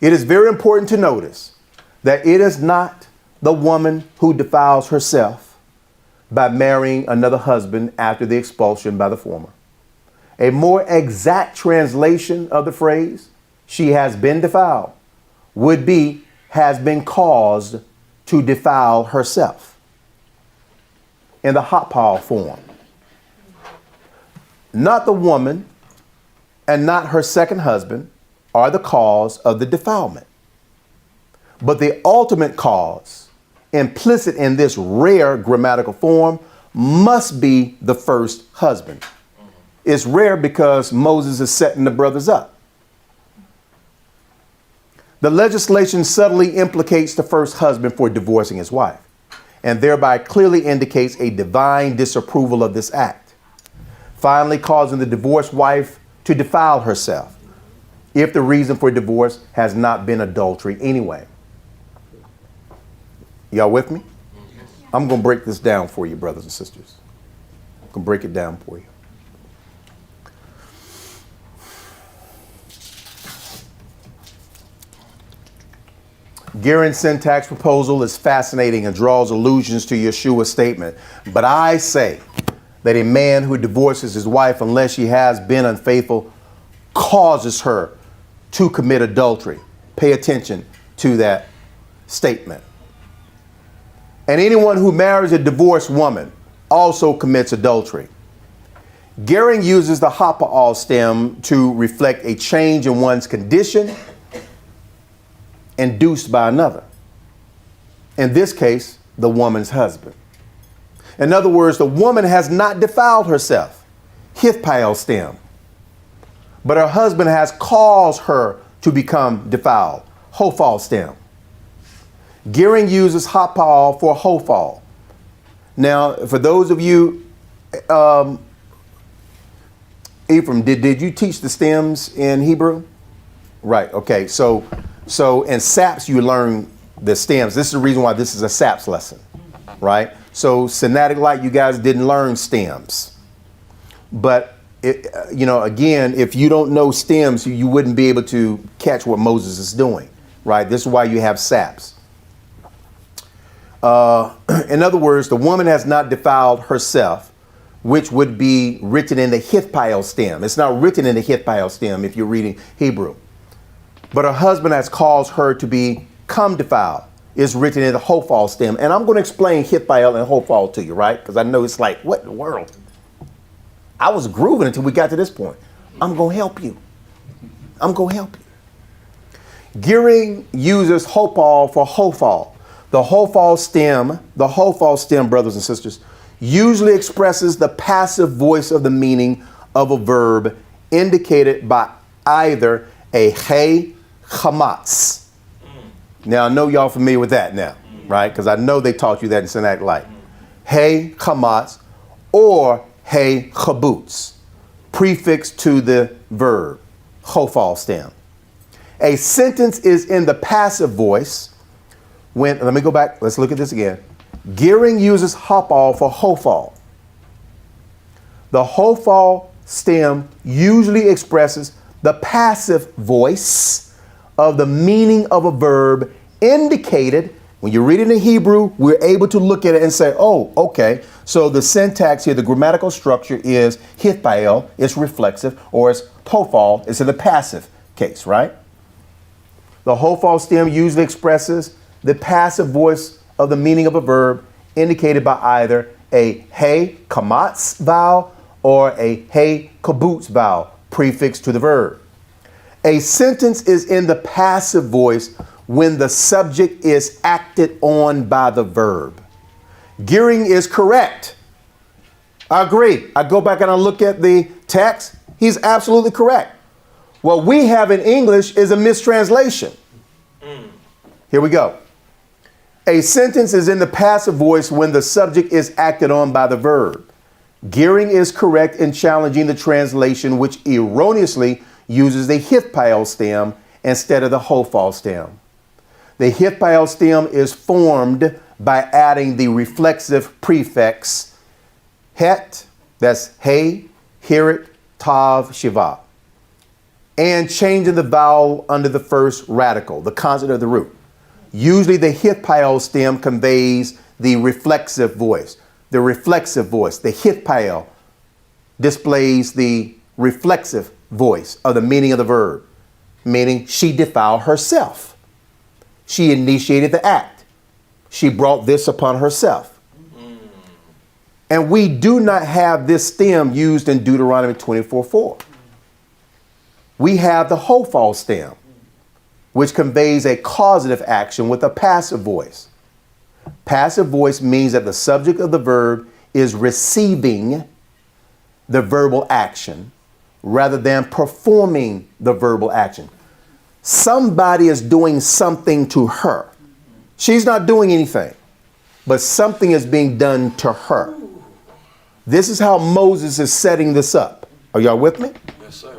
It is very important to notice that it is not the woman who defiles herself by marrying another husband after the expulsion by the former. A more exact translation of the phrase, she has been defiled, would be, has been caused to defile herself, in the Hapal form. Not the woman and not her second husband are the cause of the defilement, but the ultimate cause, implicit in this rare grammatical form, must be the first husband. It's rare because Moses is setting the brothers up. The legislation subtly implicates the first husband for divorcing his wife, and thereby clearly indicates a divine disapproval of this act, finally causing the divorced wife to defile herself, if the reason for divorce has not been adultery anyway. Y'all with me? I'm going to break this down for you, brothers and sisters. I'm going to break it down for you. Gearing's syntax proposal is fascinating and draws allusions to Yeshua's statement. But I say that a man who divorces his wife unless she has been unfaithful causes her to commit adultery. Pay attention to that statement. And anyone who marries a divorced woman also commits adultery. Gearing uses the Hapa'al stem to reflect a change in one's condition induced by another. In this case, the woman's husband. In other words, the woman has not defiled herself, Hithpael stem, but her husband has caused her to become defiled, Hophal stem. Gearing uses Hapal for Hophal. Now, for those of you, Ephraim, did you teach the stems in Hebrew? Right, okay, so in SAPS, you learn the stems. This is the reason why this is a SAPS lesson, right? So Synaptic Light, you guys didn't learn stems. But, again, if you don't know stems, you wouldn't be able to catch what Moses is doing, right? This is why you have SAPS. In other words, the woman has not defiled herself, which would be written in the Hithpael stem. It's not written in the Hithpael stem if you're reading Hebrew. But her husband has caused her to become defiled. It's written in the Hophal stem. And I'm going to explain Hithpael and Hophal to you, right? Because I know it's like, what in the world? I was grooving until we got to this point. I'm going to help you. I'm going to help you. Gearing uses Hophal for Hophal. The Hophal stem, brothers and sisters, usually expresses the passive voice of the meaning of a verb indicated by either a hey, chamatz. Now, I know y'all familiar with that now, right? Because I know they taught you that in Synaptic Light. Hey, chamatz, or hey, chabutz, prefix to the verb, Hophal stem. A sentence is in the passive voice when, let me go back, let's look at this again. Gearing uses Hapal for Hophal. The Hophal stem usually expresses the passive voice of the meaning of a verb indicated When you read it in Hebrew, we're able to look at it and say, oh, okay. So the syntax here, the grammatical structure is hithpael, it's reflexive, or it's hofal, it's in the passive case, right? The hofal stem usually expresses the passive voice of the meaning of a verb indicated by either a hey kamatz vowel or a hey kabutz vowel prefix to the verb. A sentence is in the passive voice when the subject is acted on by the verb. Gearing is correct. I agree. I go back and I look at the text. He's absolutely correct. What we have in English is a mistranslation. Here we go. A sentence is in the passive voice when the subject is acted on by the verb. Gearing is correct in challenging the translation, which erroneously uses the hithpael stem instead of the hofal stem. The hithpael stem is formed by adding the reflexive prefix het, that's hey, hirit, tav, shiva, and changing the vowel under the first radical, the consonant of the root. Usually the hithpael stem conveys the reflexive voice. The reflexive voice, the hithpael, displays the reflexive voice of the meaning of the verb, meaning she defiled herself. She initiated the act. She brought this upon herself. And we do not have this stem used in Deuteronomy 24:4. We have the hofal stem, which conveys a causative action with a passive voice. Passive voice means that the subject of the verb is receiving the verbal action rather than performing the verbal action. Somebody is doing something to her. She's not doing anything, but something is being done to her. This is how Moses is setting this up. Are y'all with me? Yes, sir.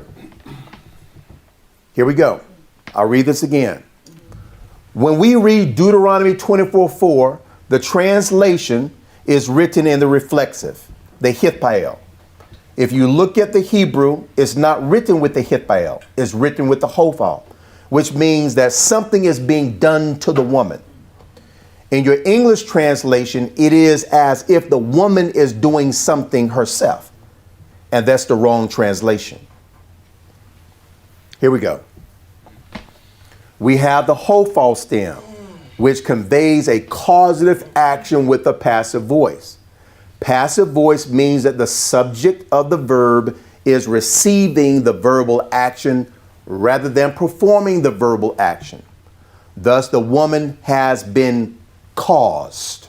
Here we go. I'll read this again. When we read Deuteronomy 24:4, the translation is written in the reflexive, the hithpael. If you look at the Hebrew, it's not written with the hithpael. It's written with the hofal, which means that something is being done to the woman. In your English translation, it is as if the woman is doing something herself. And that's the wrong translation. Here we go. We have the hofal stem, which conveys a causative action with a passive voice. Passive voice means that the subject of the verb is receiving the verbal action rather than performing the verbal action. Thus, the woman has been caused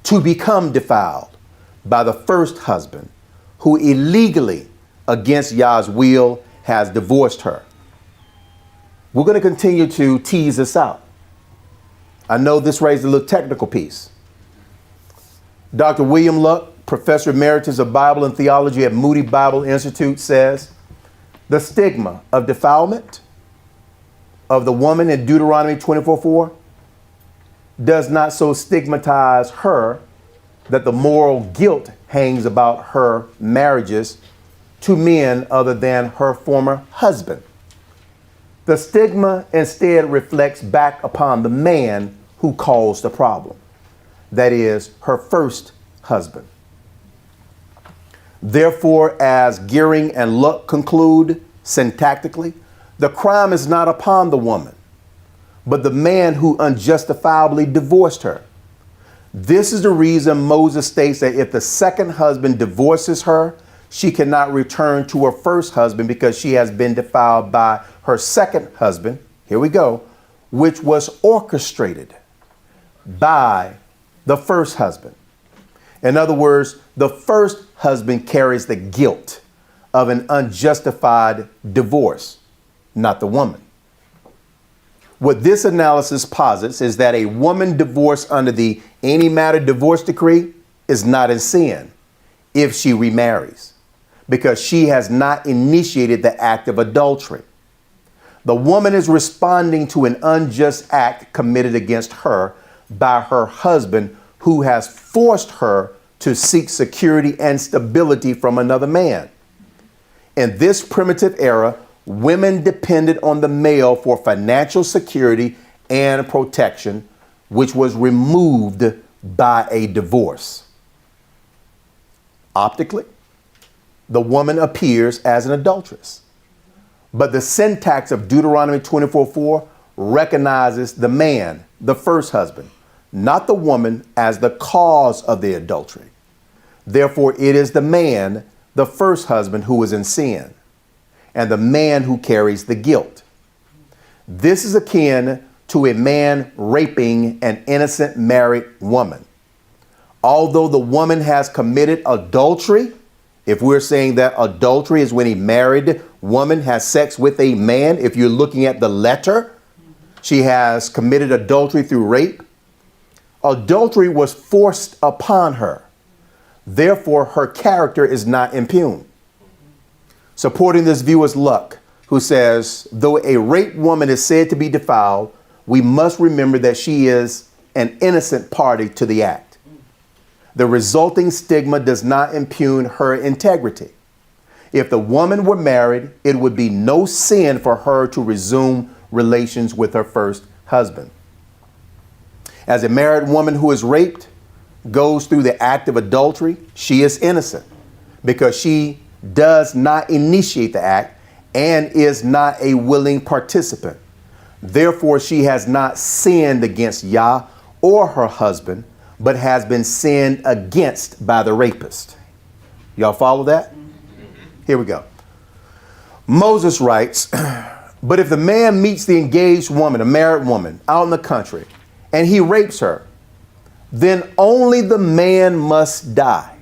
to become defiled by the first husband, who illegally, against Yah's will, has divorced her. We're going to continue to tease this out. I know this raised a little technical piece. Dr. William Luck, Professor Emeritus of Bible and Theology at Moody Bible Institute, says the stigma of defilement of the woman in Deuteronomy 24:4 does not so stigmatize her that the moral guilt hangs about her marriages to men other than her former husband. The stigma instead reflects back upon the man who caused the problem, that is, her first husband. Therefore, as Gearing and Luck conclude syntactically, the crime is not upon the woman, but the man who unjustifiably divorced her. This is the reason Moses states that if the second husband divorces her, she cannot return to her first husband because she has been defiled by her second husband, here we go, which was orchestrated by the first husband. In other words, the first husband carries the guilt of an unjustified divorce, not the woman. What this analysis posits is that a woman divorced under the any matter divorce decree is not in sin if she remarries, because she has not initiated the act of adultery. The woman is responding to an unjust act committed against her by her husband, who has forced her to seek security and stability from another man. In this primitive era, women depended on the male for financial security and protection, which was removed by a divorce. Optically, the woman appears as an adulteress. But the syntax of Deuteronomy 24:4 recognizes the man, the first husband, not the woman, as the cause of the adultery. Therefore, it is the man, the first husband, who is in sin, and the man who carries the guilt. This is akin to a man raping an innocent married woman. Although the woman has committed adultery, if we're saying that adultery is when a married woman has sex with a man, if you're looking at the letter, she has committed adultery through rape. Adultery was forced upon her. Therefore, her character is not impugned. Supporting this view is Luck, who says, though a raped woman is said to be defiled, we must remember that she is an innocent party to the act. The resulting stigma does not impugn her integrity. If the woman were married, it would be no sin for her to resume relations with her first husband. As a married woman who is raped goes through the act of adultery, she is innocent because she does not initiate the act and is not a willing participant. Therefore, she has not sinned against Yah or her husband, but has been sinned against by the rapist. Y'all follow that? Here we go. Moses writes, but if the man meets the engaged woman, a married woman, out in the country, and he rapes her, then only the man must die.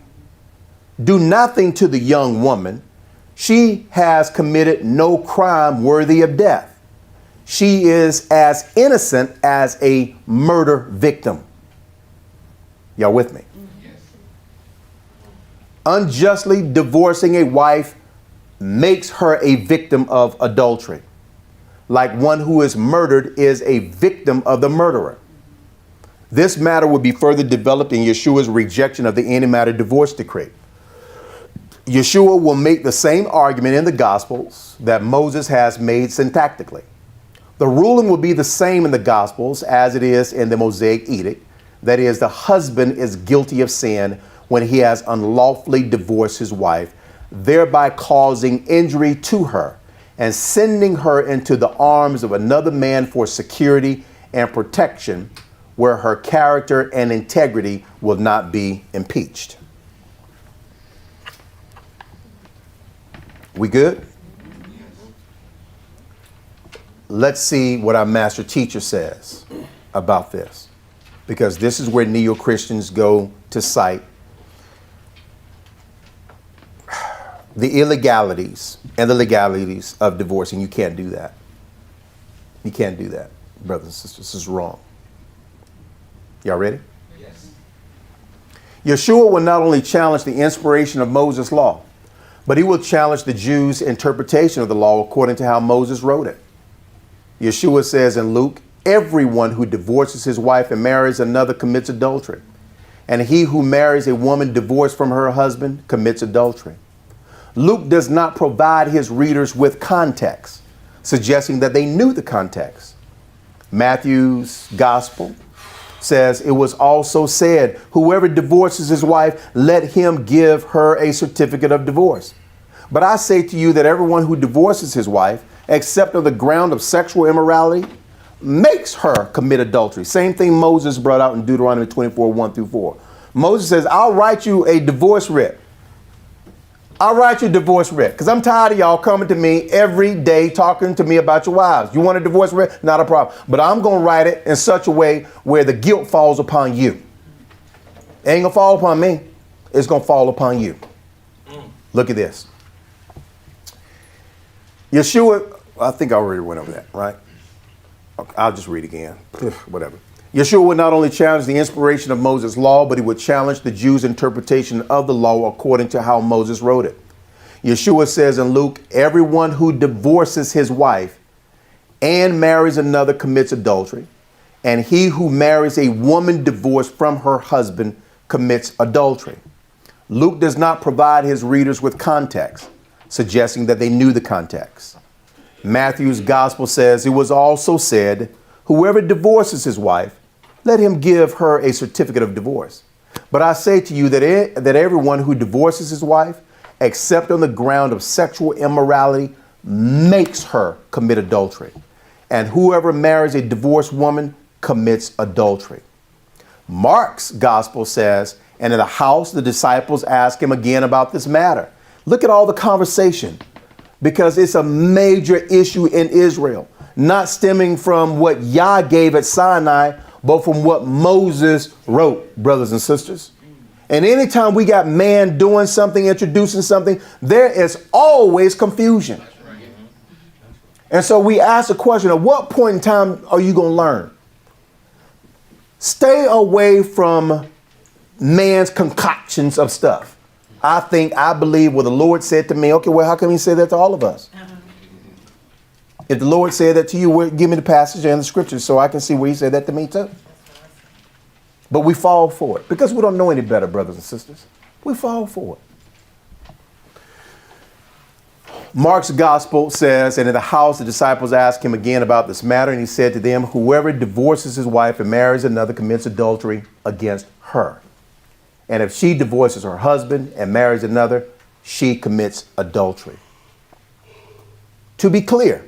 Do nothing to the young woman. She has committed no crime worthy of death. She is as innocent as a murder victim. Y'all with me? Yes. Unjustly divorcing a wife makes her a victim of adultery, like one who is murdered is a victim of the murderer. This matter will be further developed in Yeshua's rejection of the animated divorce decree. Yeshua will make the same argument in the Gospels that Moses has made syntactically. The ruling will be the same in the Gospels as it is in the Mosaic Edict. That is, the husband is guilty of sin when he has unlawfully divorced his wife, thereby causing injury to her and sending her into the arms of another man for security and protection, where her character and integrity will not be impeached. We good? Let's see what our master teacher says about this, because this is where neo-Christians go to cite the illegalities and the legalities of divorce, and you can't do that. You can't do that, brothers and sisters. This is wrong. Y'all ready? Yes. Yeshua will not only challenge the inspiration of Moses' law, but he will challenge the Jews' interpretation of the law according to how Moses wrote it. Yeshua says in Luke, everyone who divorces his wife and marries another commits adultery. And he who marries a woman divorced from her husband commits adultery. Luke does not provide his readers with context, suggesting that they knew the context. Matthew's gospel says it was also said, whoever divorces his wife, let him give her a certificate of divorce. But I say to you that everyone who divorces his wife, except on the ground of sexual immorality, makes her commit adultery. Same thing Moses brought out in Deuteronomy 24:1-4. Moses says, I'll write you a divorce writ. I'll write you a divorce writ, because I'm tired of y'all coming to me every day talking to me about your wives. You want a divorce writ? Not a problem. But I'm going to write it in such a way where the guilt falls upon you. It ain't going to fall upon me. It's going to fall upon you. Look at this. Yeshua, I think I already went over that, right? Okay, I'll just read again. Whatever. Yeshua would not only challenge the inspiration of Moses' law, but he would challenge the Jews' interpretation of the law according to how Moses wrote it. Yeshua says in Luke, everyone who divorces his wife and marries another commits adultery, and he who marries a woman divorced from her husband commits adultery. Luke does not provide his readers with context, suggesting that they knew the context. Matthew's gospel says it was also said, whoever divorces his wife, let him give her a certificate of divorce. But I say to you that everyone who divorces his wife, except on the ground of sexual immorality, makes her commit adultery. And whoever marries a divorced woman commits adultery. Mark's gospel says, and in the house, the disciples ask him again about this matter. Look at all the conversation, because it's a major issue in Israel, not stemming from what Yah gave at Sinai, but from what Moses wrote, brothers and sisters. And anytime we got man doing something, introducing something, there is always confusion. And so we ask the question, at what point in time are you going to learn? Stay away from man's concoctions of stuff. I believe what the Lord said to me. Okay, well, how come he say that to all of us? If the Lord said that to you, give me the passage and the scriptures so I can see where he said that to me too. But we fall for it because we don't know any better, brothers and sisters. We fall for it. Mark's gospel says, and in the house, the disciples asked him again about this matter. And he said to them, whoever divorces his wife and marries another commits adultery against her. And if she divorces her husband and marries another, she commits adultery. To be clear,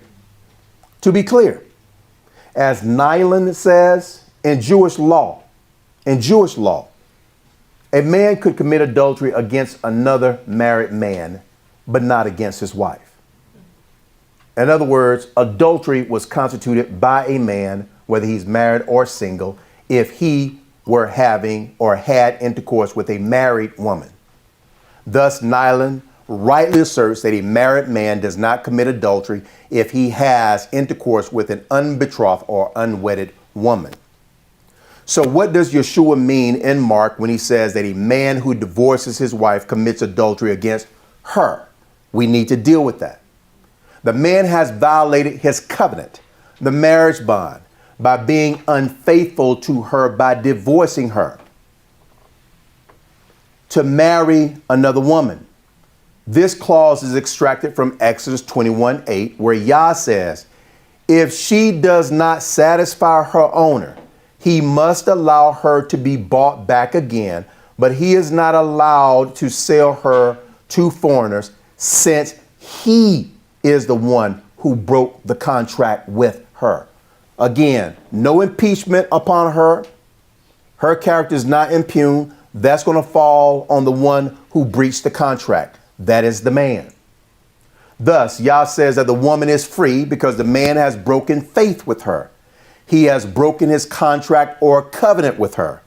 as Nyland says, in Jewish law, a man could commit adultery against another married man, but not against his wife. In other words, adultery was constituted by a man, whether he's married or single, if he were having or had intercourse with a married woman. Thus, Nyland rightly asserts that a married man does not commit adultery if he has intercourse with an unbetrothed or unwedded woman. So what does Yeshua mean in Mark when he says that a man who divorces his wife commits adultery against her? We need to deal with that. The man has violated his covenant, the marriage bond, by being unfaithful to her by divorcing her to marry another woman. This clause is extracted from Exodus 21:8, where Yah says, if she does not satisfy her owner, he must allow her to be bought back again, but he is not allowed to sell her to foreigners, since he is the one who broke the contract with her. Again, no impeachment upon her. Her character is not impugned. That's going to fall on the one who breached the contract. That is the man. Thus, Yah says that the woman is free because the man has broken faith with her. He has broken his contract or covenant with her.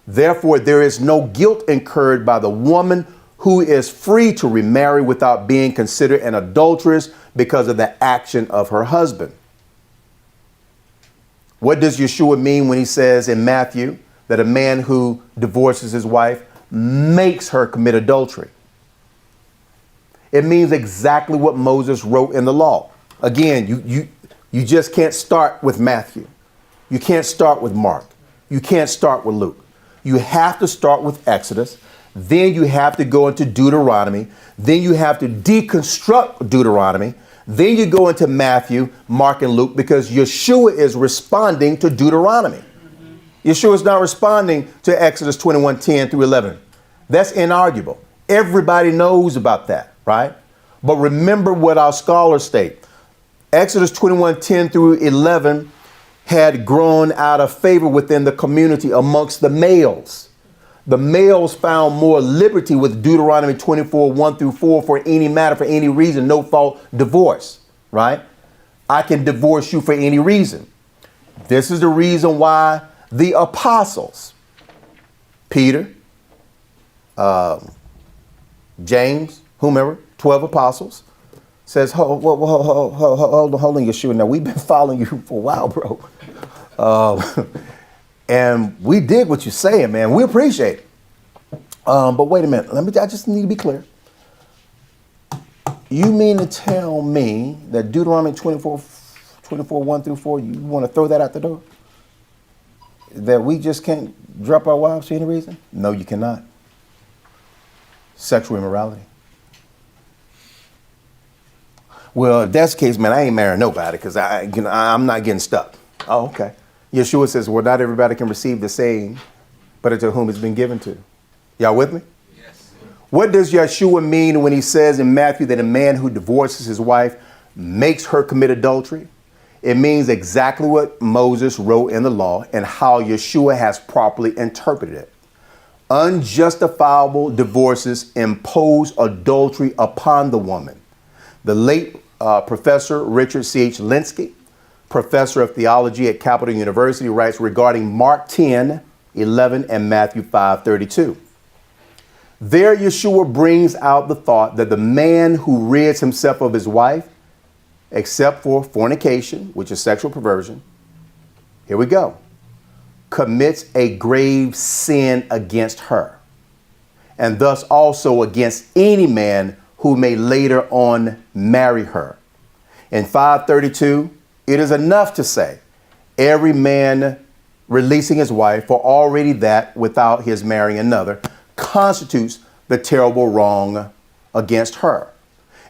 Therefore, there is no guilt incurred by the woman who is free to remarry without being considered an adulteress because of the action of her husband. What does Yeshua mean when he says in Matthew that a man who divorces his wife makes her commit adultery? It means exactly what Moses wrote in the law. Again, you just can't start with Matthew. You can't start with Mark. You can't start with Luke. You have to start with Exodus. Then you have to go into Deuteronomy. Then you have to deconstruct Deuteronomy. Then you go into Matthew, Mark, and Luke, because Yeshua is responding to Deuteronomy. Yeshua is not responding to Exodus 21:10 through 11. That's inarguable. Everybody knows about that, right? But remember what our scholars state. Exodus 21:10 through 11 had grown out of favor within the community amongst the males. The males found more liberty with Deuteronomy 24:1 through 4 for any matter, for any reason, no fault divorce, right? I can divorce you for any reason. This is the reason why the apostles, Peter, James, whomever, 12 apostles, says, hold on, Yeshua. Now, we've been following you for a while, bro. And we dig what you're saying, man. We appreciate it. But wait a minute. I just need to be clear. You mean to tell me that Deuteronomy 24:1 through 4, you want to throw that out the door? That we just can't drop our wives for any reason? No, you cannot. Sexual immorality. Well, if that's the case, man, I ain't marrying nobody because I'm not getting stuck. Oh, okay. Yeshua says, well, not everybody can receive the same, but to whom it's been given to. Y'all with me? Yes. What does Yeshua mean when he says in Matthew that a man who divorces his wife makes her commit adultery? It means exactly what Moses wrote in the law and how Yeshua has properly interpreted it. Unjustifiable divorces impose adultery upon the woman. The late Professor Richard C.H. Linsky, professor of theology at Capital University, writes regarding Mark 10:11 and Matthew 5:32. There, Yeshua brings out the thought that the man who rids himself of his wife, except for fornication, which is sexual perversion, here we go, commits a grave sin against her, and thus also against any man who may later on marry her. In 5:32, it is enough to say, every man releasing his wife, for already that without his marrying another constitutes the terrible wrong against her.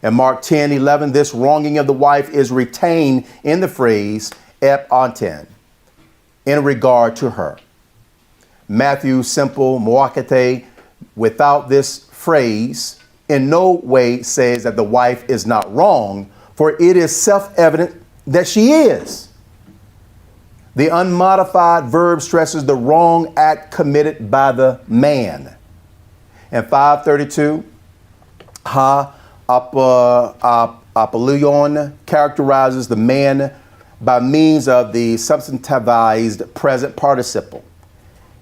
In Mark 10:11, this wronging of the wife is retained in the phrase ep anten, in regard to her. Matthew simple moakete, without this phrase, in no way says that the wife is not wrong, for it is self-evident that she is. The unmodified verb stresses the wrong act committed by the man. In 5:32, ha apoluon characterizes the man by means of the substantivized present participle.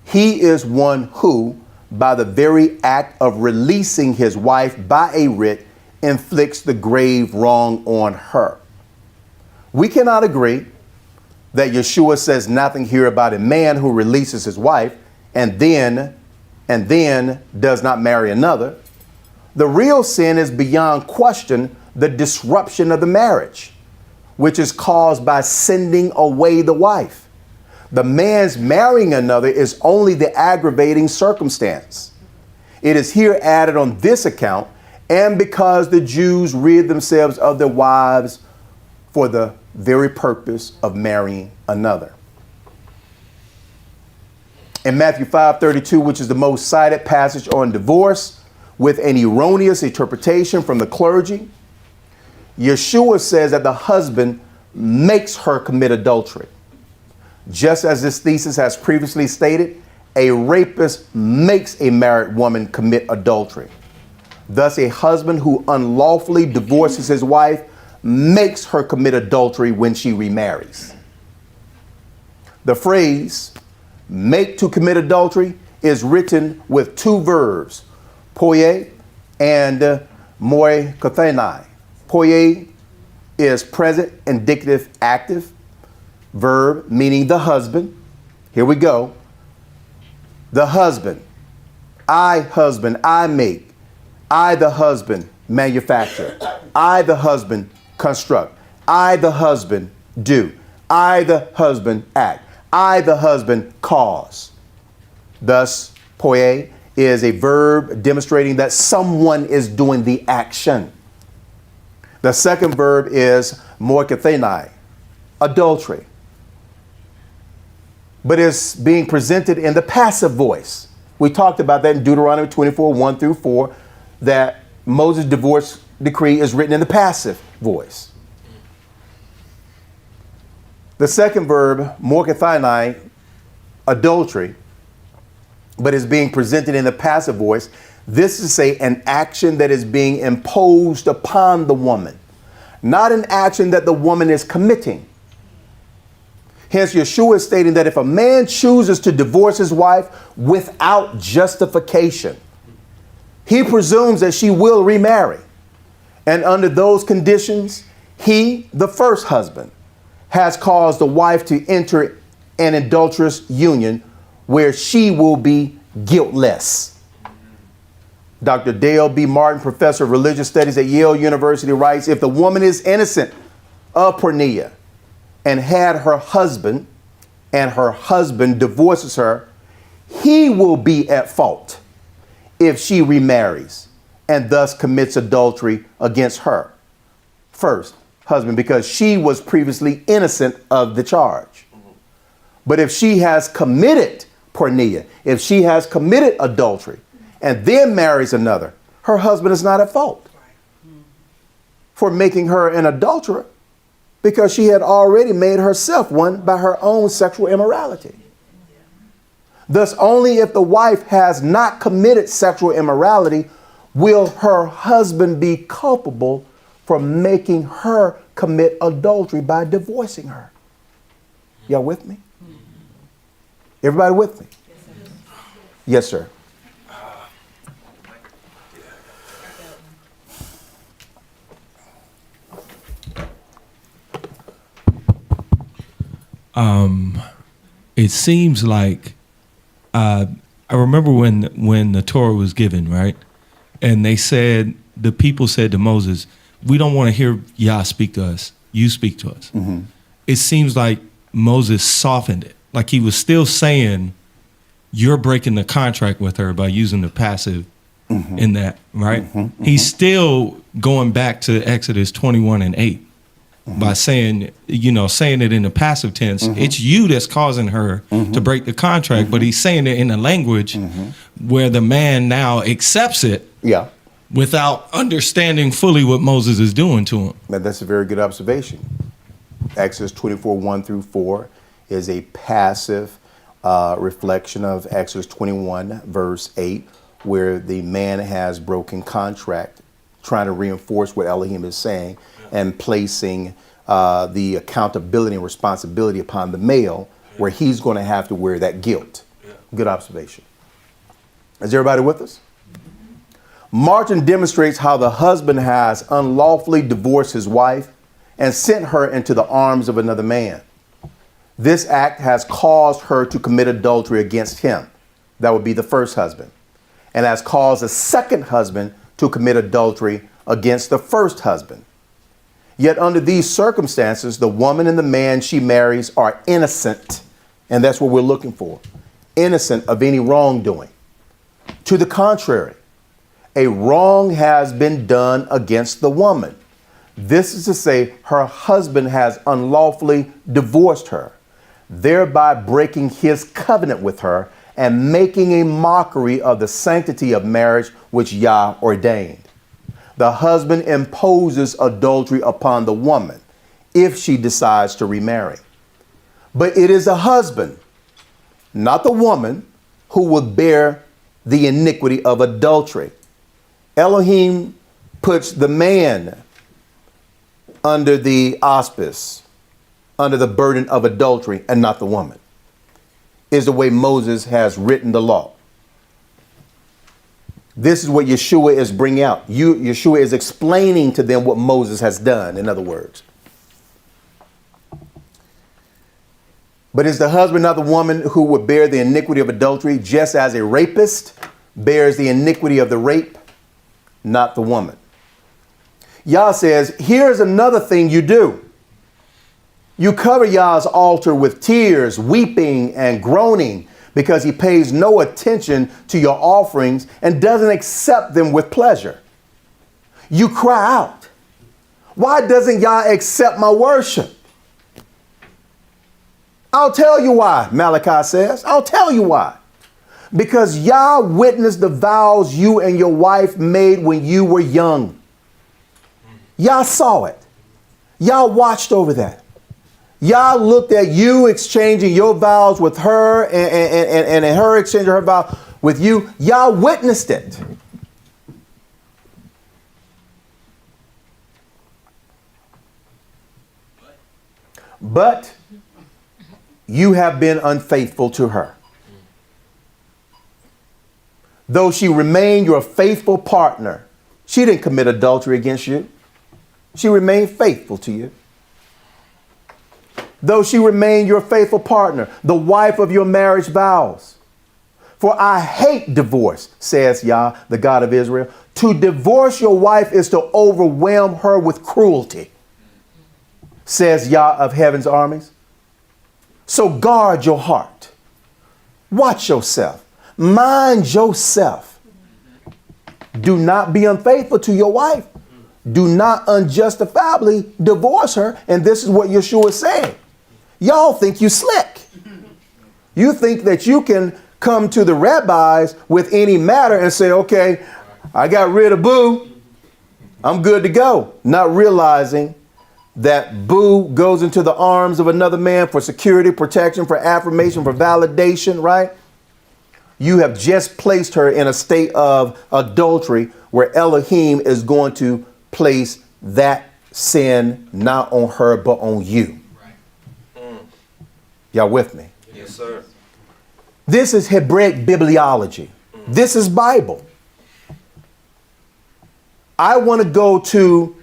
He is one who, by the very act of releasing his wife by a writ, inflicts the grave wrong on her. We cannot agree that Yeshua says nothing here about a man who releases his wife and then does not marry another. The real sin is beyond question the disruption of the marriage, which is caused by sending away the wife. The man's marrying another is only the aggravating circumstance. It is here added on this account and because the Jews rid themselves of their wives for the very purpose of marrying another. In Matthew 5:32, which is the most cited passage on divorce, with an erroneous interpretation from the clergy, Yeshua says that the husband makes her commit adultery. Just as this thesis has previously stated, a rapist makes a married woman commit adultery. Thus, a husband who unlawfully divorces his wife makes her commit adultery when she remarries. The phrase make to commit adultery is written with two verbs, poie and moi kathenai. Poie is present indicative active verb meaning the husband. Here we go. The husband. I make. I, the husband, manufacture. I, the husband, construct. I, the husband, do. I, the husband, act. I, the husband, cause. Thus, poie is a verb demonstrating that someone is doing the action. The second verb is moikathenai, adultery. But it's being presented in the passive voice. We talked about that in Deuteronomy 24:1-4, that Moses' divorce decree is written in the passive voice. The second verb, moikathenai, adultery, but is being presented in the passive voice. This is, say, an action that is being imposed upon the woman, not an action that the woman is committing. Hence, Yeshua is stating that if a man chooses to divorce his wife without justification, he presumes that she will remarry. And under those conditions, he, the first husband, has caused the wife to enter an adulterous union where she will be guiltless. Dr. Dale B. Martin, professor of religious studies at Yale University, writes, if the woman is innocent of porneia and had her husband, and her husband divorces her, he will be at fault if she remarries and thus commits adultery against her first husband, because she was previously innocent of the charge. But if she has committed porneia, if she has committed adultery and then marries another, her husband is not at fault for making her an adulterer, because she had already made herself one by her own sexual immorality. Thus, only if the wife has not committed sexual immorality will her husband be culpable for making her commit adultery by divorcing her. Y'all with me? Everybody with me? Yes, sir. It seems like I remember when the Torah was given, right? And the people said to Moses, we don't want to hear Yah speak to us. You speak to us. Mm-hmm. It seems like Moses softened it. Like he was still saying, you're breaking the contract with her by using the passive in that, right? He's still going back to Exodus 21:8 by saying, saying it in the passive tense. It's you that's causing her to break the contract, but he's saying it in a language where the man now accepts it without understanding fully what Moses is doing to him. That's a very good observation. Exodus 24:1-4 is a passive reflection of Exodus 21:8, where the man has broken contract, trying to reinforce what Elohim is saying and placing the accountability and responsibility upon the male, where he's going to have to wear that guilt. Good observation. Is everybody with us? Martin demonstrates how the husband has unlawfully divorced his wife and sent her into the arms of another man. This act has caused her to commit adultery against him. That would be the first husband. And has caused the second husband to commit adultery against the first husband. Yet under these circumstances, the woman and the man she marries are innocent. And that's what we're looking for. Innocent of any wrongdoing. To the contrary, a wrong has been done against the woman. This is to say, her husband has unlawfully divorced her, thereby breaking his covenant with her and making a mockery of the sanctity of marriage which Yah ordained. The husband imposes adultery upon the woman if she decides to remarry. But it is the husband, not the woman, who will bear the iniquity of adultery. Elohim puts the man under the auspice, under the burden of adultery, and not the woman, is the way Moses has written the law. This is what Yeshua is bringing out. Yeshua is explaining to them what Moses has done, in other words. But it's the husband, not the woman, who would bear the iniquity of adultery, just as a rapist bears the iniquity of the rape, not the woman. Yah says, here's another thing you do. You cover Yah's altar with tears, weeping, and groaning, because he pays no attention to your offerings and doesn't accept them with pleasure. You cry out, why doesn't Yah accept my worship? I'll tell you why, Malachi says. I'll tell you why. Because Yah witnessed the vows you and your wife made when you were young. Yah saw it. Yah watched over that. Yah looked at you exchanging your vows with her and her exchanging her vow with you. Yah witnessed it. But you have been unfaithful to her. Though she remained your faithful partner, she didn't commit adultery against you. She remained faithful to you. Though she remained your faithful partner, the wife of your marriage vows. For I hate divorce, says Yah, the God of Israel. To divorce your wife is to overwhelm her with cruelty, says Yah of heaven's armies. So guard your heart. Watch yourself. Mind yourself. Do not be unfaithful to your wife. Do not unjustifiably divorce her. And this is what Yeshua is saying. Y'all think you slick. You think that you can come to the rabbis with any matter and say, okay, I got rid of boo, I'm good to go. Not realizing that boo goes into the arms of another man for security, protection, for affirmation, for validation, right? You have just placed her in a state of adultery where Elohim is going to place that sin not on her but on you. Y'all with me? Yes, sir. This is Hebraic bibliology. This is Bible. I want to go to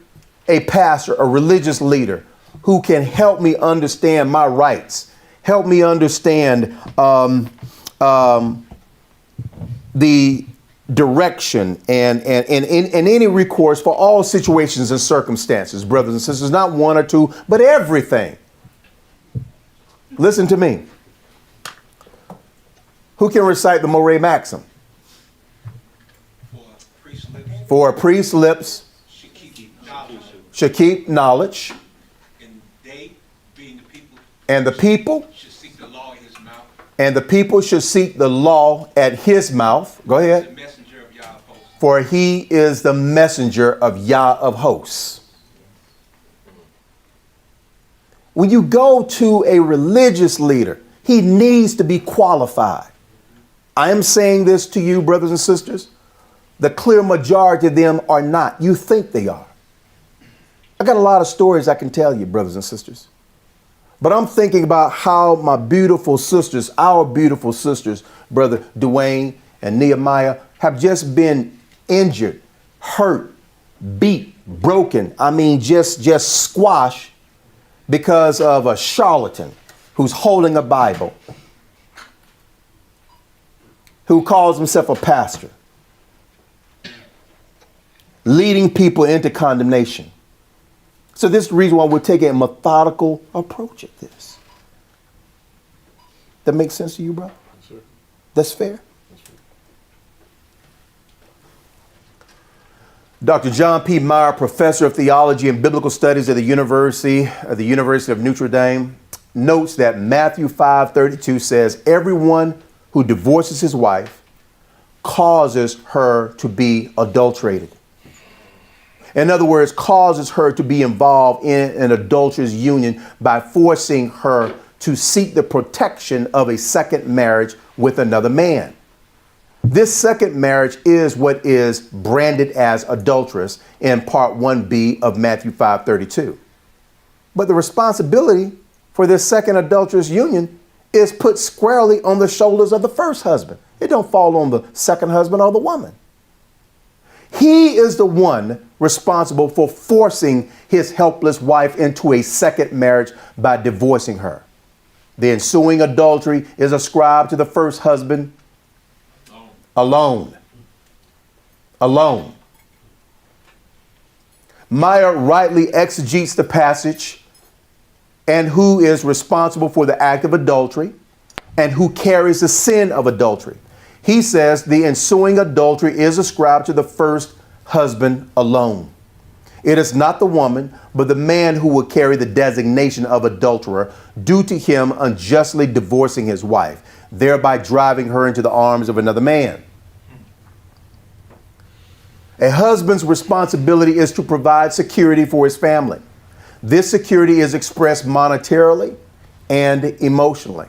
a pastor, a religious leader who can help me understand my rights, help me understand the direction and any recourse for all situations and circumstances, brothers and sisters, not one or two, but everything. Listen to me. Who can recite the Moreh Maxim? For a priest's lips should keep knowledge, and the people should seek the law at his mouth. And the people should seek the law at his mouth. Go ahead. For he is the messenger of Yah of hosts. When you go to a religious leader, he needs to be qualified. I am saying this to you, brothers and sisters. The clear majority of them are not. You think they are. I got a lot of stories I can tell you, brothers and sisters. But I'm thinking about how my beautiful sisters, our beautiful sisters, Brother Dwayne and Nehemiah, have just been injured, hurt, beat, broken. I mean, just squashed because of a charlatan who's holding a Bible, who calls himself a pastor, leading people into condemnation. So this is the reason why we're taking a methodical approach at this. That makes sense to you, bro? Yes, sir. That's fair? Yes, sir. Dr. John P. Meyer, professor of theology and biblical studies at the University of Notre Dame, notes that Matthew 5:32 says, everyone who divorces his wife causes her to be adulterated. In other words, causes her to be involved in an adulterous union by forcing her to seek the protection of a second marriage with another man. This second marriage is what is branded as adulterous in part 1b of Matthew 5:32. But the responsibility for this second adulterous union is put squarely on the shoulders of the first husband. It don't fall on the second husband or the woman. He is the one responsible for forcing his helpless wife into a second marriage by divorcing her. The ensuing adultery is ascribed to the first husband alone. Meyer rightly exegetes the passage and who is responsible for the act of adultery and who carries the sin of adultery. He says the ensuing adultery is ascribed to the first husband alone. It is not the woman, but the man who will carry the designation of adulterer due to him unjustly divorcing his wife, thereby driving her into the arms of another man. A husband's responsibility is to provide security for his family. This security is expressed monetarily and emotionally.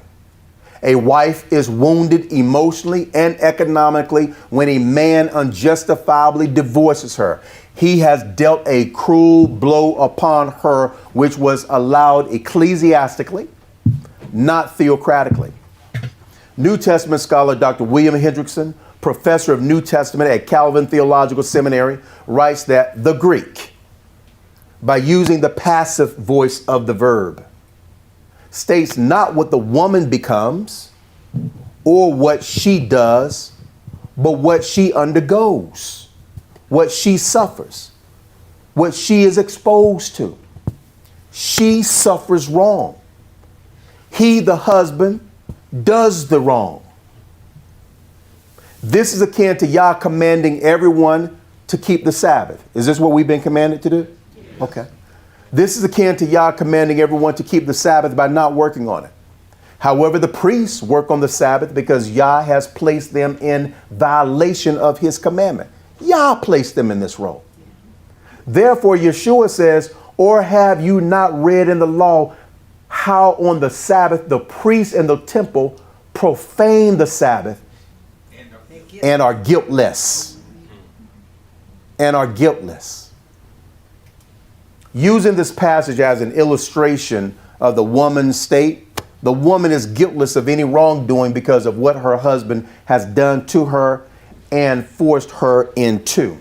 A wife is wounded emotionally and economically when a man unjustifiably divorces her. He has dealt a cruel blow upon her, which was allowed ecclesiastically, not theocratically. New Testament scholar Dr. William Hendrickson, professor of New Testament at Calvin Theological Seminary, writes that the Greek, by using the passive voice of the verb, states not what the woman becomes or what she does, but what she undergoes, what she suffers, what she is exposed to. She suffers wrong. He, the husband, does the wrong. This is akin to Yah commanding everyone to keep the Sabbath. Is this what we've been commanded to do? Okay. This is akin to Yah commanding everyone to keep the Sabbath by not working on it. However, the priests work on the Sabbath because Yah has placed them in violation of his commandment. Yah placed them in this role. Therefore, Yeshua says, or have you not read in the law how on the Sabbath the priests in the temple profane the Sabbath and are guiltless? And are guiltless. Using this passage as an illustration of the woman's state, the woman is guiltless of any wrongdoing because of what her husband has done to her and forced her into.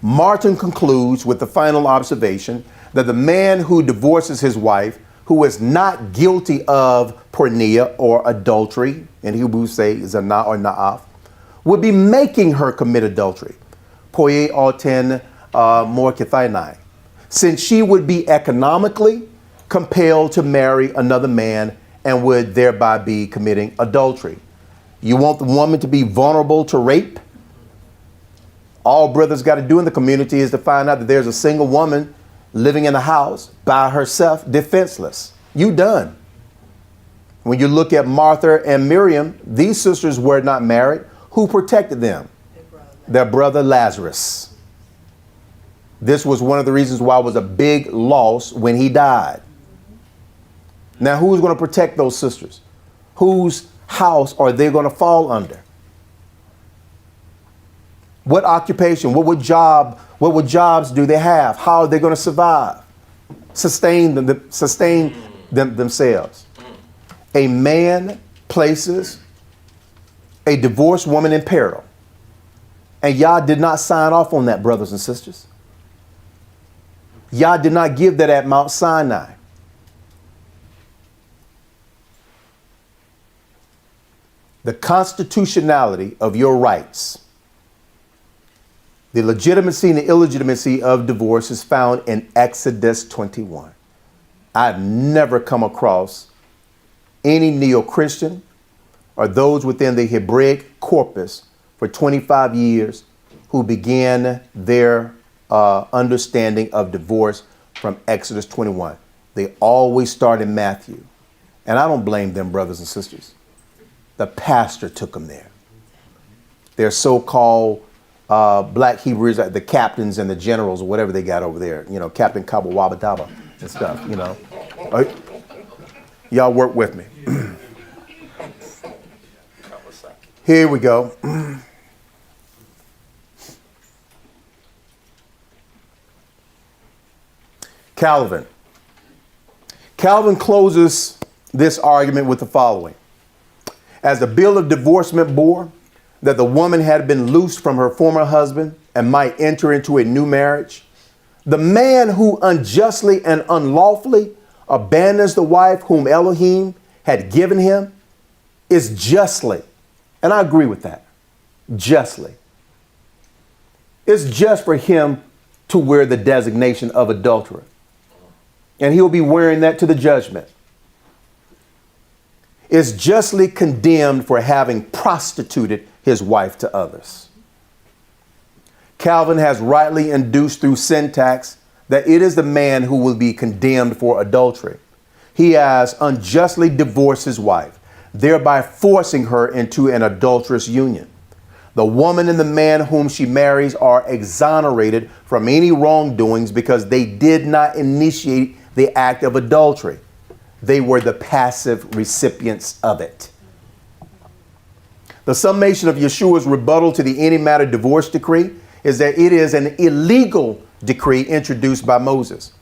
Martin concludes with the final observation that the man who divorces his wife, who is not guilty of porneia or adultery, in Hebrew say zana or na'af, would be making her commit adultery, poye oten morkithainai, since she would be economically compelled to marry another man and would thereby be committing adultery. You want the woman to be vulnerable to rape? All brothers got to do in the community is to find out that there's a single woman living in a house by herself, defenseless. You done. When you look at Martha and Miriam, these sisters were not married. Who protected them? Their brother Lazarus. This was one of the reasons why it was a big loss when he died. Now, who's going to protect those sisters? Whose house are they going to fall under? What occupation? What jobs do they have? How are they going to survive? Sustain themselves. A man places a divorced woman in peril. And Yah did not sign off on that, brothers and sisters. Yah did not give that at Mount Sinai. The constitutionality of your rights, the legitimacy and the illegitimacy of divorce is found in Exodus 21. I've never come across any neo-Christian or those within the Hebraic corpus for 25 years who began their understanding of divorce from Exodus 21. They always start in Matthew. And I don't blame them, brothers and sisters. The pastor took them there. They're so-called black Hebrews, like the captains and the generals or whatever they got over there. You know, Captain Kabawabadaba and stuff, you know. Y'all work with me. Here we go. Calvin. Calvin closes this argument with the following. As the bill of divorcement bore that the woman had been loosed from her former husband and might enter into a new marriage, the man who unjustly and unlawfully abandons the wife whom Elohim had given him is justly, and I agree with that, justly. It's just for him to wear the designation of adulterer. And he'll be wearing that to the judgment. Is justly condemned for having prostituted his wife to others. Calvin has rightly induced through syntax that it is the man who will be condemned for adultery. He has unjustly divorced his wife, thereby forcing her into an adulterous union. The woman and the man whom she marries are exonerated from any wrongdoings because they did not initiate the act of adultery. They were the passive recipients of it. The summation of Yeshua's rebuttal to the any matter divorce decree is that it is an illegal decree introduced by Moses.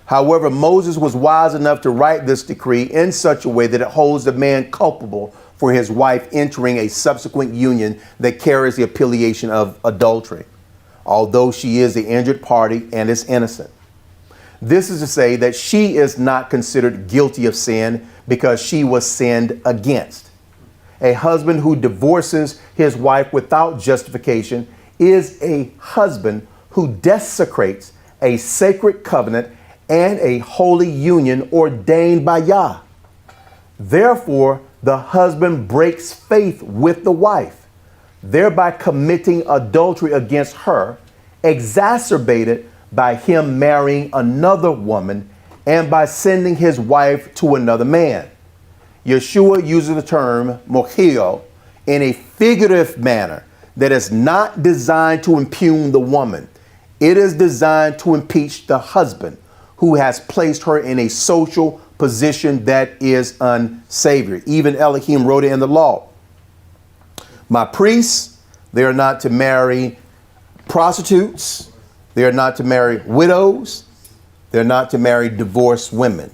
However, Moses was wise enough to write this decree in such a way that it holds the man culpable for his wife entering a subsequent union that carries the appellation of adultery, although she is the injured party and is innocent. This is to say that she is not considered guilty of sin because she was sinned against. A husband who divorces his wife without justification is a husband who desecrates a sacred covenant and a holy union ordained by Yah. Therefore, the husband breaks faith with the wife, thereby committing adultery against her, exacerbated by him marrying another woman and by sending his wife to another man. Yeshua uses the term mochio in a figurative manner that is not designed to impugn the woman. It is designed to impeach the husband who has placed her in a social position that is unsavory. Even Elohim wrote it in the law. My priests, they are not to marry prostitutes. They are not to marry widows. They're not to marry divorced women.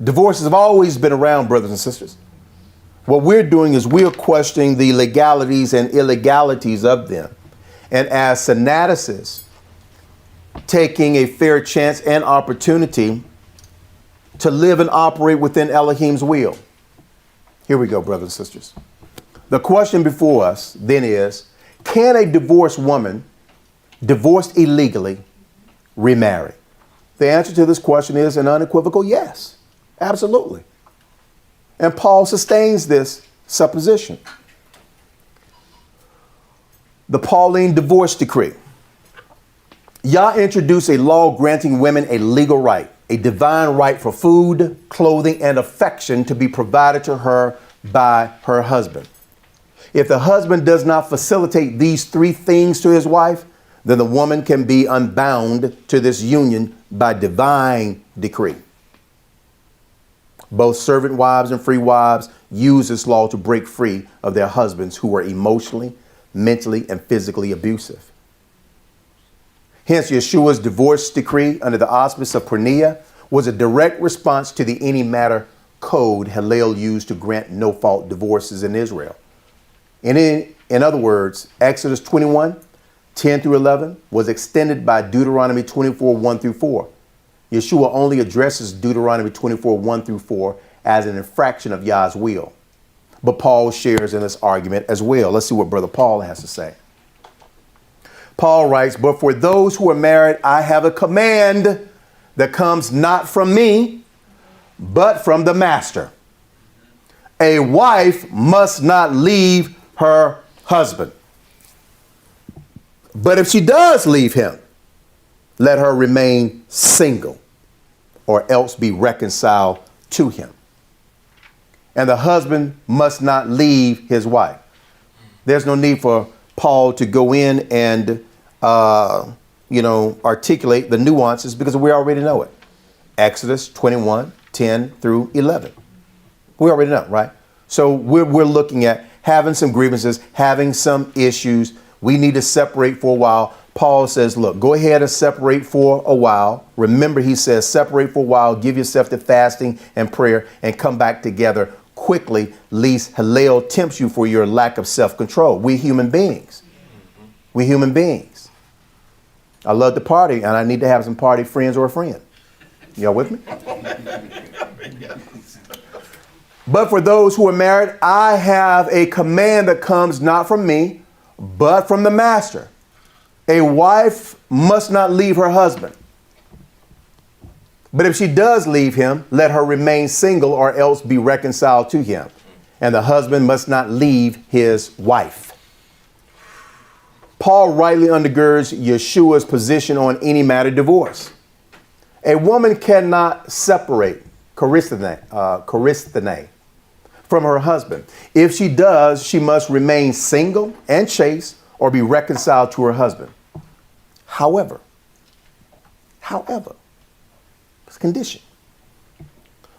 Divorces have always been around, brothers and sisters. What we're doing is we're questioning the legalities and illegalities of them. And as fanaticists, taking a fair chance and opportunity to live and operate within Elohim's will. Here we go, brothers and sisters. The question before us then is, can a divorced woman, divorced illegally, remarry? The answer to this question is an unequivocal yes. Absolutely. And Paul sustains this supposition. The Pauline divorce decree. Yah introduced a law granting women a legal right, a divine right for food, clothing, and affection to be provided to her by her husband. If the husband does not facilitate these three things to his wife, then the woman can be unbound to this union by divine decree. Both servant wives and free wives use this law to break free of their husbands who are emotionally, mentally, and physically abusive. Hence, Yeshua's divorce decree under the auspice of Pornea was a direct response to the any matter code Hillel used to grant no-fault divorces in Israel. In other words, Exodus 21, 10 through 11 was extended by Deuteronomy 24, 1 through 4. Yeshua only addresses Deuteronomy 24, 1 through 4 as an infraction of Yah's will. But Paul shares in this argument as well. Let's see what Brother Paul has to say. Paul writes, but for those who are married, I have a command that comes not from me, but from the master. A wife must not leave her husband. But if she does leave him, let her remain single, or else be reconciled to him. And the husband must not leave his wife. There's no need for Paul to go in and, articulate the nuances because we already know it. Exodus 21, 10 through 11. We already know, right? So we're looking at having some grievances, having some issues. We need to separate for a while. Paul says, look, go ahead and separate for a while. Remember, he says, separate for a while, give yourself to fasting and prayer, and come back together quickly, lest Hillel tempts you for your lack of self-control. We human beings. We human beings. I love to party, and I need to have some party friends or a friend. Y'all with me? But for those who are married, I have a command that comes not from me, but from the master. A wife must not leave her husband. But if she does leave him, let her remain single or else be reconciled to him. And the husband must not leave his wife. Paul rightly undergirds Yeshua's position on any matter divorce. A woman cannot separate Charisthene from her husband. If she does, she must remain single and chaste or be reconciled to her husband. However, it's a condition.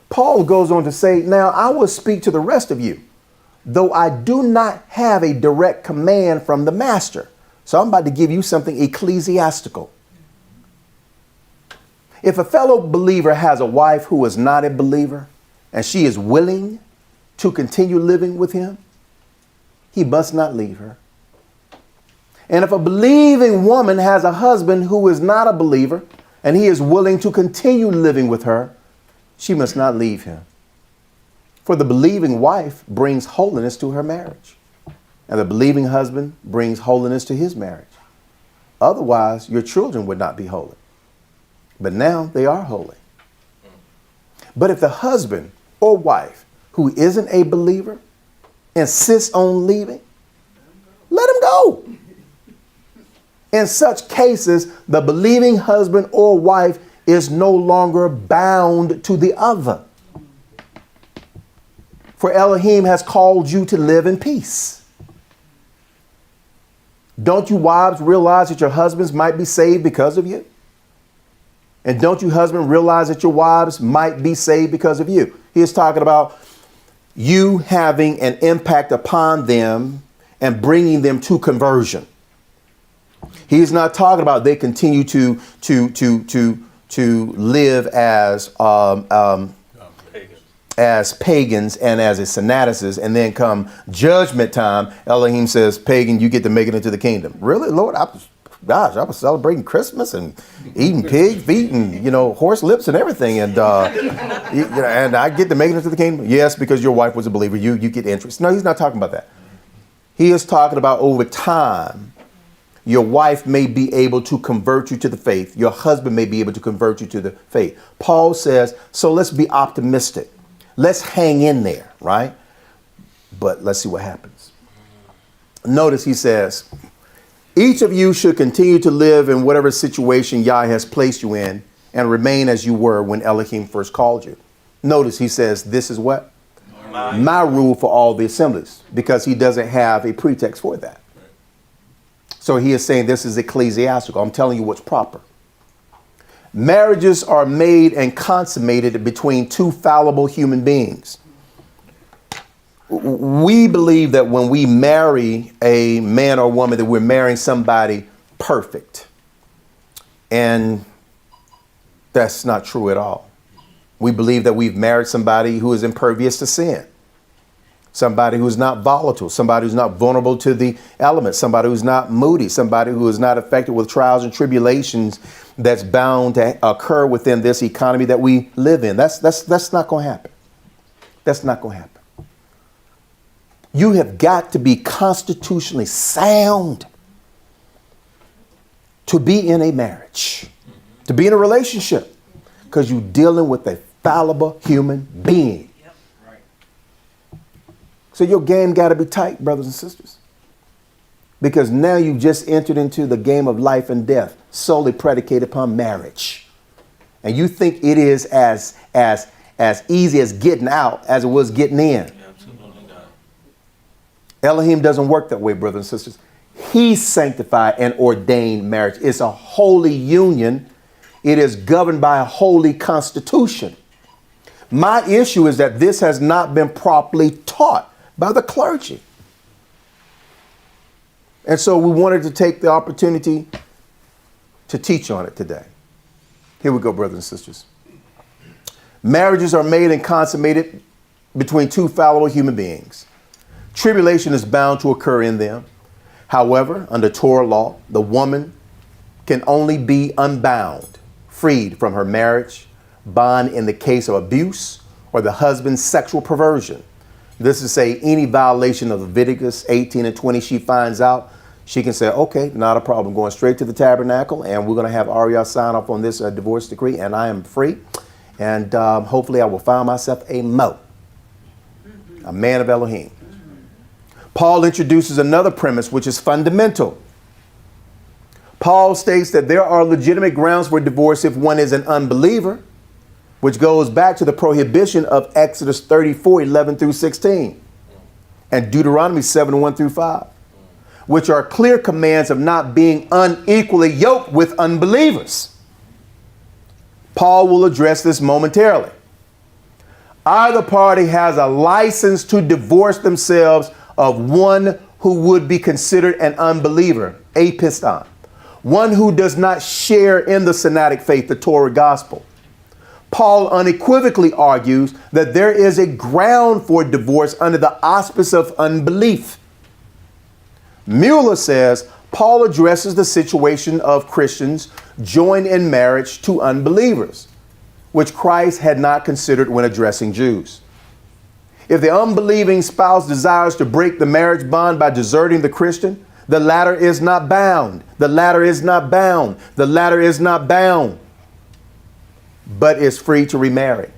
Paul goes on to say, now I will speak to the rest of you, though I do not have a direct command from the master. So I'm about to give you something ecclesiastical. If a fellow believer has a wife who is not a believer and she is willing to continue living with him, he must not leave her. And if a believing woman has a husband who is not a believer and he is willing to continue living with her, she must not leave him. For the believing wife brings holiness to her marriage, and the believing husband brings holiness to his marriage. Otherwise, your children would not be holy. But now they are holy. But if the husband or wife who isn't a believer insists on leaving, let him go. In such cases, the believing husband or wife is no longer bound to the other. For Elohim has called you to live in peace. Don't you wives realize that your husbands might be saved because of you? And don't you husbands realize that your wives might be saved because of you? He is talking about you having an impact upon them and bringing them to conversion. He's not talking about they continue to live as pagans and as a fanaticists, and then come judgment time, Elohim says, pagan, you get to make it into the kingdom. Really, Lord? I was celebrating Christmas and eating pig feet and, horse lips and everything. And and I get to make it into the kingdom? Yes, because your wife was a believer. You get interest. No, he's not talking about that. He is talking about over time, your wife may be able to convert you to the faith. Your husband may be able to convert you to the faith. Paul says, so let's be optimistic. Let's hang in there, right? But let's see what happens. Notice he says, each of you should continue to live in whatever situation Yah has placed you in and remain as you were when Elohim first called you. Notice he says, this is what? My rule for all the assemblies, because he doesn't have a pretext for that. So he is saying this is ecclesiastical. I'm telling you what's proper. Marriages are made and consummated between two fallible human beings. We believe that when we marry a man or woman, that we're marrying somebody perfect. And that's not true at all. We believe that we've married somebody who is impervious to sin. Somebody who's not volatile, somebody who's not vulnerable to the elements, somebody who's not moody, somebody who is not affected with trials and tribulations that's bound to occur within this economy that we live in. That's not going to happen. That's not going to happen. You have got to be constitutionally sound to be in a marriage, to be in a relationship, because you're dealing with a fallible human being. So your game got to be tight, brothers and sisters, because now you just entered into the game of life and death, solely predicated upon marriage. And you think it is as easy as getting out as it was getting in. Absolutely not. Elohim doesn't work that way, brothers and sisters. He sanctified and ordained marriage. It's a holy union. It is governed by a holy constitution. My issue is that this has not been properly taught by the clergy. And so we wanted to take the opportunity to teach on it today. Here we go, brothers and sisters. Marriages are made and consummated between two fallible human beings. Tribulation is bound to occur in them. However, under Torah law, the woman can only be unbound, freed from her marriage bond in the case of abuse or the husband's sexual perversion. This is say any violation of Leviticus 18 and 20 she finds out, she can say, okay, not a problem, going straight to the tabernacle, and we're going to have Ariel sign off on this divorce decree, and I am free. And hopefully I will find myself a man of Elohim. Paul introduces another premise which is fundamental. Paul states that there are legitimate grounds for divorce if one is an unbeliever, which goes back to the prohibition of Exodus 34, 11 through 16, and Deuteronomy 7, 1 through 5, which are clear commands of not being unequally yoked with unbelievers. Paul will address this momentarily. Either party has a license to divorce themselves of one who would be considered an unbeliever, apiston, one who does not share in the Sinaitic faith, the Torah gospel. Paul unequivocally argues that there is a ground for divorce under the auspice of unbelief. Mueller says Paul addresses the situation of Christians joined in marriage to unbelievers, which Christ had not considered when addressing Jews. If the unbelieving spouse desires to break the marriage bond by deserting the Christian, the latter is not bound. The latter is not bound. The latter is not bound, but is free to remarry.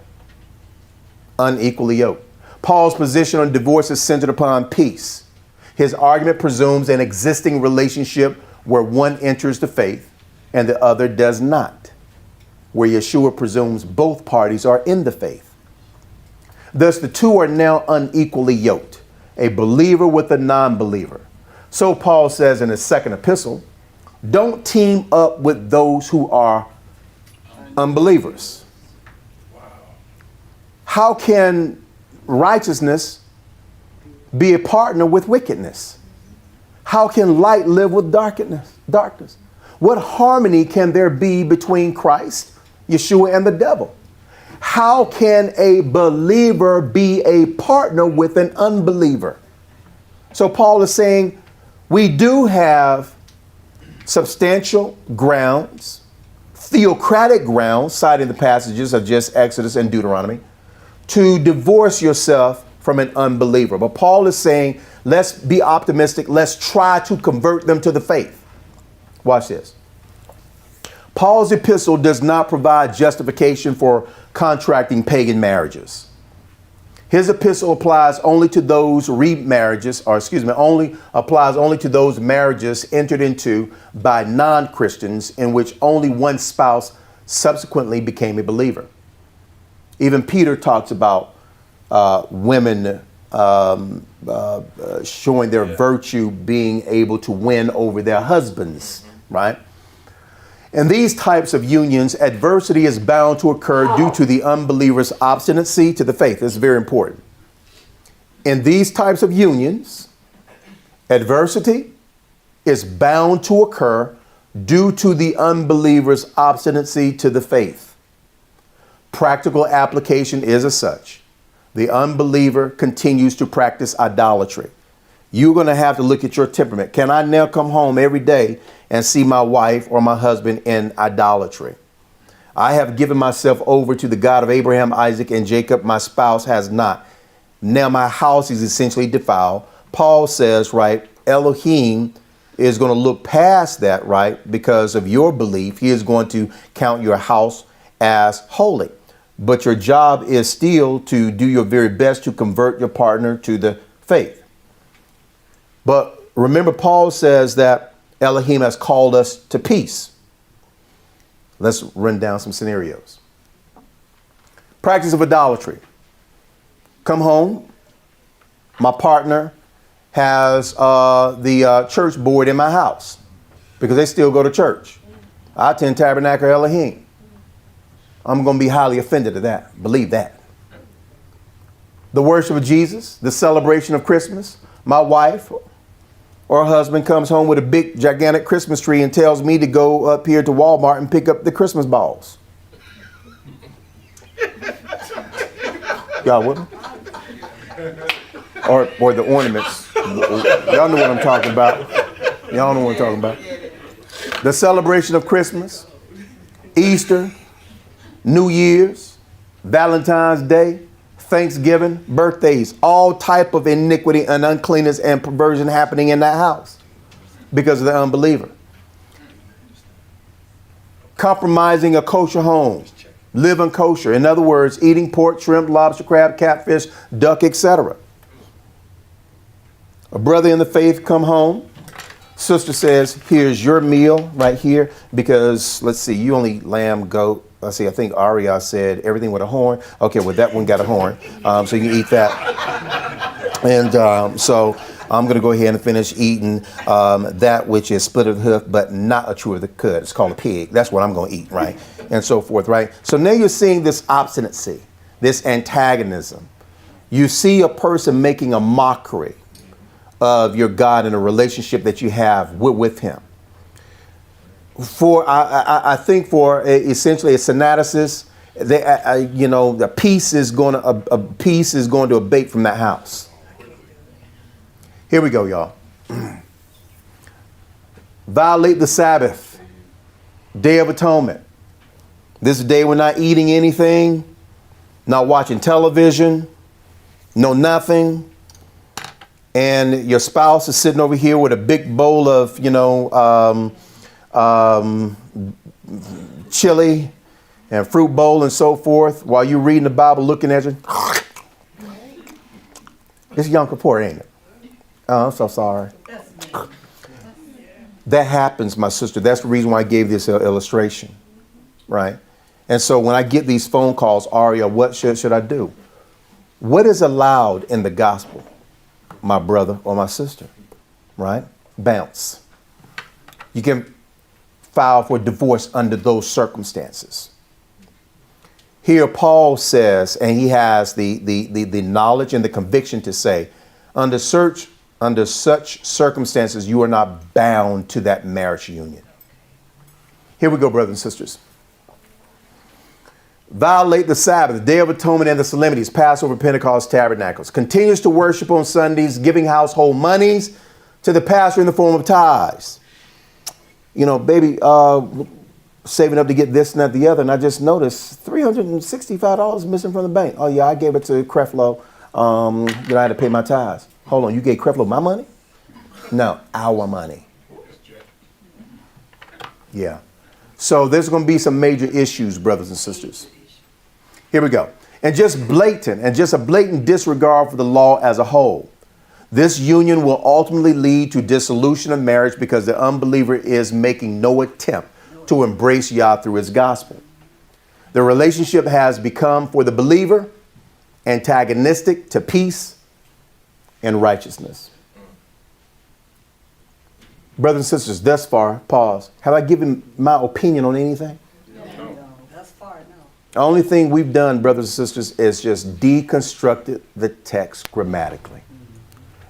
Unequally yoked. Paul's position on divorce is centered upon peace. His argument presumes an existing relationship where one enters the faith and the other does not, where Yeshua presumes both parties are in the faith. Thus the two are now unequally yoked, a believer with a non-believer. So Paul says in his second epistle, don't team up with those who are unbelievers. How can righteousness be a partner with wickedness? How can light live with darkness? What harmony can there be between Christ, Yeshua, and the devil? How can a believer be a partner with an unbeliever? So Paul is saying we do have substantial grounds, theocratic grounds, citing the passages of just Exodus and Deuteronomy, to divorce yourself from an unbeliever. But Paul is saying, let's be optimistic. Let's try to convert them to the faith. Watch this. Paul's epistle does not provide justification for contracting pagan marriages. His epistle applies only to those only to those marriages entered into by non-Christians in which only one spouse subsequently became a believer. Even Peter talks about women showing their virtue, being able to win over their husbands, right? In these types of unions, adversity is bound to occur due to the unbeliever's obstinacy to the faith. This is very important. In these types of unions, adversity is bound to occur due to the unbeliever's obstinacy to the faith. Practical application is as such. The unbeliever continues to practice idolatry. You're going to have to look at your temperament. Can I now come home every day and see my wife or my husband in idolatry? I have given myself over to the God of Abraham, Isaac, and Jacob. My spouse has not. Now my house is essentially defiled. Paul says, right, Elohim is going to look past that, right, because of your belief. He is going to count your house as holy. But your job is still to do your very best to convert your partner to the faith. But remember, Paul says that Elohim has called us to peace. Let's run down some scenarios. Practice of idolatry. Come home. My partner has the church board in my house because they still go to church. I attend Tabernacle Elohim. I'm going to be highly offended at that. Believe that. The worship of Jesus, the celebration of Christmas. My wife or husband comes home with a big, gigantic Christmas tree and tells me to go up here to Walmart and pick up the Christmas balls. Y'all with me? Or the ornaments. Y'all know what I'm talking about. Y'all know what I'm talking about. The celebration of Christmas, Easter, New Year's, Valentine's Day, Thanksgiving, birthdays, all type of iniquity and uncleanness and perversion happening in that house because of the unbeliever. Compromising a kosher home, living kosher. In other words, eating pork, shrimp, lobster, crab, catfish, duck, etc. A brother in the faith come home. Sister says, here's your meal right here because, let's see, you only lamb, goat. Let's see, I think Aria said everything with a horn. Okay, well, that one got a horn, so you can eat that. And so I'm going to go ahead and finish eating that which is split of the hoof, but not a true of the cud. It's called a pig. That's what I'm going to eat, right? And so forth, right? So now you're seeing this obstinacy, this antagonism. You see a person making a mockery of your God in a relationship that you have with him. I think for essentially a synaticist, the peace is going to abate from that house. Here we go, y'all. Violate the Sabbath, Day of Atonement. This day we're not eating anything, not watching television, no nothing. And your spouse is sitting over here with a big bowl of, chili and fruit bowl and so forth while you're reading the Bible, looking at you. It's Yom Kippur, ain't it? Oh, I'm so sorry. That happens, my sister. That's the reason why I gave this illustration, right? And so when I get these phone calls, Aria, what should I do? What is allowed in the gospel, my brother or my sister, right? Bounce. You can file for divorce under those circumstances. Here Paul says, and he has the knowledge and the conviction to say, under such circumstances, you are not bound to that marriage union. Here we go, brothers and sisters. Violate the Sabbath, the Day of Atonement and the solemnities, Passover, Pentecost, Tabernacles. Continues to worship on Sundays, giving household monies to the pastor in the form of tithes. You know, baby, saving up to get this and that, the other, and I just noticed $365 missing from the bank. Oh yeah, I gave it to Creflo. I had to pay my tithes. Hold on, you gave Creflo my money? No, our money. Yeah. So there's going to be some major issues, brothers and sisters. Here we go. And just a blatant disregard for the law as a whole. This union will ultimately lead to dissolution of marriage because the unbeliever is making no attempt to embrace Yah through his gospel. The relationship has become, for the believer, antagonistic to peace and righteousness. Brothers and sisters, thus far, pause. Have I given my opinion on anything? No. Thus far, no. The only thing we've done, brothers and sisters, is just deconstructed the text grammatically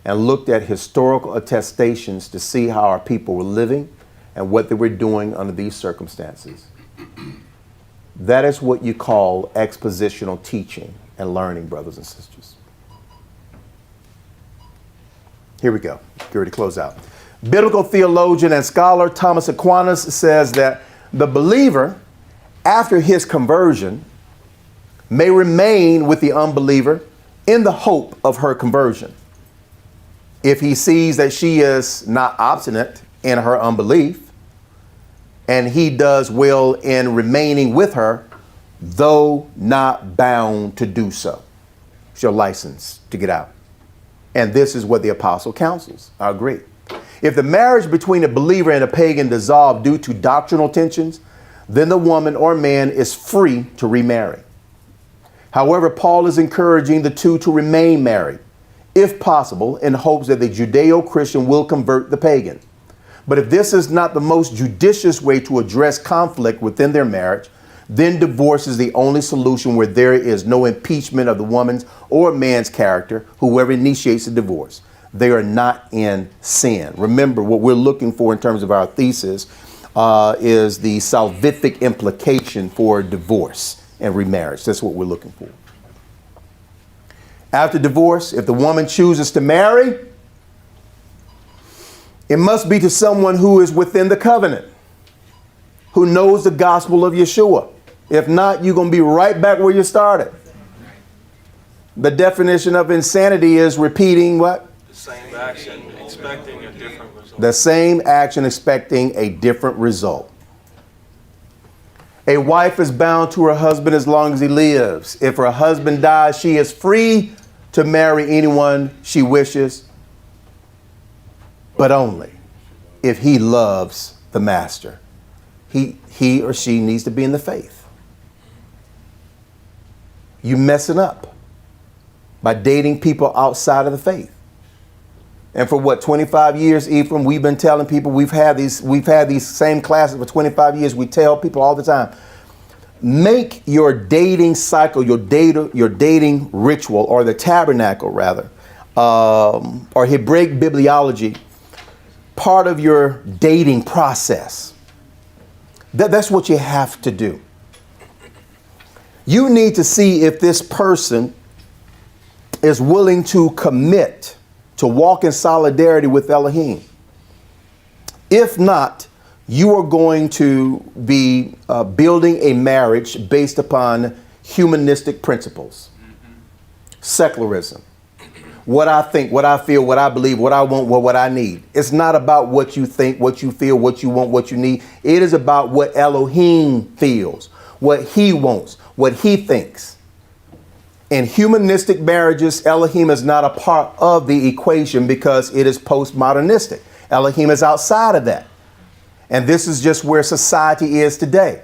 and looked at historical attestations to see how our people were living and what they were doing under these circumstances. That is what you call expositional teaching and learning, brothers and sisters. Here we go. Get ready to close out. Biblical theologian and scholar Thomas Aquinas says that the believer, after his conversion, may remain with the unbeliever in the hope of her conversion. If he sees that she is not obstinate in her unbelief, and he does well in remaining with her, though not bound to do so. It's your license to get out. And this is what the apostle counsels. I agree. If the marriage between a believer and a pagan dissolved due to doctrinal tensions, then the woman or man is free to remarry. However, Paul is encouraging the two to remain married, if possible, in hopes that the Judeo-Christian will convert the pagan. But if this is not the most judicious way to address conflict within their marriage, then divorce is the only solution where there is no impeachment of the woman's or man's character, whoever initiates the divorce. They are not in sin. Remember, what we're looking for in terms of our thesis is the salvific implication for divorce and remarriage. That's what we're looking for. After divorce, if the woman chooses to marry, it must be to someone who is within the covenant, who knows the gospel of Yeshua. If not, you're going to be right back where you started. The definition of insanity is repeating what? The same action, expecting a different result. The same action, expecting a different result. A wife is bound to her husband as long as he lives. If her husband dies, she is free to marry anyone she wishes, but only if he loves the master. He or she needs to be in the faith. You messing up by dating people outside of the faith. And for what, 25 years, Ephraim, we've been telling people, we've had these same classes for 25 years. We tell people all the time, make your dating cycle, your dating ritual, or the tabernacle rather, or Hebraic bibliology, part of your dating process. That's what you have to do. You need to see if this person is willing to commit to walk in solidarity with Elohim. If not, you are going to be building a marriage based upon humanistic principles, secularism. What I think, what I feel, what I believe, what I want, what I need. It's not about what you think, what you feel, what you want, what you need. It is about what Elohim feels, what he wants, what he thinks. In humanistic marriages, Elohim is not a part of the equation because it is postmodernistic. Elohim is outside of that. And this is just where society is today.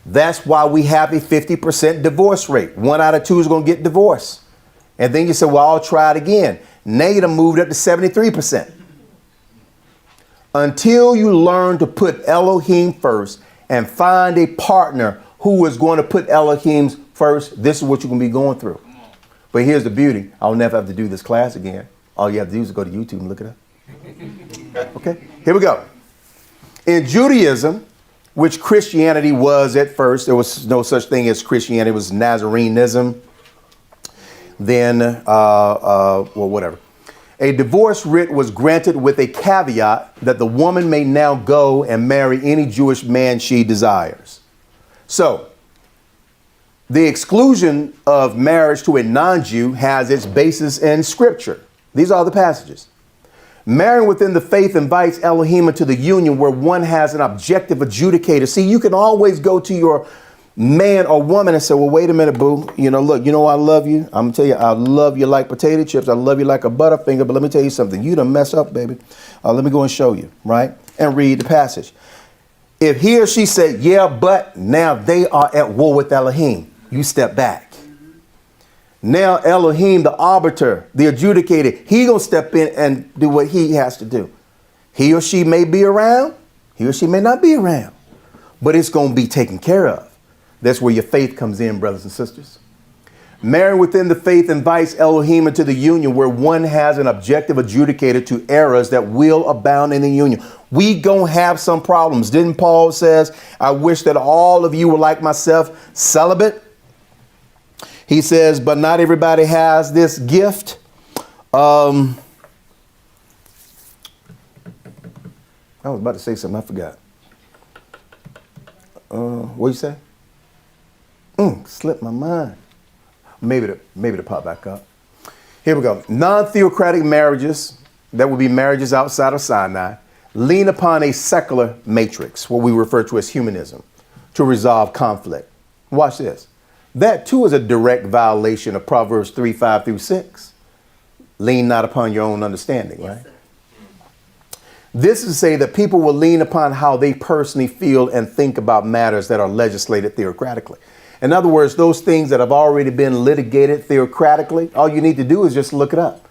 That's why we have a 50% divorce rate. 1 out of 2 is going to get divorced. And then you say, well, I'll try it again. Now you done moved up to 73%. Until you learn to put Elohim first and find a partner who is going to put Elohim first, this is what you're going to be going through. But here's the beauty. I'll never have to do this class again. All you have to do is go to YouTube and look it up. Okay, here we go. In Judaism, which Christianity was at first, there was no such thing as Christianity. It was Nazarenism. Then, well, whatever. A divorce writ was granted with a caveat that the woman may now go and marry any Jewish man she desires. So, the exclusion of marriage to a non-Jew has its basis in Scripture. These are the passages. Marrying within the faith invites Elohim into the union where one has an objective adjudicator. See, you can always go to your man or woman and say, well, wait a minute, boo. Look, I love you. I'm going to tell you, I love you like potato chips. I love you like a Butterfinger. But let me tell you something. You done mess up, baby. Let me go and show you, right? And read the passage. If he or she said, yeah, but now they are at war with Elohim, you step back. Now Elohim, the arbiter, the adjudicator, he gonna step in and do what he has to do. He or she may be around, he or she may not be around, but it's gonna be taken care of. That's where your faith comes in, brothers and sisters. Marrying within the faith invites Elohim into the union where one has an objective adjudicator to errors that will abound in the union. We gonna have some problems. Didn't Paul says, I wish that all of you were like myself, celibate? He says, but not everybody has this gift. I was about to say something, I forgot. What'd you say? Slipped my mind. Maybe to pop back up. Here we go. Non-theocratic marriages, that would be marriages outside of Sinai, lean upon a secular matrix, what we refer to as humanism, to resolve conflict. Watch this. That too is a direct violation of Proverbs 3:5-6. Lean not upon your own understanding, right? This is to say that people will lean upon how they personally feel and think about matters that are legislated theocratically. In other words, those things that have already been litigated theocratically, all you need to do is just look it up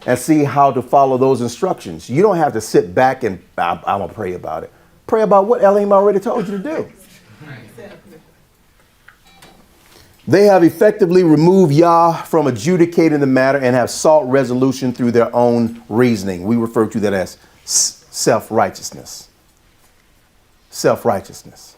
and see how to follow those instructions. You don't have to sit back and I'm going to pray about it. Pray about what Elohim already told you to do. They have effectively removed Yah from adjudicating the matter and have sought resolution through their own reasoning. We refer to that as self-righteousness. Self-righteousness.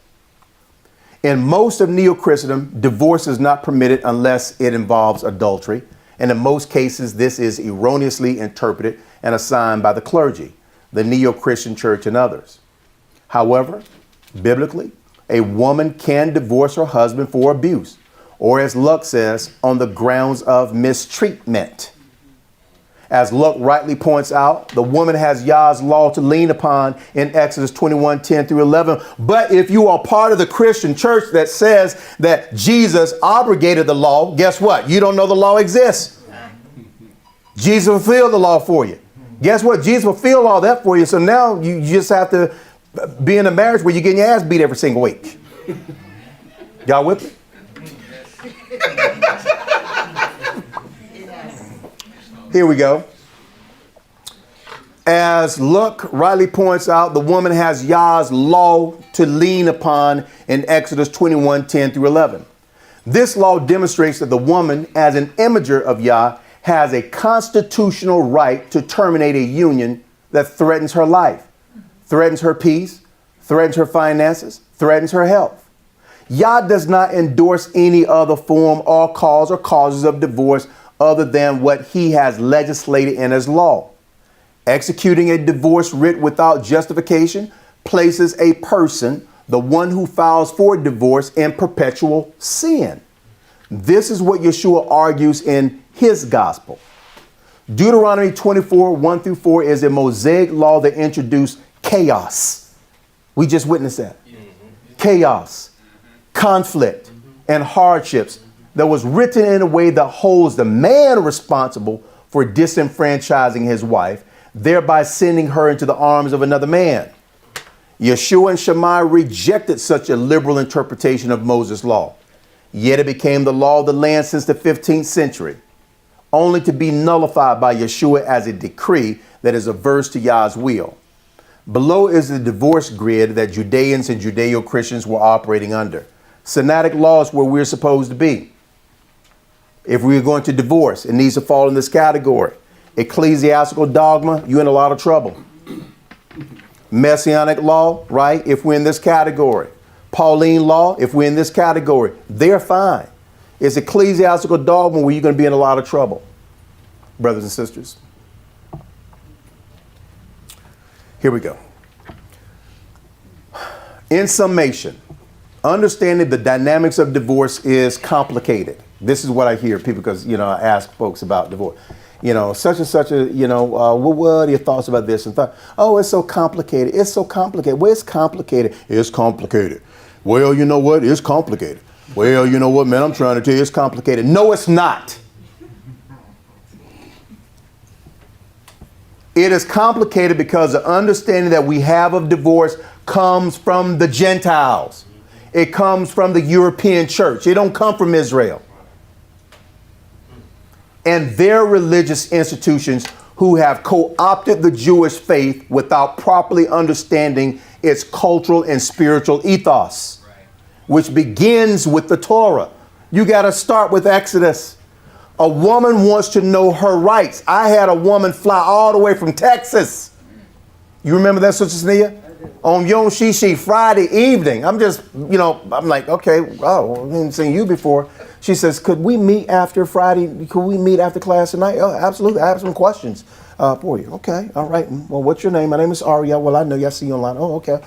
In most of Neo-Christendom, divorce is not permitted unless it involves adultery. And in most cases, this is erroneously interpreted and assigned by the clergy, the Neo-Christian church, and others. However, biblically, a woman can divorce her husband for abuse, or as Luck says, on the grounds of mistreatment. As Luck rightly points out, the woman has Yah's law to lean upon in Exodus 21:10-11. But if you are part of the Christian church that says that Jesus abrogated the law, guess what? You don't know the law exists. Jesus fulfilled the law for you. Guess what? Jesus fulfilled all that for you. So now you just have to be in a marriage where you're getting your ass beat every single week. Y'all with me? Here we go. As Luck rightly points out, the woman has Yah's law to lean upon in Exodus 21:10-11. This law demonstrates that the woman, as an imager of Yah, has a constitutional right to terminate a union that threatens her life, threatens her peace, threatens her finances, threatens her health. Yah does not endorse any other form or cause or causes of divorce other than what he has legislated in his law. Executing a divorce writ without justification places a person, the one who files for divorce, in perpetual sin. This is what Yeshua argues in his gospel. Deuteronomy 24:1-4 is a Mosaic law that introduced chaos. We just witnessed that. Chaos, conflict, and hardships that was written in a way that holds the man responsible for disenfranchising his wife, thereby sending her into the arms of another man. Yeshua and Shammai rejected such a liberal interpretation of Moses' law. Yet it became the law of the land since the 15th century. only to be nullified by Yeshua as a decree that is averse to Yah's will. Below is the divorce grid that Judeans and Judeo-Christians were operating under. Synodic law is where we're supposed to be. If we're going to divorce, it needs to fall in this category. Ecclesiastical dogma, you're in a lot of trouble. Messianic law, right? If we're in this category. Pauline law, if we're in this category, they're fine. It's ecclesiastical dogma where you're going to be in a lot of trouble, brothers and sisters. Here we go. In summation, understanding the dynamics of divorce is complicated. This is what I hear people, because, I ask folks about divorce. Such and such a, what are your thoughts about this? And oh, it's so complicated. It's so complicated. Well, it's complicated. It's complicated. Well, you know what? It's complicated. Well, you know what, man? I'm trying to tell you it's complicated. No, it's not. It is complicated because the understanding that we have of divorce comes from the Gentiles. It comes from the European church. It don't come from Israel. And their religious institutions who have co-opted the Jewish faith without properly understanding its cultural and spiritual ethos, which begins with the Torah. You got to start with Exodus. A woman wants to know her rights. I had a woman fly all the way from Texas. You remember that, Sister Sneha? On Yom Shishi, Friday evening. I'm just, I'm like, okay, oh, I haven't seen you before. She says, could we meet after Friday? Could we meet after class tonight? Oh, absolutely. I have some questions for you. Okay. All right. Well, what's your name? My name is Aria. Well, I know you. I see you online. Oh, okay.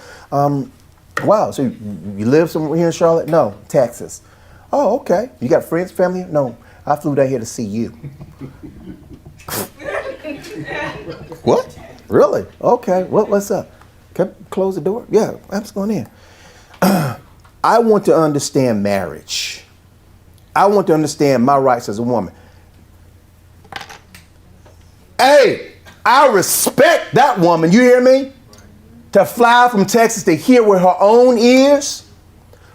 Wow. So you live somewhere here in Charlotte? No, Texas. Oh, okay. You got friends, family? No, I flew down here to see you. What? Really? Okay. What's up? Can I close the door? Yeah, I'm just going in. I want to understand marriage. I want to understand my rights as a woman. Hey, I respect that woman. You hear me? To fly from Texas to hear with her own ears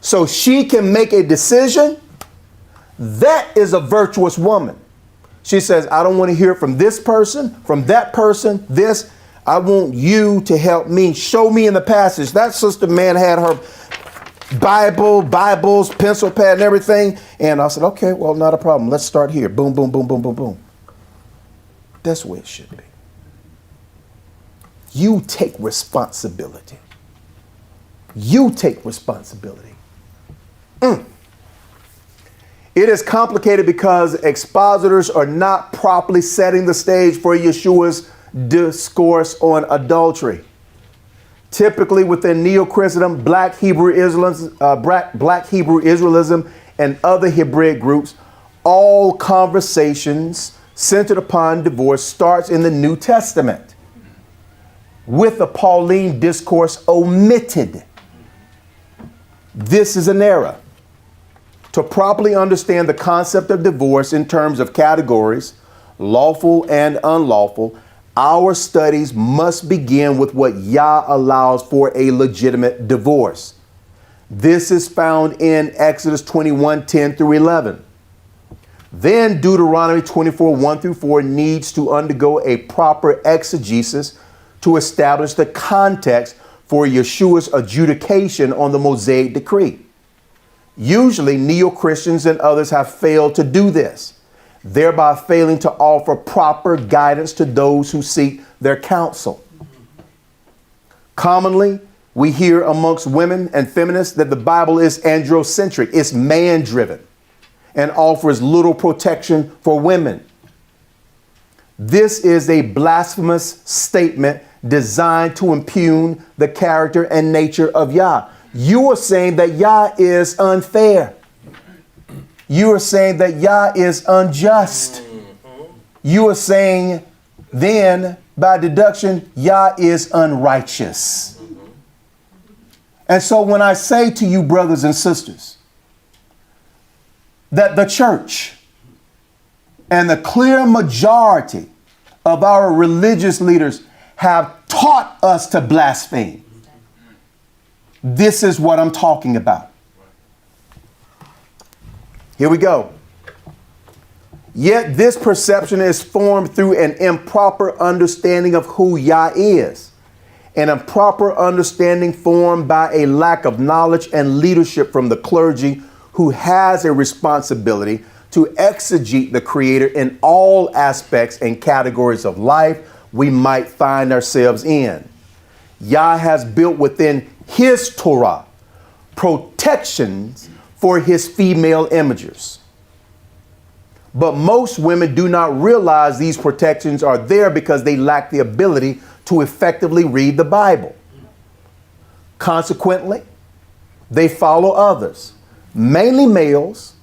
so she can make a decision. That is a virtuous woman. She says, I don't want to hear from this person, from that person, this. I want you to help me. Show me in the passage. That sister man had her Bibles, pencil pad and everything. And I said, okay, well, not a problem. Let's start here. Boom, boom, boom, boom, boom, boom. That's where it should be. You take responsibility. You take responsibility. It is complicated because expositors are not properly setting the stage for Yeshua's discourse on adultery. Typically within Neo-Christendom, Black Hebrew Israelism, and other Hebraic groups, all conversations centered upon divorce starts in the New Testament, with the Pauline discourse omitted. This is an error. To properly understand the concept of divorce in terms of categories, lawful and unlawful, our studies must begin with what Yah allows for a legitimate divorce. This is found in Exodus 21:10 through 11. Then Deuteronomy 24:1 through 4 needs to undergo a proper exegesis to establish the context for Yeshua's adjudication on the Mosaic decree. Usually, neo-Christians and others have failed to do this, thereby failing to offer proper guidance to those who seek their counsel. Commonly, we hear amongst women and feminists that the Bible is androcentric, it's man-driven, and offers little protection for women. This is a blasphemous statement designed to impugn the character and nature of Yah. You are saying that Yah is unfair. You are saying that Yah is unjust. You are saying then, by deduction, Yah is unrighteous. And so when I say to you, brothers and sisters, that the church and the clear majority of our religious leaders have taught us to blaspheme, this is what I'm talking about. Here we go. Yet this perception is formed through an improper understanding of who Yah is. An improper understanding formed by a lack of knowledge and leadership from the clergy, who has a responsibility to exegete the Creator in all aspects and categories of life we might find ourselves in. Yah has built within his Torah protections for his female imagers. But most women do not realize these protections are there because they lack the ability to effectively read the Bible. Consequently, they follow others, mainly males,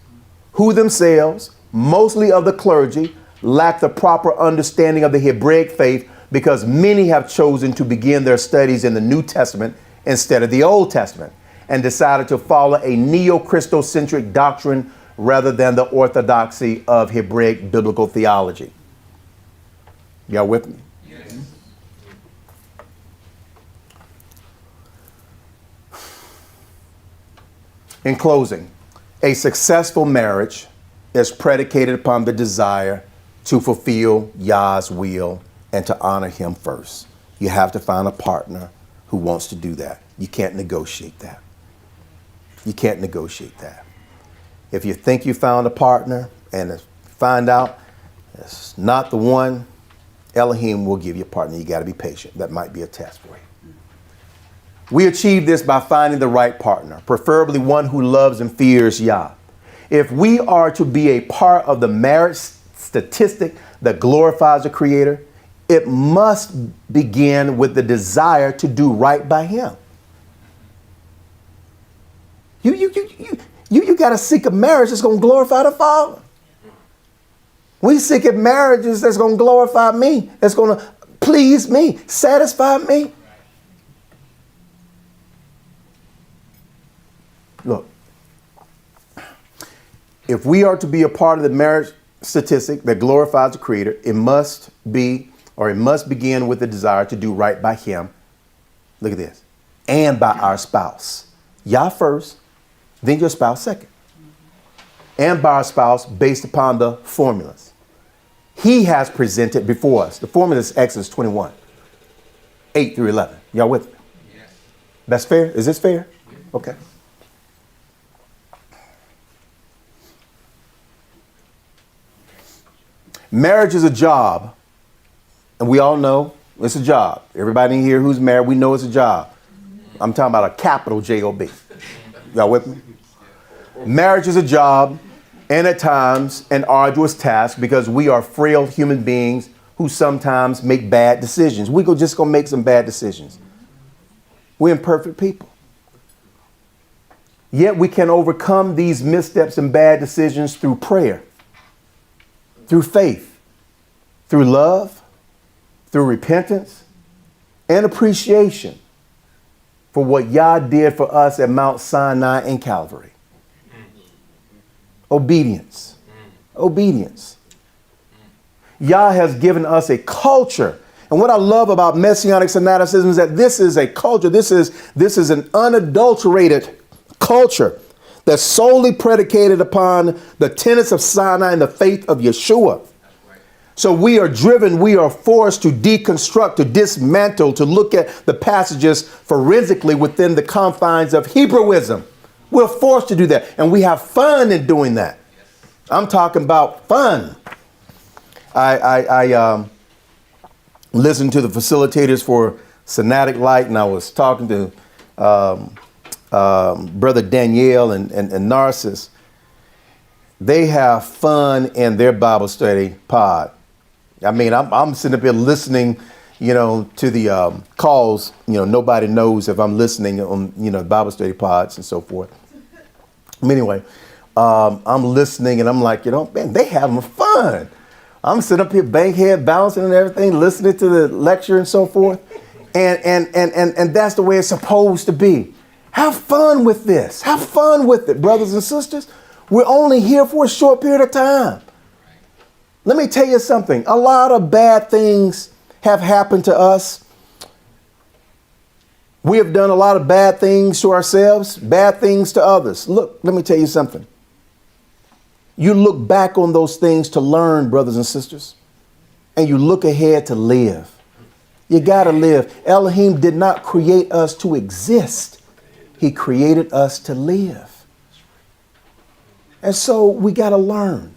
who themselves, mostly of the clergy, lack the proper understanding of the Hebraic faith, because many have chosen to begin their studies in the New Testament instead of the Old Testament, and decided to follow a neo-Christocentric doctrine rather than the orthodoxy of Hebraic biblical theology. Y'all with me? Yes. In closing, a successful marriage is predicated upon the desire to fulfill Yah's will and to honor him first. You have to find a partner who wants to do that. You can't negotiate that. You can't negotiate that. If you think you found a partner and find out it's not the one, Elohim will give you a partner. You got to be patient. That might be a test for you. We achieve this by finding the right partner, preferably one who loves and fears Yah. If we are to be a part of the marriage statistic that glorifies the Creator, it must begin with the desire to do right by him. You got to seek a marriage that's going to glorify the Father. We seek a marriages that's going to glorify me, that's going to please me, satisfy me. Look, if we are to be a part of the marriage statistic that glorifies the Creator, it must begin with the desire to do right by him. Look at this. And by our spouse. Yah first, then your spouse second. And by our spouse based upon the formulas he has presented before us. The formula is Exodus 21, 8 through 11. Y'all with me? Yes. That's fair? Is this fair? Okay. Marriage is a job. And we all know it's a job. Everybody in here who's married, we know it's a job. I'm talking about a capital J-O-B. Y'all with me? Marriage is a job, and at times an arduous task, because we are frail human beings who sometimes make bad decisions. We're just going to make some bad decisions. We're imperfect people. Yet we can overcome these missteps and bad decisions through prayer, through faith, through love, through repentance, and appreciation for what Yah did for us at Mount Sinai and Calvary. Obedience. Obedience. Yah has given us a culture. And what I love about Messianic fanaticism is that this is a culture. This is an unadulterated culture that's solely predicated upon the tenets of Sinai and the faith of Yeshua. So we are driven, we are forced to deconstruct, to dismantle, to look at the passages forensically within the confines of Hebrewism. We're forced to do that, and we have fun in doing that. I'm talking about fun. I listened to the facilitators for Sonatic Light, and I was talking to Brother Danielle and Narcissus. They have fun in their Bible study pod. I mean, I'm sitting up here listening, to the calls. Nobody knows if I'm listening on, Bible study pods and so forth. Anyway, I'm listening and I'm like, man, they having fun. I'm sitting up here, bankhead bouncing and everything, listening to the lecture and so forth. And that's the way it's supposed to be. Have fun with this. Have fun with it, brothers and sisters. We're only here for a short period of time. Let me tell you something. A lot of bad things have happened to us. We have done a lot of bad things to ourselves, bad things to others. Look, let me tell you something. You look back on those things to learn, brothers and sisters, and you look ahead to live. You got to live. Elohim did not create us to exist. He created us to live. And so we got to learn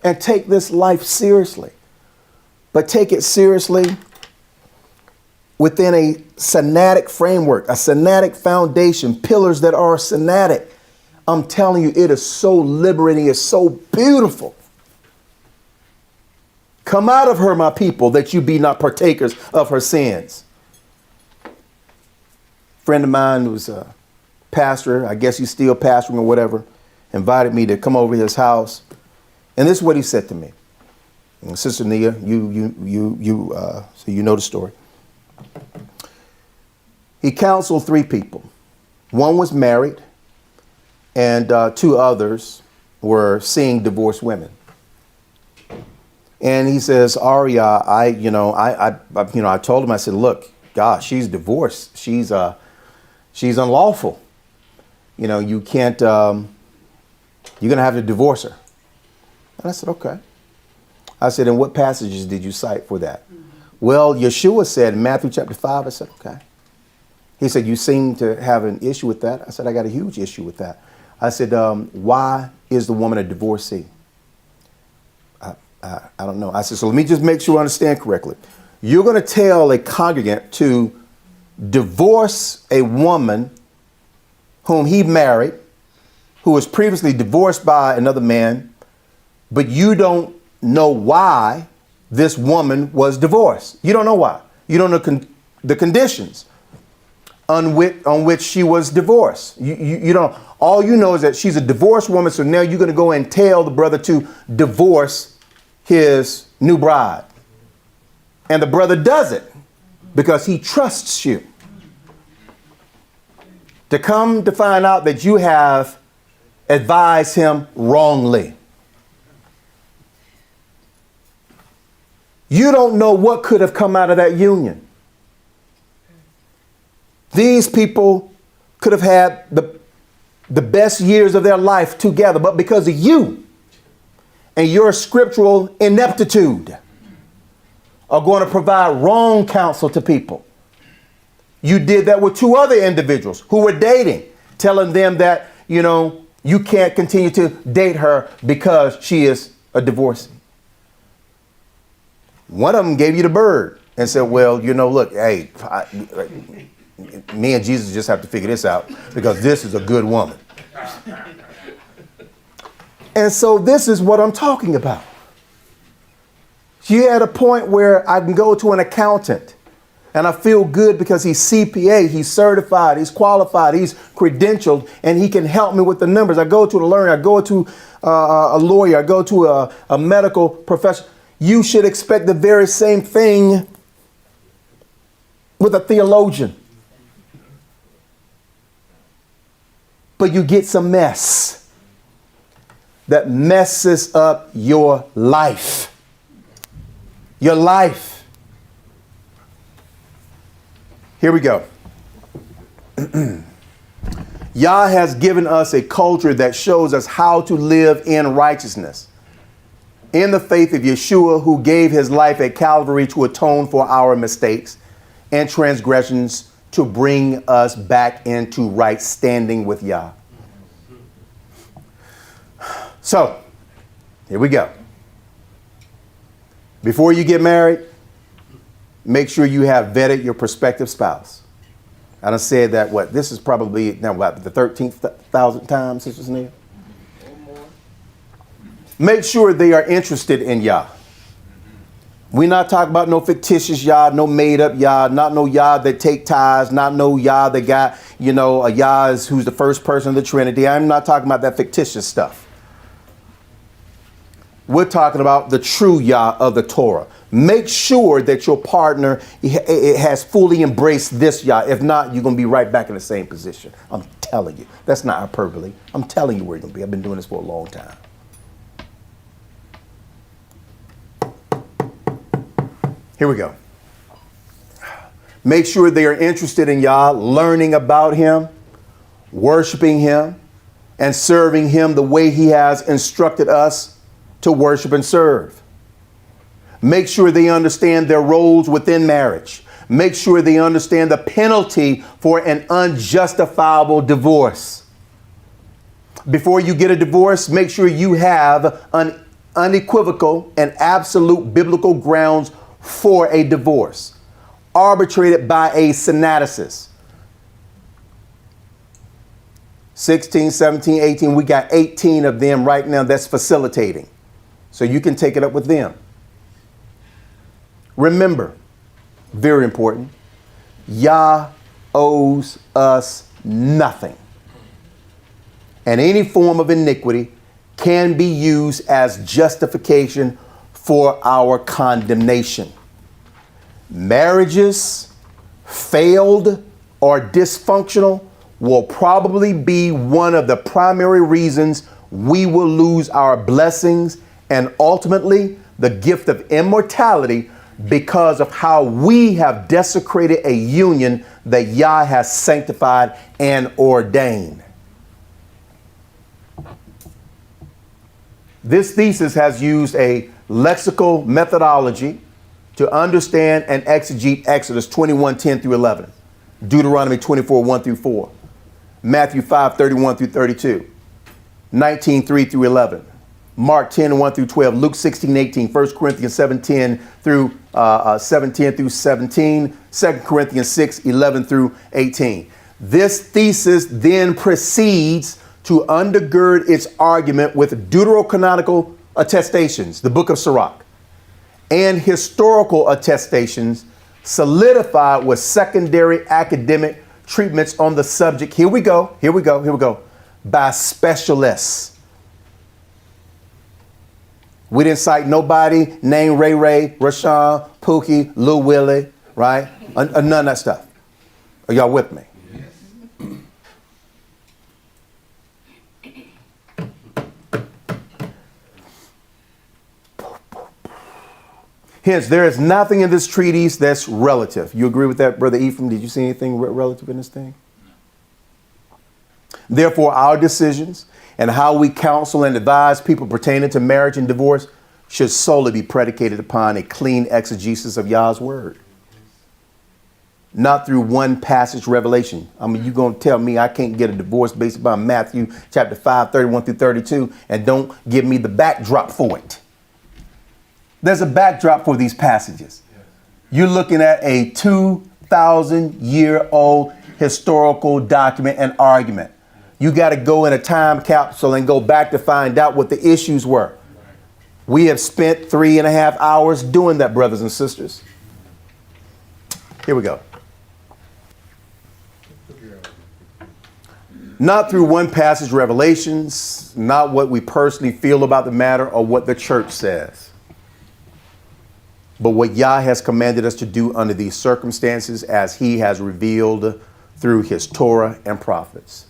and take this life seriously, but take it seriously within a Sinatic framework, a Sinatic foundation, pillars that are Sinatic. I'm telling you, it is so liberating. It's so beautiful. Come out of her, my people, that you be not partakers of her sins. A friend of mine who's a pastor, I guess he's still pastoring or whatever, invited me to come over to his house. And this is what he said to me. And Sister Nia, so you know the story. He counseled 3 people. One was married, and 2 others were seeing divorced women. And he says, Aria, I told him, I said, look, gosh, she's divorced. She's unlawful. You can't, you're going to have to divorce her. And I said, okay. I said, and what passages did you cite for that? Well, Yeshua said in Matthew chapter 5, I said, okay. He said, you seem to have an issue with that. I said, I got a huge issue with that. I said, why is the woman a divorcee? I don't know. I said, so let me just make sure I understand correctly. You're going to tell a congregant to divorce a woman whom he married, who was previously divorced by another man, but you don't know why this woman was divorced. You don't know why. You don't know the conditions on which she was divorced. You don't. All you know is that she's a divorced woman, so now you're going to go and tell the brother to divorce his new bride. And the brother does it because he trusts you. To come to find out that you have advised him wrongly. You don't know what could have come out of that union. These people could have had the best years of their life together, but because of you and your scriptural ineptitude are going to provide wrong counsel to people. You did that with 2 other individuals who were dating, telling them that, you can't continue to date her because she is a divorcee. One of them gave you the bird and said, well, look, hey, me and Jesus just have to figure this out because this is a good woman. And so this is what I'm talking about. You're at a point where I can go to an accountant and I feel good because he's CPA, he's certified, he's qualified, he's credentialed, and he can help me with the numbers. I go to a learner, I go to a lawyer, I go to a medical professional. You should expect the very same thing with a theologian. But you get some mess that messes up your life. Your life. Here we go. Yah has given us a culture that shows us how to live in righteousness. In the faith of Yeshua, who gave his life at Calvary to atone for our mistakes and transgressions, to bring us back into right standing with Yah. So, here we go. Before you get married, make sure you have vetted your prospective spouse. I done said that, this is probably now the 13,000th time, Sister Sneha? Make sure they are interested in Yah. We're not talking about no fictitious Yah, no made up Yah, not no Yah that take tithes, not no Yah that got, a Yah who's the first person of the Trinity. I'm not talking about that fictitious stuff. We're talking about the true Yah of the Torah. Make sure that your partner has fully embraced this Yah. If not, you're going to be right back in the same position. I'm telling you. That's not hyperbole. I'm telling you where you're going to be. I've been doing this for a long time. Here we go. Make sure they are interested in Yah, learning about him, worshiping him, and serving him the way he has instructed us to worship and serve. Make sure they understand their roles within marriage. Make sure they understand the penalty for an unjustifiable divorce. Before you get a divorce, make sure you have an unequivocal and absolute biblical grounds for a divorce, arbitrated by a synaticist. 16, 17, 18, we got 18 of them right now that's facilitating. So you can take it up with them. Remember, very important, Yah owes us nothing. And any form of iniquity can be used as justification for our condemnation. Marriages failed or dysfunctional will probably be one of the primary reasons we will lose our blessings and ultimately the gift of immortality because of how we have desecrated a union that Yah has sanctified and ordained. This thesis has used a lexical methodology to understand and exegete Exodus 21:10 through 11, Deuteronomy 24:1 through 4, Matthew 5:31 through 32, 19:3 through 11, Mark 10:1 through 12, Luke 16:18, 1 Corinthians 7:10 through 7:10 through 17, 2 Corinthians 6:11 through 18. This thesis then proceeds to undergird its argument with deuterocanonical attestations, the book of Sirach, and historical attestations solidified with secondary academic treatments on the subject. Here we go, by specialists. We didn't cite nobody named Ray Ray, Rashawn, Pookie, Lil Willie, right? None of that stuff. Are y'all with me? Hence, there is nothing in this treatise that's relative. You agree with that, Brother Ephraim? Did you see anything relative in this thing? Therefore, our decisions and how we counsel and advise people pertaining to marriage and divorce should solely be predicated upon a clean exegesis of Yah's word. Not through one passage revelation. I mean, you're going to tell me I can't get a divorce based upon Matthew chapter 5, 31 through 32, and don't give me the backdrop for it. There's a backdrop for these passages. You're looking at a 2,000-year-old historical document and argument. You got to go in a time capsule and go back to find out what the issues were. We have spent 3.5 hours doing that, brothers and sisters. Here we go. Not through one passage revelations, not what we personally feel about the matter or what the church says, but what Yah has commanded us to do under these circumstances as he has revealed through his Torah and prophets.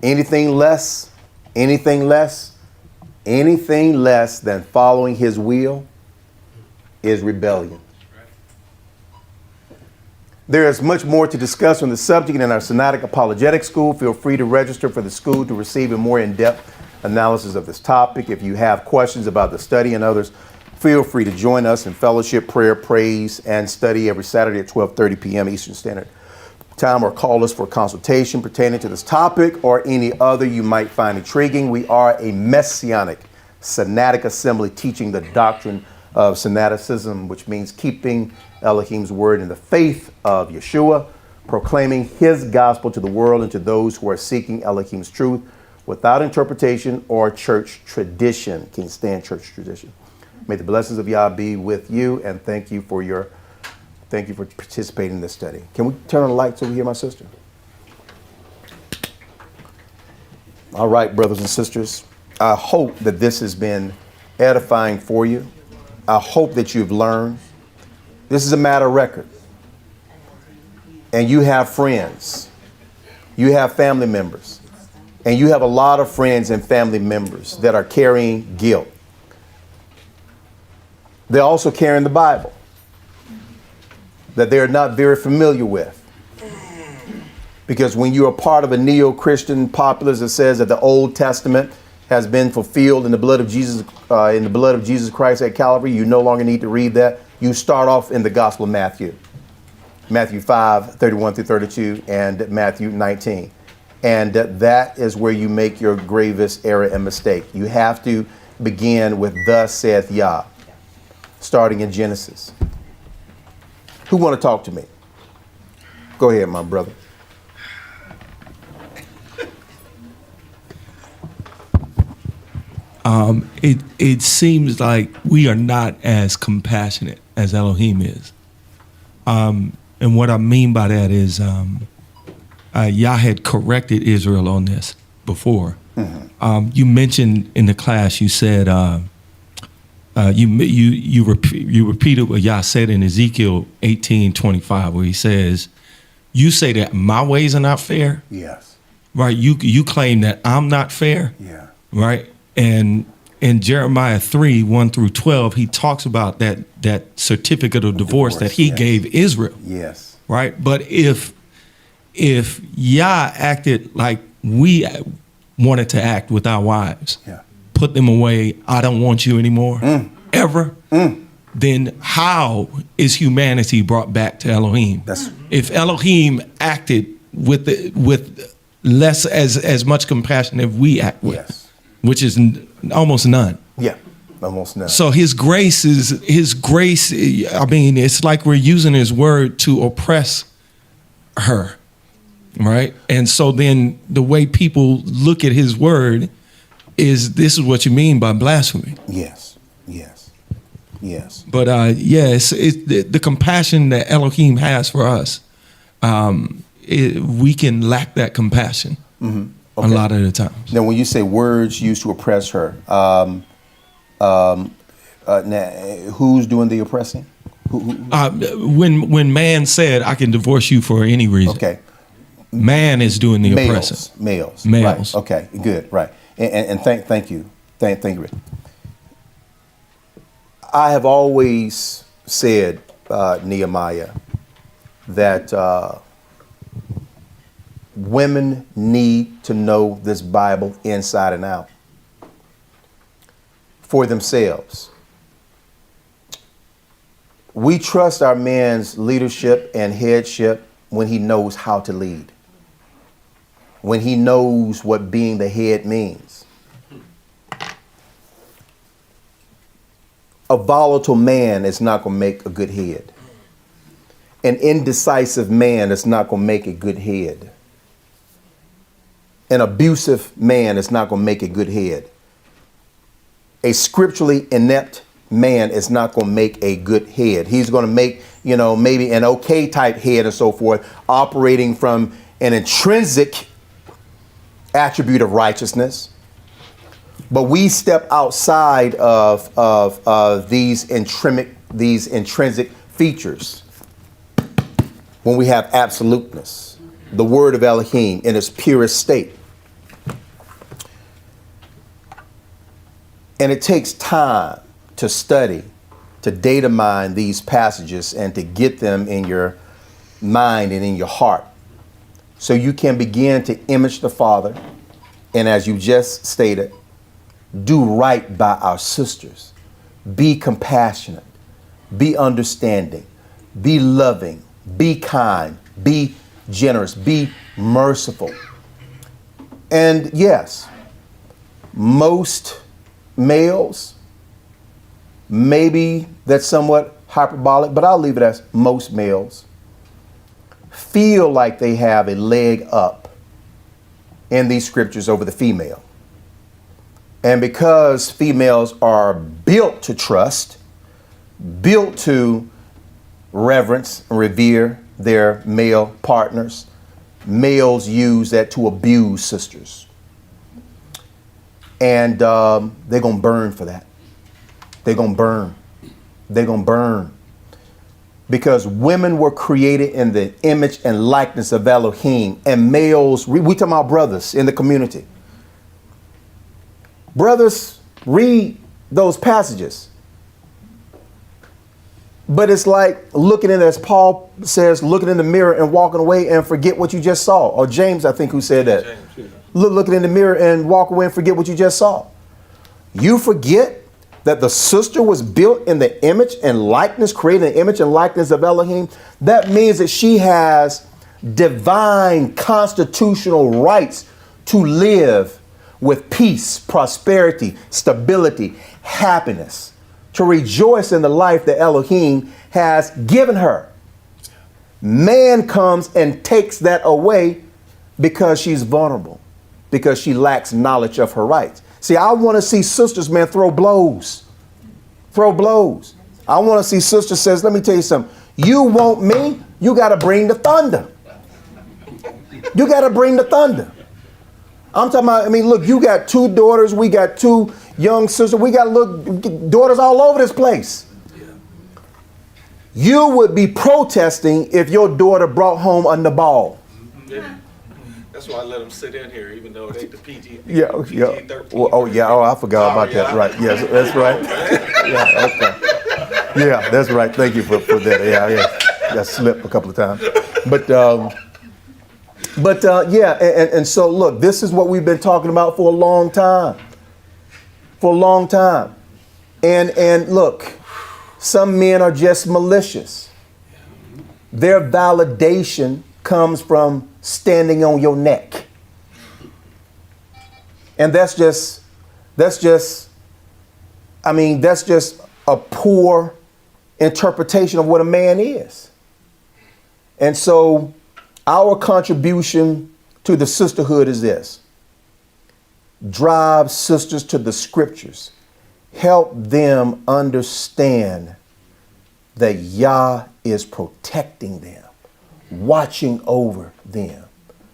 Anything less than following his will is rebellion. There is much more to discuss on the subject in our Synodic Apologetic School. Feel free to register for the school to receive a more in-depth analysis of this topic. If you have questions about the study and others, feel free to join us in fellowship, prayer, praise, and study every Saturday at 12:30 p.m. Eastern Standard Time, or call us for consultation pertaining to this topic or any other you might find intriguing. We are a Messianic Synodic assembly teaching the doctrine of Synodicism, which means keeping Elohim's word in the faith of Yeshua, proclaiming his gospel to the world and to those who are seeking Elohim's truth without interpretation or church tradition. Can't stand church tradition. May the blessings of Yah be with you, and thank you for participating in this study. Can we turn on the lights over here, my sister? All right, brothers and sisters. I hope that this has been edifying for you. I hope that you've learned. This is a matter of record. And you have friends. You have family members. And you have a lot of friends and family members that are carrying guilt. They're also carrying the Bible that they're not very familiar with. Because when you're a part of a neo-Christian populace that says that the Old Testament has been fulfilled in the blood of Jesus Christ at Calvary, you no longer need to read that. You start off in the Gospel of Matthew 5, 31 through 32, and Matthew 19. And that is where you make your gravest error and mistake. You have to begin with "Thus saith Yah," starting in Genesis. Who want to talk to me? Go ahead, my brother. It seems like we are not as compassionate as Elohim is. And what I mean by that is Yah had corrected Israel on this before. Mm-hmm. You mentioned in the class, you said, you repeated what Yah said in Ezekiel 18:25, where he says, you say that my ways are not fair. Yes. Right. You claim that I'm not fair. Yeah. Right. And in Jeremiah 3:1-12, he talks about that certificate of divorce that he gave Israel. Yes. Right. But if Yah acted like we wanted to act with our wives, put them away, I don't want you anymore, ever, then how is humanity brought back to Elohim? If Elohim acted with less as much compassion as we act with, which is almost none. Yeah, almost none. So his grace, I mean, it's like we're using his word to oppress her, right? And so then the way people look at his word is, this is what you mean by blasphemy. Yes. But it's the compassion that Elohim has for us. We can lack that compassion a lot of the times. Now, when you say words used to oppress her, now, who's doing the oppressing? When man said, I can divorce you for any reason. Okay. Man is doing the oppressing. Males. Males. Right. Okay, good, right. And thank you. Thank you, Rick. I have always said, Nehemiah, that women need to know this Bible inside and out for themselves. We trust our man's leadership and headship when he knows how to lead, when he knows what being the head means. A volatile man is not going to make a good head. An indecisive man is not going to make a good head. An abusive man is not going to make a good head. A scripturally inept man is not going to make a good head. He's going to make, maybe an okay type head and so forth, operating from an intrinsic attribute of righteousness. But we step outside of these intrinsic features when we have absoluteness, the word of Elohim in its purest state. And it takes time to study, to data mine these passages and to get them in your mind and in your heart, so you can begin to image the Father. And as you just stated, do right by our sisters. Be compassionate, be understanding, be loving, be kind, be generous, be merciful. And yes, most males, maybe that's somewhat hyperbolic, but I'll leave it as most males, feel like they have a leg up in these scriptures over the female. And because females are built to trust, built to reverence and revere their male partners, males use that to abuse sisters. And they're going to burn for that. They're going to burn. They're going to burn. Because women were created in the image and likeness of Elohim. And males, we talking about brothers in the community. Brothers, read those passages. But it's like looking in, as Paul says, looking in the mirror and walking away and forget what you just saw. Or James, I think, who said that. Looking in the mirror and walk away and forget what you just saw. You forget that the sister was built in the image and likeness, created in the image and likeness of Elohim. That means that she has divine constitutional rights to live with peace, prosperity, stability, happiness, to rejoice in the life that Elohim has given her. Man comes and takes that away because she's vulnerable, because she lacks knowledge of her rights. See, I want to see sisters, man, throw blows. Throw blows. I want to see sisters says, let me tell you something. You want me, you got to bring the thunder. You got to bring the thunder. I'm talking about, I mean, look, you got 2 daughters. We got 2 young sisters. We got daughters all over this place. You would be protesting if your daughter brought home a Nabal. That's why I let them sit in here, even though it ain't the PG. Yeah. 13. Well, I forgot about that. Right. Yes, that's right. Yeah, okay. Yeah, that's right. Thank you for that. Yeah. That slipped a couple of times. And so look, this is what we've been talking about for a long time. For a long time. And look, some men are just malicious. Their validation comes from standing on your neck. And that's just a poor interpretation of what a man is. And so our contribution to the sisterhood is this: drive sisters to the scriptures. Help them understand that Yah is protecting them, watching over them.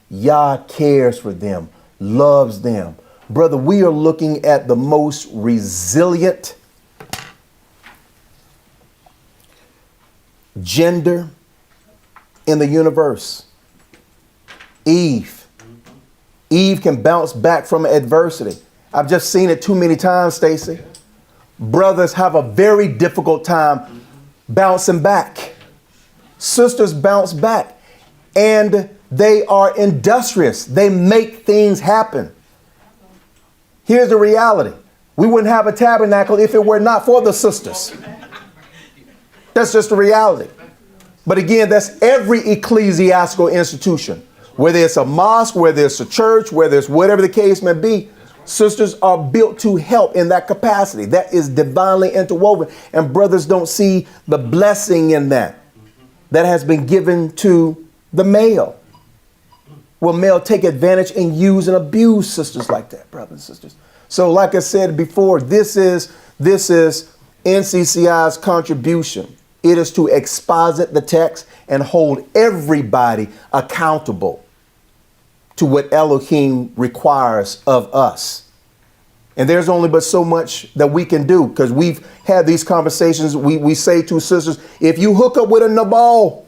Yah cares for them, loves them. Brother, we are looking at the most resilient gender in the universe. Eve. Eve can bounce back from adversity. I've just seen it too many times, Stacy. Brothers have a very difficult time bouncing back. Sisters bounce back. And they are industrious. They make things happen. Here's the reality. We wouldn't have a tabernacle if it were not for the sisters. That's just the reality. But again, that's every ecclesiastical institution. Whether it's a mosque, whether it's a church, whether it's whatever the case may be, sisters are built to help in that capacity. That is divinely interwoven. And brothers don't see the blessing in that. That has been given to the male. Will male take advantage and use and abuse sisters like that, brothers and sisters? So like I said before, this is NCCI's contribution. It is to exposit the text and hold everybody accountable to what Elohim requires of us. And there's only but so much that we can do, because we've had these conversations. We say to sisters, if you hook up with a Nabal,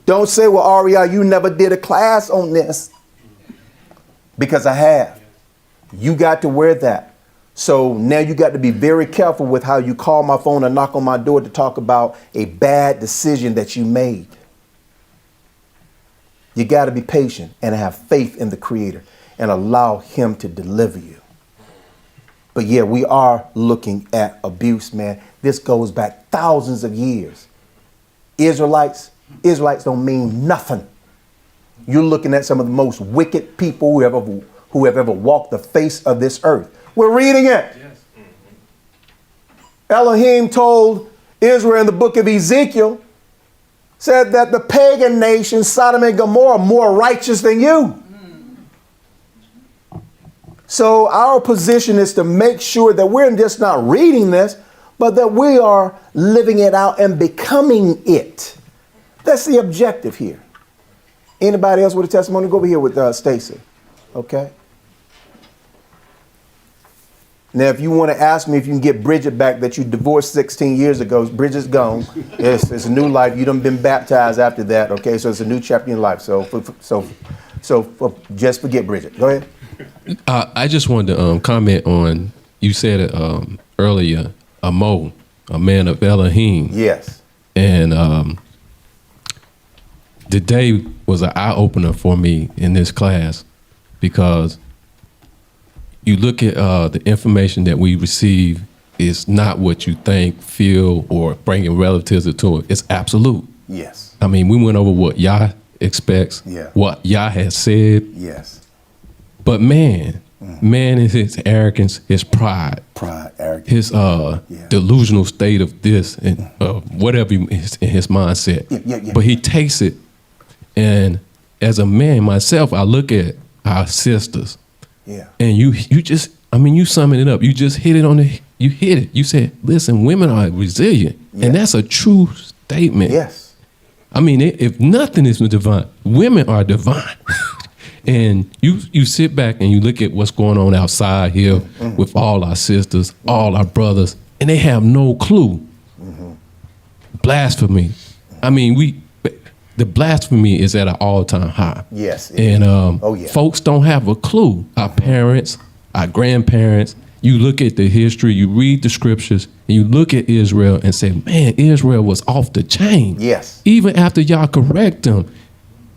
don't say, well, Aria, you never did a class on this. Because I have. You got to wear that. So now you got to be very careful with how you call my phone and knock on my door to talk about a bad decision that you made. You got to be patient and have faith in the Creator and allow Him to deliver you. But yeah, we are looking at abuse, man. This goes back thousands of years. Israelites don't mean nothing. You're looking at some of the most wicked people who have ever walked the face of this earth. We're reading it. Yes. Elohim told Israel in the book of Ezekiel, said that the pagan nations, Sodom and Gomorrah, are more righteous than you. So our position is to make sure that we're just not reading this, but that we are living it out and becoming it. That's the objective here. Anybody else with a testimony? Go over here with Stacy. Okay. Now, if you want to ask me if you can get Bridget back that you divorced 16 years ago, Bridget's gone. It's a new life. You done been baptized after that. Okay, so it's a new chapter in your life. So just forget Bridget. Go ahead. I just wanted to comment on, you said it earlier a Mo, a man of Elohim. Yes. And the day was an eye opener for me in this class, because you look at the information that we receive is not what you think, feel, or bringing relatives to it. It's absolute. Yes. I mean, we went over what Yah expects, Yeah. what Yah has said. Yes. But man is his arrogance, his pride, arrogance, his delusional state of this and whatever is in his mindset. Yeah. But he takes it, and as a man myself, I look at our sisters. Yeah. And you just, I mean, you summing it up. You just hit it. You hit it. You said, listen, women are resilient. And that's a true statement. Yes. I mean, if nothing is divine, women are divine. And you sit back and you look at what's going on outside here with all our sisters, all our brothers, and they have no clue. Blasphemy. I mean, the blasphemy is at an all-time high. Yes. And folks don't have a clue. Our parents, our grandparents, you look at the history, you read the scriptures, and you look at Israel and say, man, Israel was off the chain. Yes. Even after y'all correct them,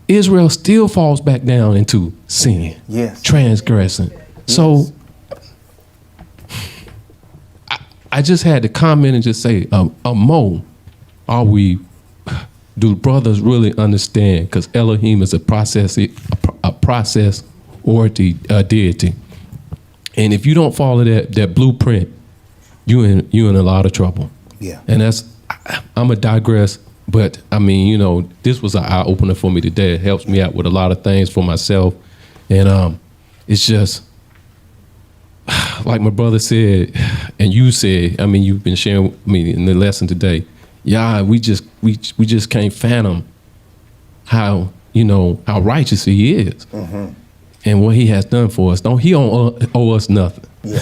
Israel still falls back down into sin. Yes. Transgressing. Yes. So I just had to comment and just say, Mo, do brothers really understand? Because Elohim is a process or deity. And if you don't follow that blueprint, you in a lot of trouble. Yeah. And I'm a digress, but I mean, you know, this was an eye opener for me today. It helps me out with a lot of things for myself. And it's just like my brother said, and you said, I mean, you've been sharing with me in the lesson today. Yeah, we just can't fathom how righteous he is. And what he has done for us. He don't owe us nothing. Yeah.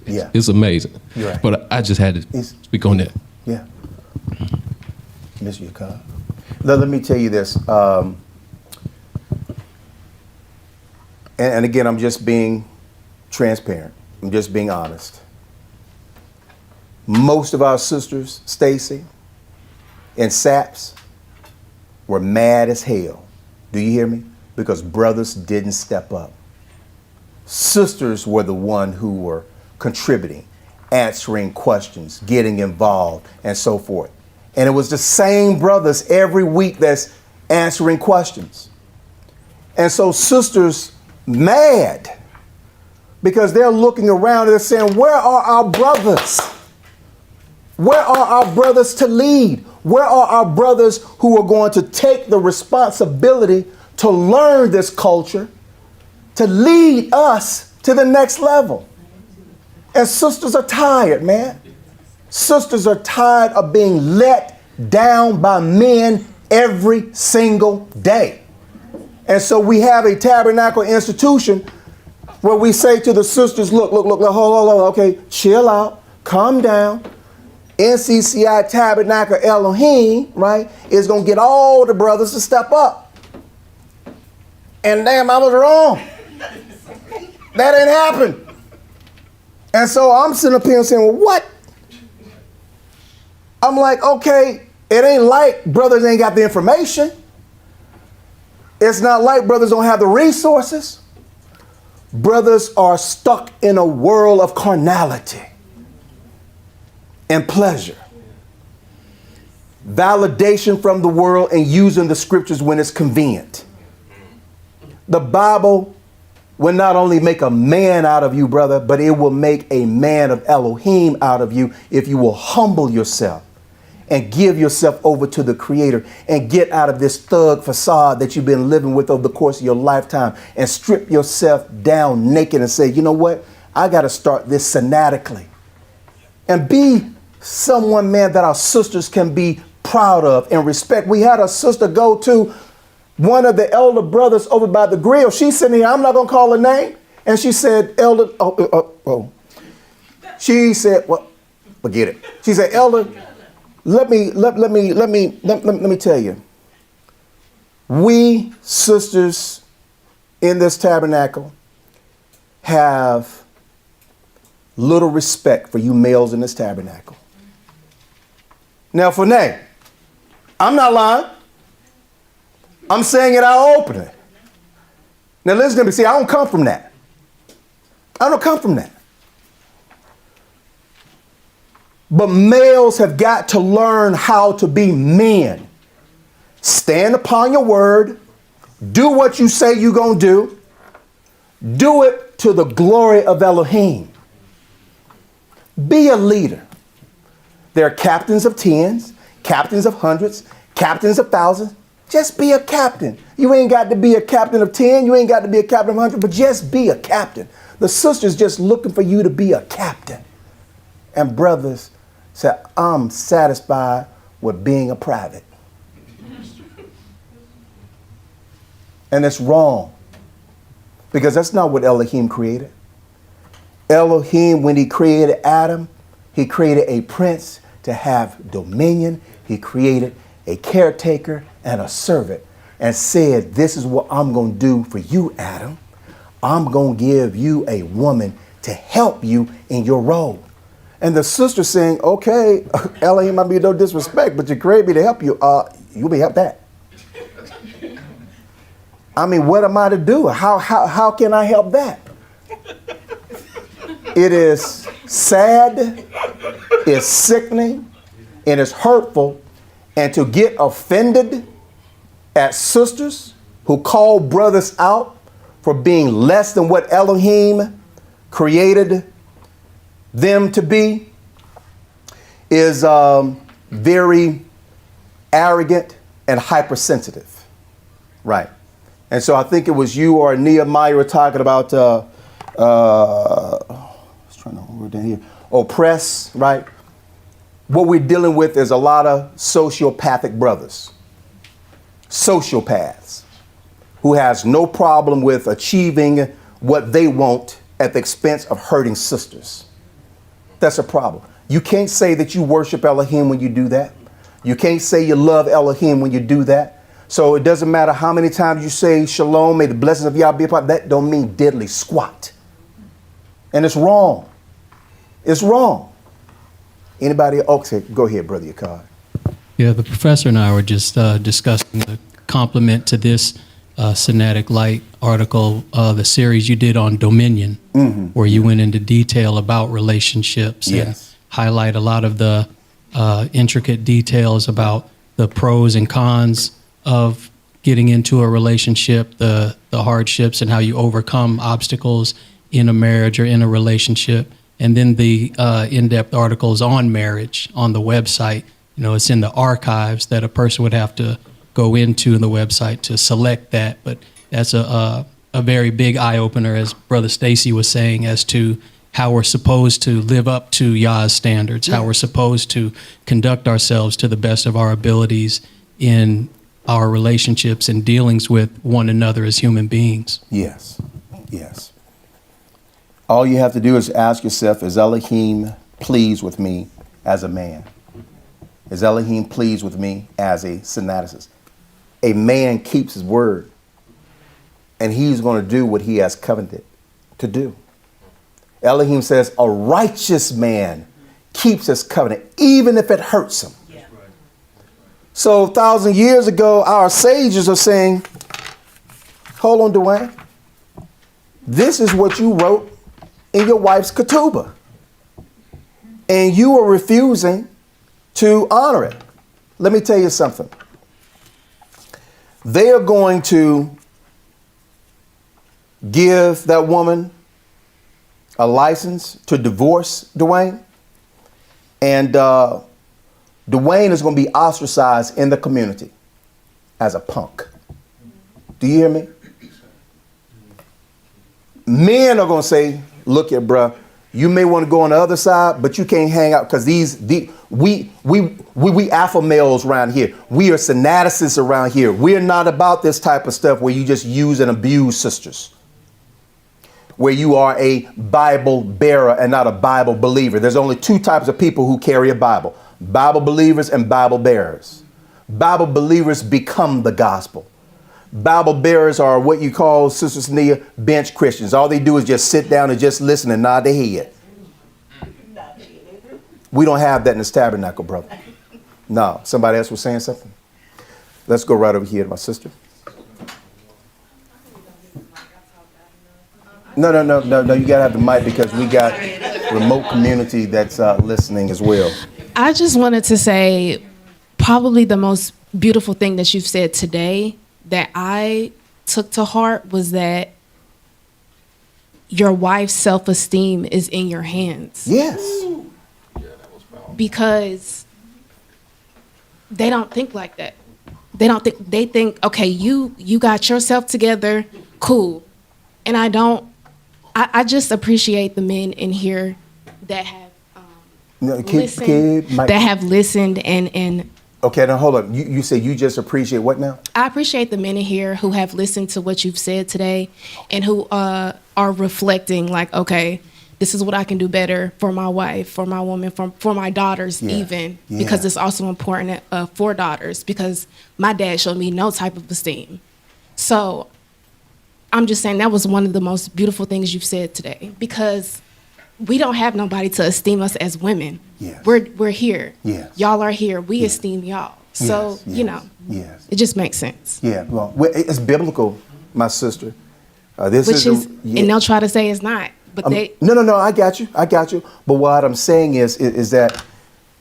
Yeah. It's amazing. Right. But I just had to speak on that. Yeah. Miss your car. Let me tell you this. And again, I'm just being transparent. I'm just being honest. Most of our sisters, Stacy and Saps, were mad as hell. Do you hear me? Because brothers didn't step up. Sisters were the one who were contributing, answering questions, getting involved, and so forth. And it was the same brothers every week that's answering questions. And so sisters mad because they're looking around and they're saying, where are our brothers? Where are our brothers to lead? Where are our brothers who are going to take the responsibility to learn this culture, to lead us to the next level? And sisters are tired, man. Sisters are tired of being let down by men every single day. And so we have a tabernacle institution where we say to the sisters, look, hold on, okay, chill out, calm down. NCCI Tabernacle Elohim, right, is going to get all the brothers to step up. And damn, I was wrong. That ain't happened. And so I'm sitting up here and saying, well, what? I'm like, okay, it ain't like brothers ain't got the information. It's not like brothers don't have the resources. Brothers are stuck in a world of carnality and pleasure. Validation from the world and using the scriptures when it's convenient. The Bible will not only make a man out of you, brother, but it will make a man of Elohim out of you if you will humble yourself and give yourself over to the Creator and get out of this thug facade that you've been living with over the course of your lifetime and strip yourself down naked and say, you know what? I got to start this fanatically and be someone, man, that our sisters can be proud of and respect. We had a sister go to one of the elder brothers over by the grill. She's sitting here, I'm not going to call her name. And she said, Elder, She said, well, forget it. She said, Elder, let me tell you. We sisters in this tabernacle have little respect for you males in this tabernacle. Now, Funay, I'm not lying. I'm saying it out openly. Now listen to me. See, I don't come from that. I don't come from that. But males have got to learn how to be men. Stand upon your word. Do what you say you're going to do. Do it to the glory of Elohim. Be a leader. There are captains of tens, captains of hundreds, captains of thousands. Just be a captain. You ain't got to be a captain of 10. You ain't got to be a captain of 100, but just be a captain. The sister's just looking for you to be a captain. And brothers say, I'm satisfied with being a private. And it's wrong. Because that's not what Elohim created. Elohim, when he created Adam, he created a prince to have dominion. He created a caretaker and a servant and said, this is what I'm going to do for you, Adam. I'm going to give you a woman to help you in your role. And the sister saying, okay, Elohim, might be no disrespect, but you created me to help you. You may help that. I mean, what am I to do? How can I help that? It is sad, it's sickening, and it's hurtful. And to get offended at sisters who call brothers out for being less than what Elohim created them to be is very arrogant and hypersensitive. Right. And so I think it was you or Nehemiah were talking about, oppress, right? What we're dealing with is a lot of sociopathic brothers, sociopaths, who has no problem with achieving what they want at the expense of hurting sisters. That's a problem. You can't say that you worship Elohim when you do that. You can't say you love Elohim when you do that. So it doesn't matter how many times you say Shalom, may the blessings of Yah be upon. That don't mean diddly squat. And it's wrong. It's wrong. Anybody? Okay, go ahead, Brother Yakar. Yeah, the professor and I were just discussing the complement to this Synatic Light article, the series you did on Dominion, where you went into detail about relationships and highlight a lot of the intricate details about the pros and cons of getting into a relationship, the hardships and how you overcome obstacles in a marriage or in a relationship. And then the in-depth articles on marriage on the website. You know, it's in the archives that a person would have to go into in the website to select that. But that's a very big eye-opener, as Brother Stacy was saying, as to how we're supposed to live up to Yah's standards, how we're supposed to conduct ourselves to the best of our abilities in our relationships and dealings with one another as human beings. Yes, yes. All you have to do is ask yourself, is Elohim pleased with me as a man? Is Elohim pleased with me as a synaticist? A man keeps his word, and he's going to do what he has covenanted to do. Elohim says a righteous man keeps his covenant, even if it hurts him. Yeah. So 1,000 years ago, our sages are saying, hold on, Dwayne. This is what you wrote in your wife's ketubah, and you are refusing to honor it. Let me tell you something. They are going to give that woman a license to divorce Dwayne, and Dwayne is going to be ostracized in the community as a punk. Do you hear me? Men are going to say, look here, bruh, you may want to go on the other side, but you can't hang out because we alpha males around here. We are synaticists around here. We're not about this type of stuff where you just use and abuse sisters, where you are a Bible bearer and not a Bible believer. There's only two types of people who carry a Bible: Bible believers and Bible bearers. Bible believers become the gospel. Bible bearers are what you call, Sister Sania, bench Christians. All they do is just sit down and just listen and nod their head. We don't have that in this tabernacle, brother. No. Somebody else was saying something? Let's go right over here to my sister. No. You gotta have the mic because we got remote community that's listening as well. I just wanted to say probably the most beautiful thing that you've said today that I took to heart was that your wife's self-esteem is in your hands. Yes. Because they don't think like that. They think, okay, you got yourself together, cool. And I just appreciate the men in here that have listened and okay, now hold up. You say you just appreciate what now? I appreciate the men in here who have listened to what you've said today and who are reflecting like, okay, this is what I can do better for my wife, for my woman, for my daughters even, because it's also important for daughters because my dad showed me no type of esteem. So I'm just saying that was one of the most beautiful things you've said today because we don't have nobody to esteem us as women. Yes. We're here. Yes. Y'all are here. We esteem y'all. So, it just makes sense. Yeah, well, it's biblical, my sister. And they'll try to say it's not, but they... No, I got you. But what I'm saying is that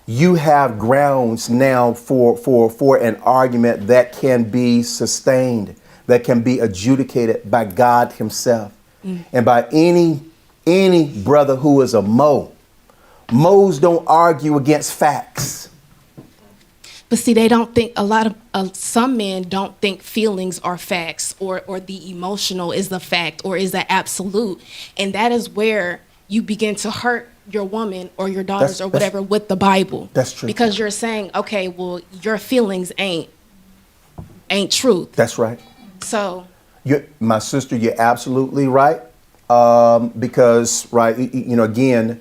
you have grounds now for an argument that can be sustained, that can be adjudicated by God himself and by any brother who is a Mo. Mo's don't argue against facts. But see, they don't think some men don't think feelings are facts or the emotional is the fact or is the absolute. And that is where you begin to hurt your woman or your daughters or whatever with the Bible. That's true. Because you're saying, okay, well, your feelings ain't truth. That's right. So. My sister, you're absolutely right. Because, right, again,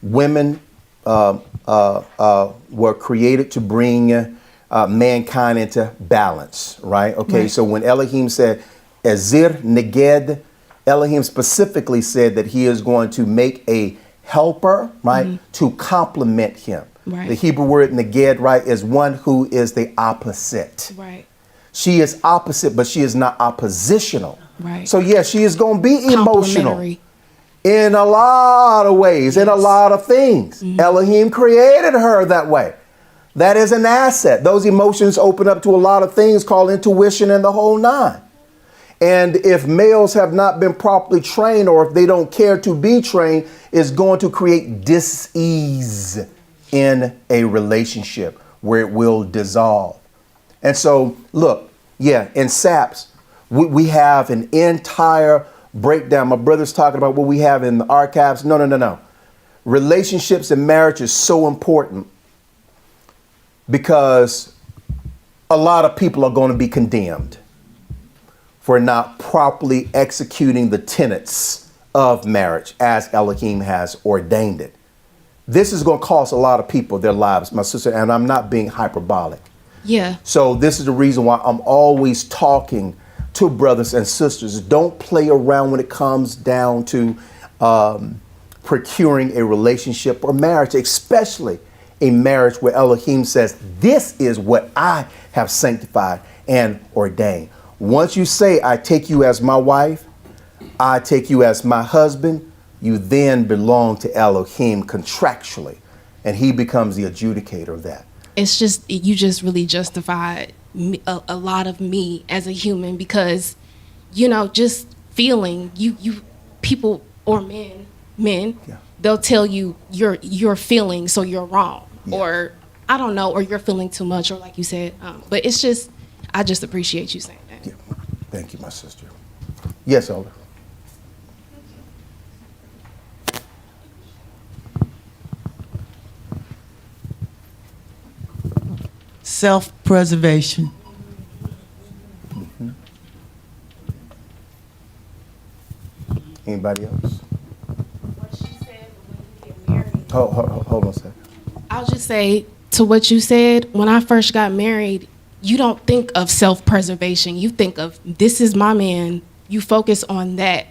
women were created to bring mankind into balance, right? Okay, right. So when Elohim said, Ezir Neged, Elohim specifically said that he is going to make a helper, right, to complement him. Right. The Hebrew word Neged, right, is one who is the opposite. Right. She is opposite, but she is not oppositional. Right. So, yeah, she is going to be emotional in a lot of ways, in a lot of things. Elohim created her that way. That is an asset. Those emotions open up to a lot of things called intuition and the whole nine. And if males have not been properly trained or if they don't care to be trained, it's going to create dis-ease in a relationship where it will dissolve. And so, look, in SAPS, we have an entire breakdown. My brother's talking about what we have in the archives. No. Relationships and marriage is so important because a lot of people are going to be condemned for not properly executing the tenets of marriage as Elohim has ordained it. This is going to cost a lot of people their lives, my sister, and I'm not being hyperbolic. Yeah. So this is the reason why I'm always talking to brothers and sisters. Don't play around when it comes down to procuring a relationship or marriage, especially a marriage where Elohim says, this is what I have sanctified and ordained. Once you say, I take you as my wife, I take you as my husband, you then belong to Elohim contractually, and he becomes the adjudicator of that. It's just, you just really justified a lot of me as a human because, just feeling you people or men, they'll tell you you're feeling, so you're wrong, or I don't know, or you're feeling too much, or like you said, but it's just, I just appreciate you saying that. Yeah. Thank you, my sister. Yes, Elder. Self-preservation. Anybody else? What she said when you get married. Hold on a second. I'll just say to what you said, when I first got married, you don't think of self-preservation. You think of, this is my man. You focus on that.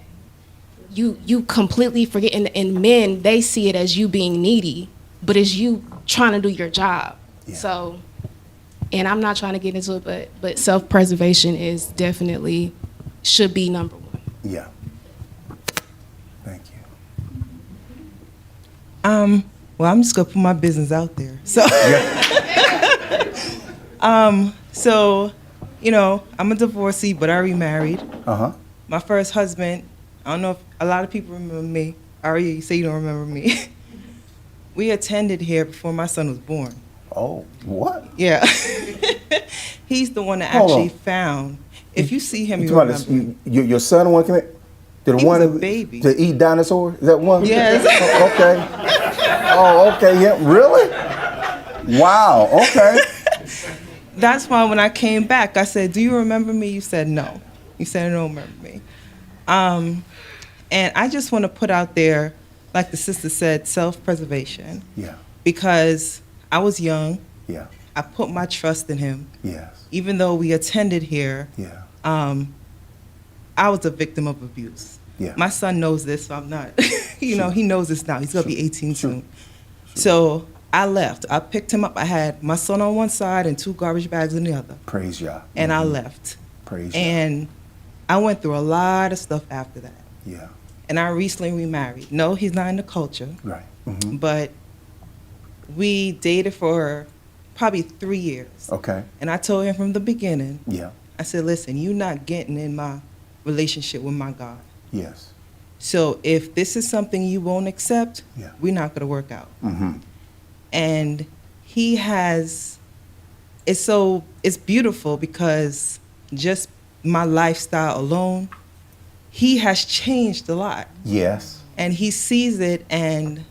you completely forget, and men, they see it as you being needy, but it's you trying to do your job. Yeah. So, and I'm not trying to get into it, but self-preservation is definitely should be number one. Yeah. Thank you. Well, I'm just gonna put my business out there. So, so, you know, I'm a divorcee, but I remarried. My first husband, I don't know if a lot of people remember me. Aria, you say you don't remember me. We attended here before my son was born. Oh, what? Yeah. He's the one that Hold actually on. found. If you see him, You you talking about remember. this, your son one came in? The He one was a that- baby. to eat dinosaurs? Is that one? Yes. Oh, okay. Oh, okay. Yeah. Really? Wow. Okay. That's why when I came back, I said, "Do you remember me?" You said no. You said, "I don't remember me." And I just want to put out there, like the sister said, self-preservation. Yeah. Because I was young. Yeah. I put my trust in him. Yes. Even though we attended here, Yeah. I was a victim of abuse. Yeah. My son knows this, so I'm not. You know, he knows this now. He's going to be 18 soon. So I left. I picked him up. I had my son on one side and 2 garbage bags on the other. Praise Yah. And I left. Praise Yah. And I went through a lot of stuff after that. Yeah. And I recently remarried. No, he's not in the culture. Right. Mm-hmm. But we dated for probably 3 years. Okay. And I told him from the beginning, Yeah. I said, listen, you're not getting in my relationship with my God. Yes. So if this is something you won't accept, Yeah. we're not going to work out. Mm-hmm. And he has, it's beautiful because just my lifestyle alone, he has changed a lot. Yes. And he sees it, and,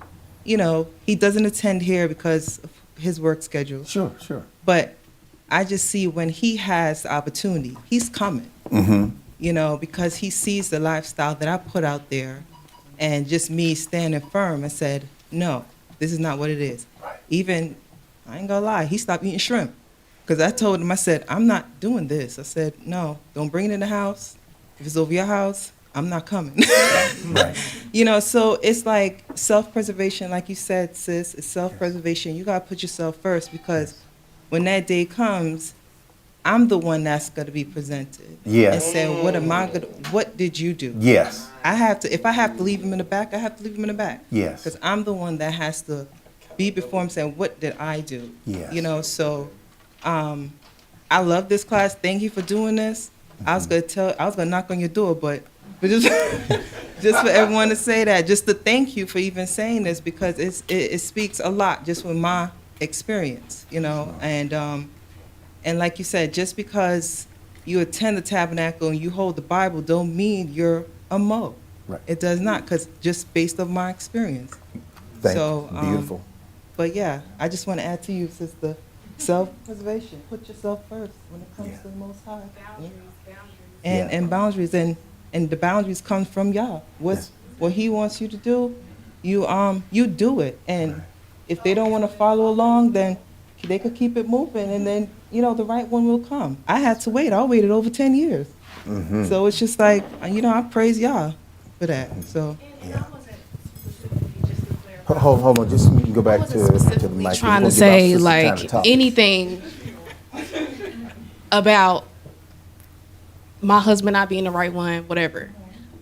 you know, he doesn't attend here because of his work schedule. Sure. Sure. But I just see when he has the opportunity, he's coming. Mm-hmm. You know, because he sees the lifestyle that I put out there, and just me standing firm and said, no, this is not what it is. Right. Even, I ain't gonna lie, he stopped eating shrimp. Because I told him, I said, I'm not doing this. I said, no, don't bring it in the house. If it's over your house, I'm not coming. Right. You know, so it's like self-preservation, like you said, sis, it's self-preservation. You gotta put yourself first, because when that day comes, I'm the one that's going to be presented. Yes. And say, what did you do? Yes. If I have to leave him in the back, I have to leave him in the back. Yes. Because I'm the one that has to be before him saying, what did I do? Yes. You know, so I love this class. Thank you for doing this. I was going to knock on your door, but just, just for everyone to say that, just to thank you for even saying this, because it speaks a lot just with my experience, you know, and like you said, just because you attend the tabernacle and you hold the Bible don't mean you're a Mo. Right. It does not, because just based on my experience. Beautiful. But yeah, I just want to add to you, sister, self-preservation. Put yourself first when it comes to the Most High. And boundaries, and the boundaries come from y'all. What He wants you to do, you do it. And if they don't want to follow along, then they could keep it moving, and then, you know, the right one will come. I had to wait. I waited over 10 years. Mm-hmm. So it's just like, you know, I praise y'all for that. So Hold on. Just go back to the Specifically mic. trying We'll to give our say sister time like to talk. anything about my husband not being the right one, whatever.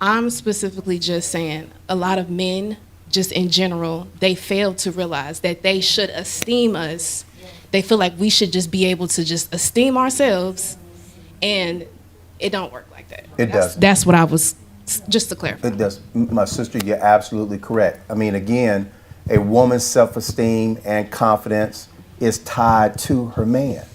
I'm specifically just saying a lot of men, just in general, they fail to realize that they should esteem us. They feel like we should just be able to just esteem ourselves, and it don't work like that. It doesn't. That's what I was, just to clarify. It does. My sister, you're absolutely correct. I mean, again, a woman's self-esteem and confidence is tied to her man.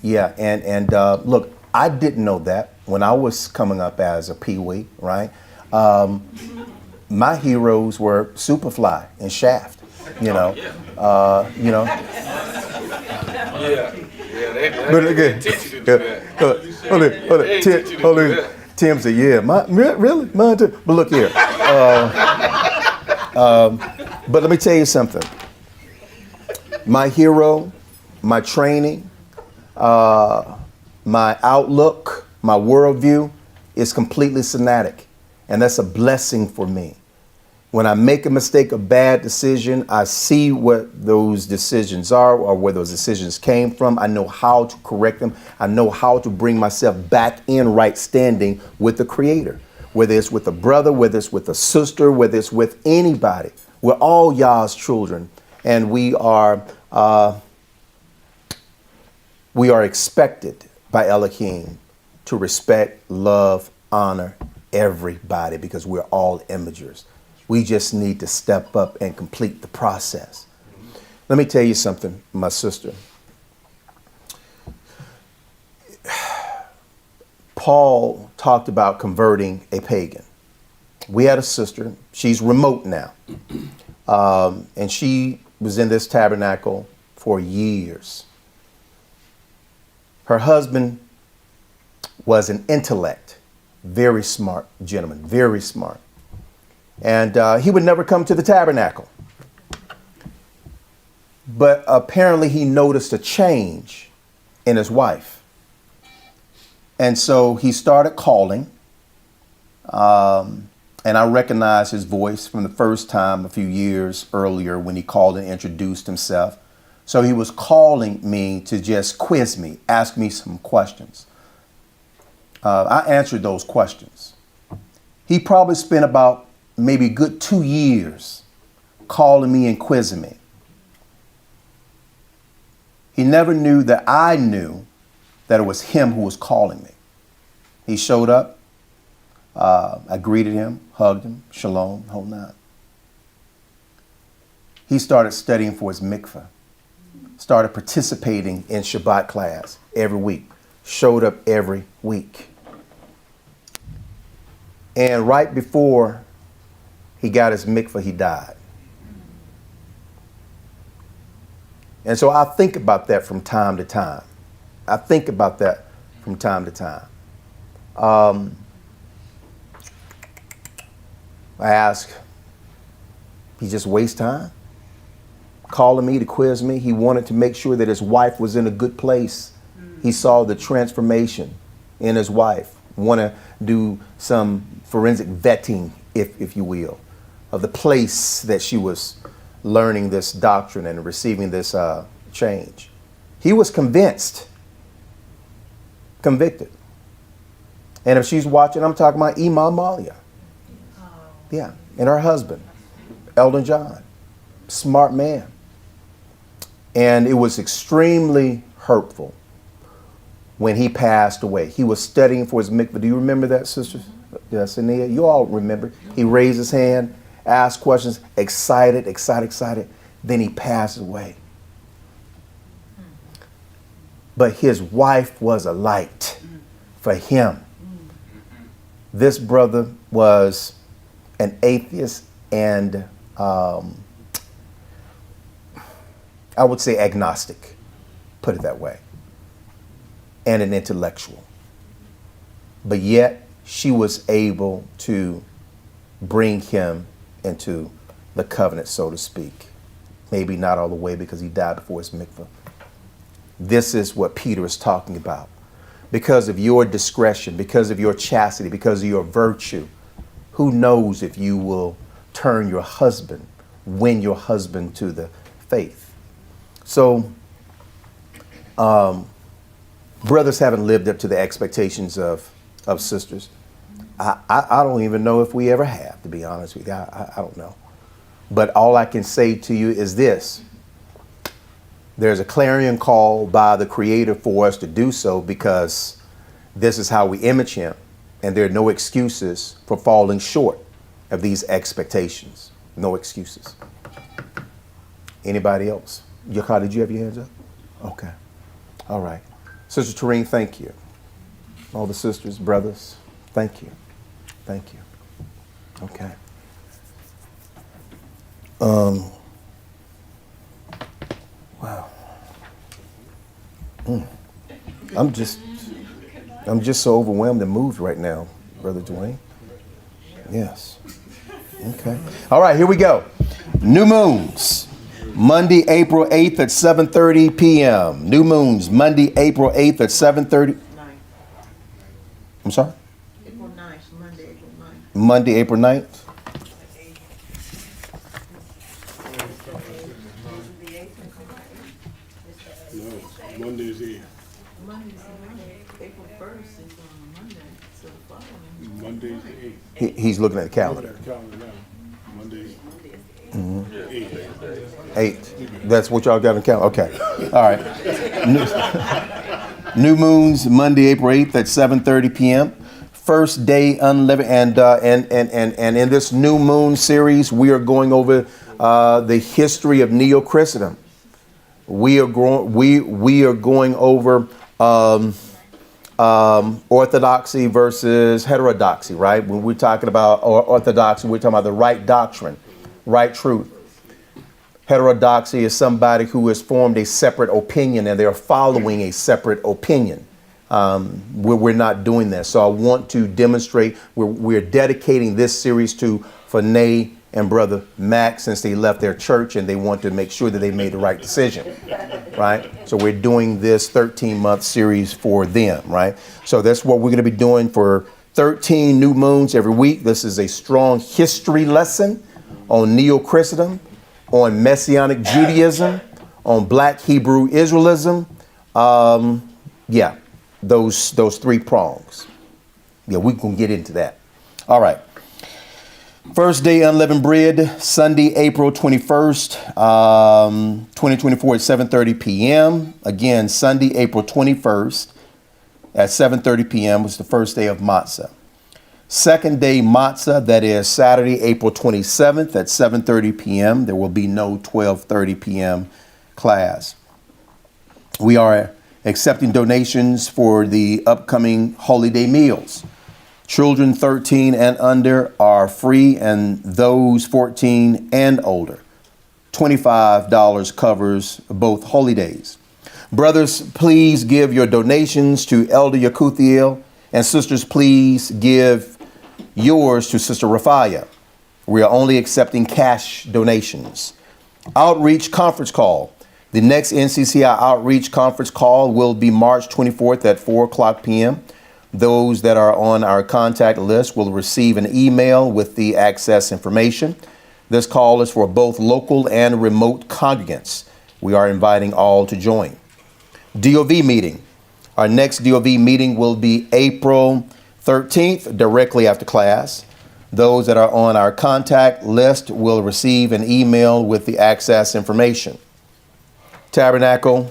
Yeah, and look, I didn't know that when I was coming up as a peewee, right? My heroes were Superfly and Shaft, you know. But again, hold on. Tim said, "Yeah, really, mine too." But look here. But let me tell you something. My hero, my training, my outlook, my worldview is completely Semitic. And that's a blessing for me. When I make a mistake, a bad decision, I see what those decisions are or where those decisions came from. I know how to correct them. I know how to bring myself back in right standing with the Creator, whether it's with a brother, whether it's with a sister, whether it's with anybody. We're all Yah's children, and we are expected by Elohim to respect, love, honor everybody, because we're all imagers. We just need to step up and complete the process. Let me tell you something, my sister. Paul talked about converting a pagan. We had a sister. She's remote now. And she was in this tabernacle for years. Her husband was an intellect, very smart gentleman, very smart. And he would never come to the tabernacle. But apparently he noticed a change in his wife. And so he started calling. And I recognized his voice from the first time a few years earlier when he called and introduced himself. So he was calling me to just quiz me, ask me some questions. I answered those questions. He probably spent about maybe a good 2 years calling me and quizzing me. He never knew that I knew that it was him who was calling me. He showed up. I greeted him, hugged him, shalom, whole nine. He started studying for his mikveh, started participating in Shabbat class every week, showed up every week. And right before he got his mikveh, he died. And so I think about that from time to time. I think about that from time to time. I ask, he just wastes time calling me to quiz me. He wanted to make sure that his wife was in a good place. He saw the transformation in his wife. Want to do some forensic vetting, if you will, of the place that she was learning this doctrine and receiving this change. He was convinced, convicted. And if she's watching, I'm talking about Imam Malia. Yeah, and her husband, Elder John, smart man. And it was extremely hurtful when he passed away. He was studying for his mikveh. Do you remember that, Sister Sania? You all remember. He raised his hand, asked questions, excited. Then he passed away. But his wife was a light for him. This brother was an atheist and I would say agnostic, put it that way, and an intellectual. But yet she was able to bring him into the covenant, so to speak. Maybe not all the way because he died before his mikveh. This is what Peter is talking about. Because of your discretion, because of your chastity, because of your virtue, who knows if you will turn your husband, win your husband to the faith. So, brothers haven't lived up to the expectations of sisters. I don't even know if we ever have, to be honest with you. I don't know. But all I can say to you is this. There's a clarion call by the Creator for us to do so, because this is how we image him. And there are no excuses for falling short of these expectations. No excuses. Anybody else? Yakar, did you have your hands up? Okay. All right. Sister Tareen, thank you. All the sisters, brothers, thank you. Thank you. Okay. Wow. I'm just so overwhelmed and moved right now, Brother Dwayne. Yes. Okay. All right, here we go. New moons. Monday, April 8th at 7:30 p.m. New moons, Monday, April 8th at 7:30. I'm sorry? April 9th, Monday, April 9th. Monday, April 9th. No, Monday is the 8th. Monday's the 8th. He's looking at the calendar. Calendar now. Monday's 8th. 8. That's what y'all got on the calendar? Okay. All right. New moons, Monday, April 8th at 7:30 p.m. First day unleavened. And in this new moon series, we are going over the history of Neo-Christendom. We are going over orthodoxy versus heterodoxy, right? When we're talking about orthodoxy, we're talking about the right doctrine, right truth. Heterodoxy is somebody who has formed a separate opinion and they're following a separate opinion. We're not doing that. So I want to demonstrate, we're dedicating this series to Fanay and Brother Mac, since they left their church and they want to make sure that they made the right decision, right? So we're doing this 13-month series for them, right? So that's what we're going to be doing for 13 new moons every week. This is a strong history lesson on Neo-Christendom, on Messianic Judaism, on Black Hebrew Israelism. Yeah, those 3 prongs. Yeah, we can get into that. All right. First day unleavened bread, Sunday, April 21st, 2024 at 7:30 p.m. Again, Sunday, April 21st at 7:30 p.m. was the first day of Matzah. Second day Matzah, that is Saturday, April 27th at 7:30 p.m. There will be no 12:30 p.m. class. We are accepting donations for the upcoming Holy Day meals. Children 13 and under are free, and those 14 and older, $25 covers both holy days. Brothers, please give your donations to Elder Yakuthiel, and sisters, please give yours to Sister Rafaya. We are only accepting cash donations. Outreach conference call. The next NCCI outreach conference call will be March 24th at 4:00 p.m. Those that are on our contact list will receive an email with the access information. This call is for both local and remote congregants. We are inviting all to join. DOV meeting. Our next DOV meeting will be April 13th, directly after class. Those that are on our contact list will receive an email with the access information. Tabernacle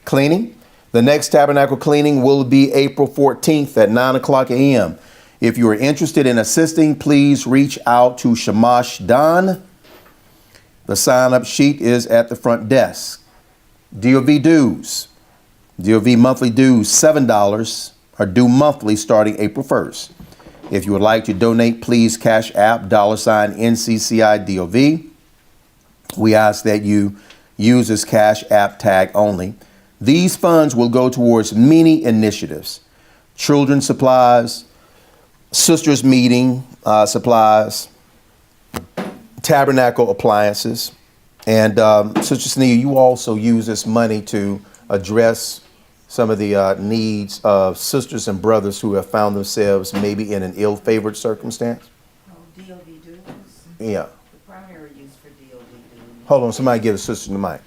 cleaning. The next tabernacle cleaning will be April 14th at 9:00 a.m. If you are interested in assisting, please reach out to Shamash Don. The sign-up sheet is at the front desk. DOV dues. DOV monthly dues, $7, are due monthly starting April 1st. If you would like to donate, please Cash App $NCCI DOV. We ask that you use this Cash App tag only. These funds will go towards many initiatives: children's supplies, sisters meeting supplies, tabernacle appliances. And Sister Sania, you also use this money to address some of the needs of sisters and brothers who have found themselves maybe in an ill-favored circumstance. DOV dues? Yeah. The primary use for DOV dues. Hold on, somebody give the sister the mic.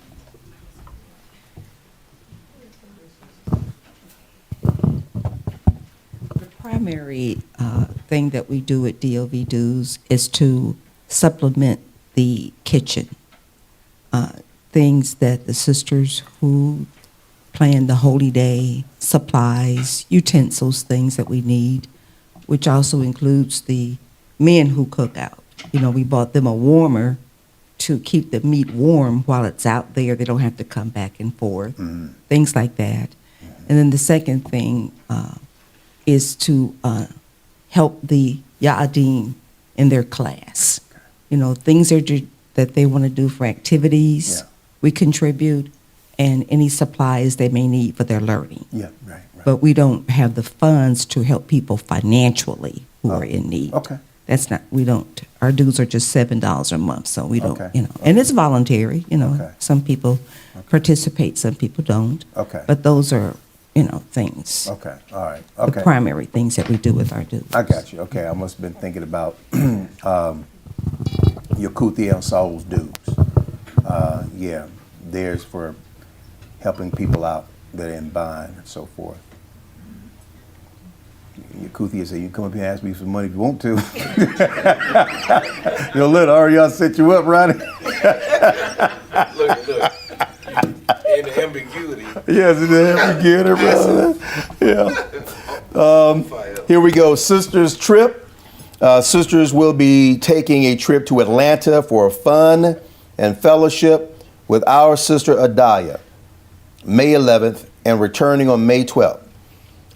Primary thing that we do at DOV dues is to supplement the kitchen. Things that the sisters who plan the holy day, supplies, utensils, things that we need, which also includes the men who cook out. You know, we bought them a warmer to keep the meat warm while it's out there. They don't have to come back and forth, things like that. And then the second thing is to help the Ya'adim in their class. You know, things that they want to do for activities, we contribute, and any supplies they may need for their learning. Yeah, right. But we don't have the funds to help people financially who are in need. Okay. That's not, we don't, our dues are just $7 a month, so we don't, Okay. you know, and it's voluntary, you know. Okay. Some people participate, some people don't. Okay. But those are things. Okay. All right. The Okay. primary things that we do with our dues. I got you. Okay. I must have been thinking about Yakutia and Saul's dues. Yeah. Theirs for helping people out that are in bind and so forth. Yakutia said, you can come up here and ask me for money if you want to. Let Ariel set you up, Ronnie. Look. In the ambiguity. Yes, in the ambiguity, brother. Yeah. Here we go. Sisters trip. Sisters will be taking a trip to Atlanta for fun and fellowship with our sister Adaya, May 11th, and returning on May 12th.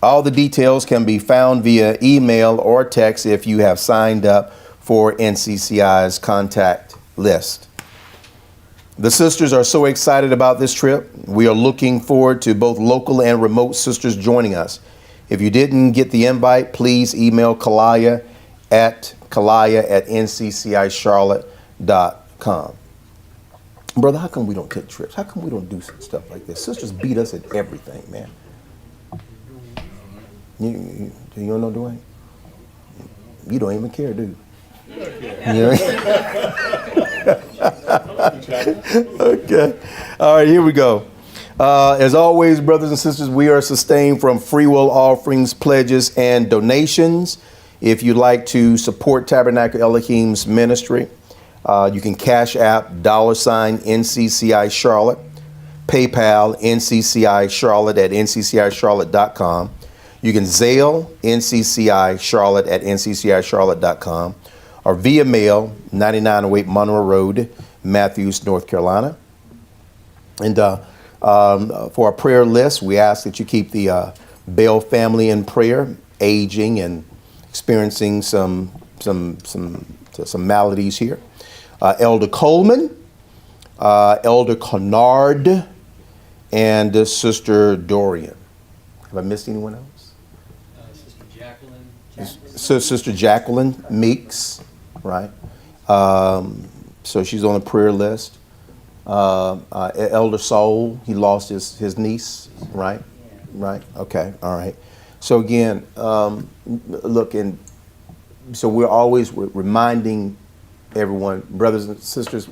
All the details can be found via email or text if you have signed up for NCCI's contact list. The sisters are so excited about this trip. We are looking forward to both local and remote sisters joining us. If you didn't get the invite, please email Kalaya at nccischarlotte.com. Brother, how come we don't take trips? How come we don't do stuff like this? Sisters beat us at everything, man. You don't know, Dwayne? You don't even care, do you? Okay. All right, here we go. As always, brothers and sisters, we are sustained from free will offerings, pledges, and donations. If you'd like to support Tabernacle Elohim's ministry, you can Cash App $NCCI Charlotte, PayPal NCCI Charlotte at NCCICharlotte.com. You can Zelle NCCI Charlotte at NCCICharlotte.com, or via mail 9908 Monroe Road, Matthews, North Carolina. And for our prayer list, we ask that you keep the Bell family in prayer, aging and experiencing some maladies here. Elder Coleman, Elder Kennard, and Sister Dorian. Have I missed anyone else? Sister Jacqueline Meeks, right? So she's on the prayer list. Elder Soul, he lost his niece, right? Right. Okay. All right. So again, look, and so we're always reminding everyone, brothers and sisters,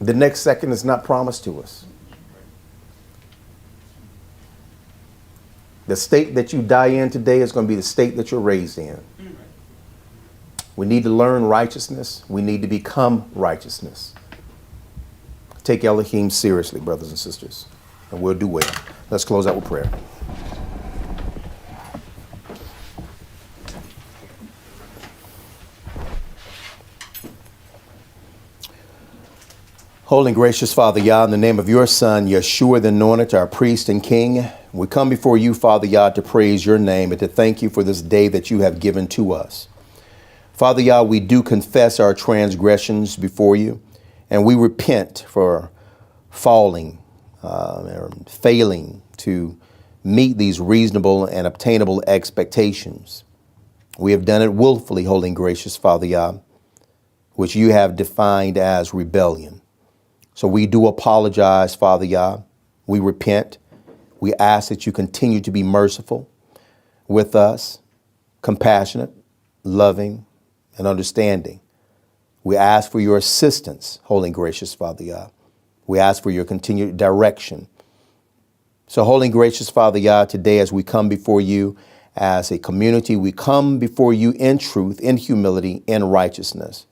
the next second is not promised to us. The state that you die in today is going to be the state that you're raised in. We need to learn righteousness. We need to become righteousness. Take Elohim seriously, brothers and sisters, and we'll do well. Let's close out with prayer. Holy and gracious Father Yah, in the name of your Son, Yeshua the Anointed, our priest and king, we come before you, Father Yah, to praise your name and to thank you for this day that you have given to us. Father Yah, we do confess our transgressions before you, and we repent for falling or failing to meet these reasonable and obtainable expectations. We have done it willfully, holy and gracious Father Yah, which you have defined as rebellion. So we do apologize, Father Yah. We repent. We ask that you continue to be merciful with us, compassionate, loving, and understanding. We ask for your assistance, holy and gracious Father Yah. We ask for your continued direction. So, holy and gracious Father Yah, today as we come before you as a community, we come before you in truth, in humility, in righteousness,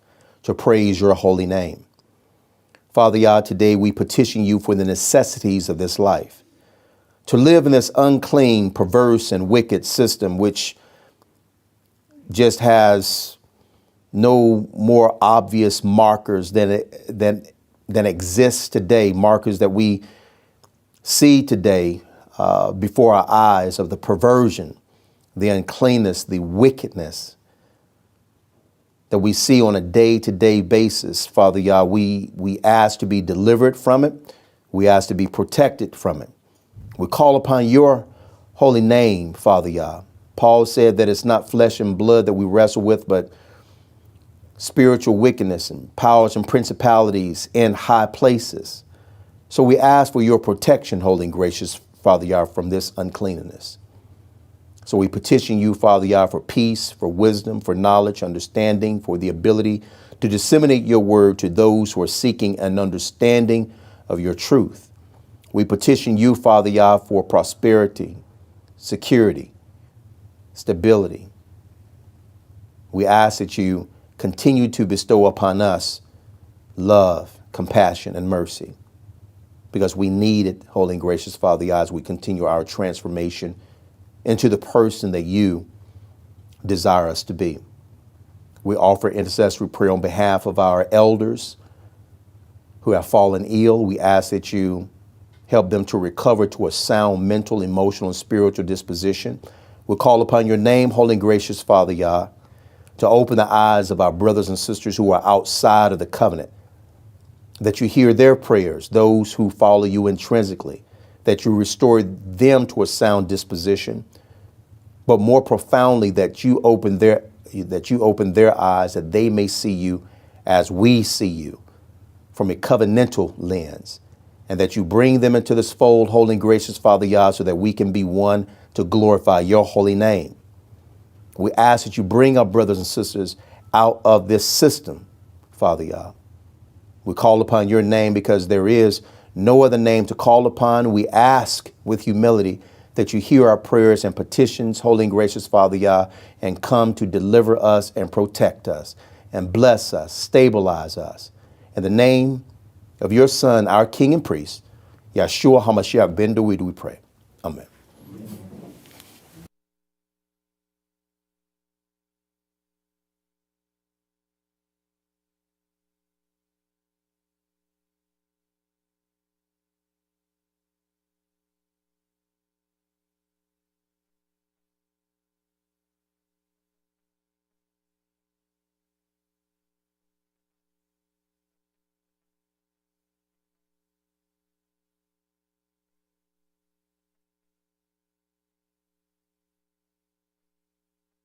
to praise your holy name. Father Yah, today we petition you for the necessities of this life, to live in this unclean, perverse, and wicked system, which just has no more obvious markers than exists today, markers that we see today before our eyes of the perversion, the uncleanness, the wickedness that we see on a day-to-day basis. Father Yah, we ask to be delivered from it. We ask to be protected from it. We call upon your holy name, Father Yah. Paul said that it's not flesh and blood that we wrestle with, but spiritual wickedness and powers and principalities in high places. So we ask for your protection, holy and gracious Father Yah, from this uncleanness. So we petition you, Father Yah, for peace, for wisdom, for knowledge, understanding, for the ability to disseminate your word to those who are seeking an understanding of your truth. We petition you, Father Yah, for prosperity, security, stability. We ask that you continue to bestow upon us love, compassion, and mercy, because we need it, holy and gracious Father Yah, as we continue our transformation into the person that you desire us to be. We offer intercessory prayer on behalf of our elders who have fallen ill. We ask that you help them to recover to a sound mental, emotional, and spiritual disposition. We call upon your name, holy and gracious Father Yah, to open the eyes of our brothers and sisters who are outside of the covenant, that you hear their prayers, those who follow you intrinsically, that you restore them to a sound disposition, but more profoundly, that you open their eyes, that they may see you as we see you, from a covenantal lens, and that you bring them into this fold, holy and gracious Father Yah, so that we can be one to glorify your holy name. We ask that you bring our brothers and sisters out of this system, Father Yah. We call upon your name because there is no other name to call upon. We ask with humility that you hear our prayers and petitions, holy and gracious Father Yah, and come to deliver us and protect us and bless us, stabilize us. In the name of your Son, our King and Priest, Yeshua HaMashiach ben Dawid, we pray. Amen.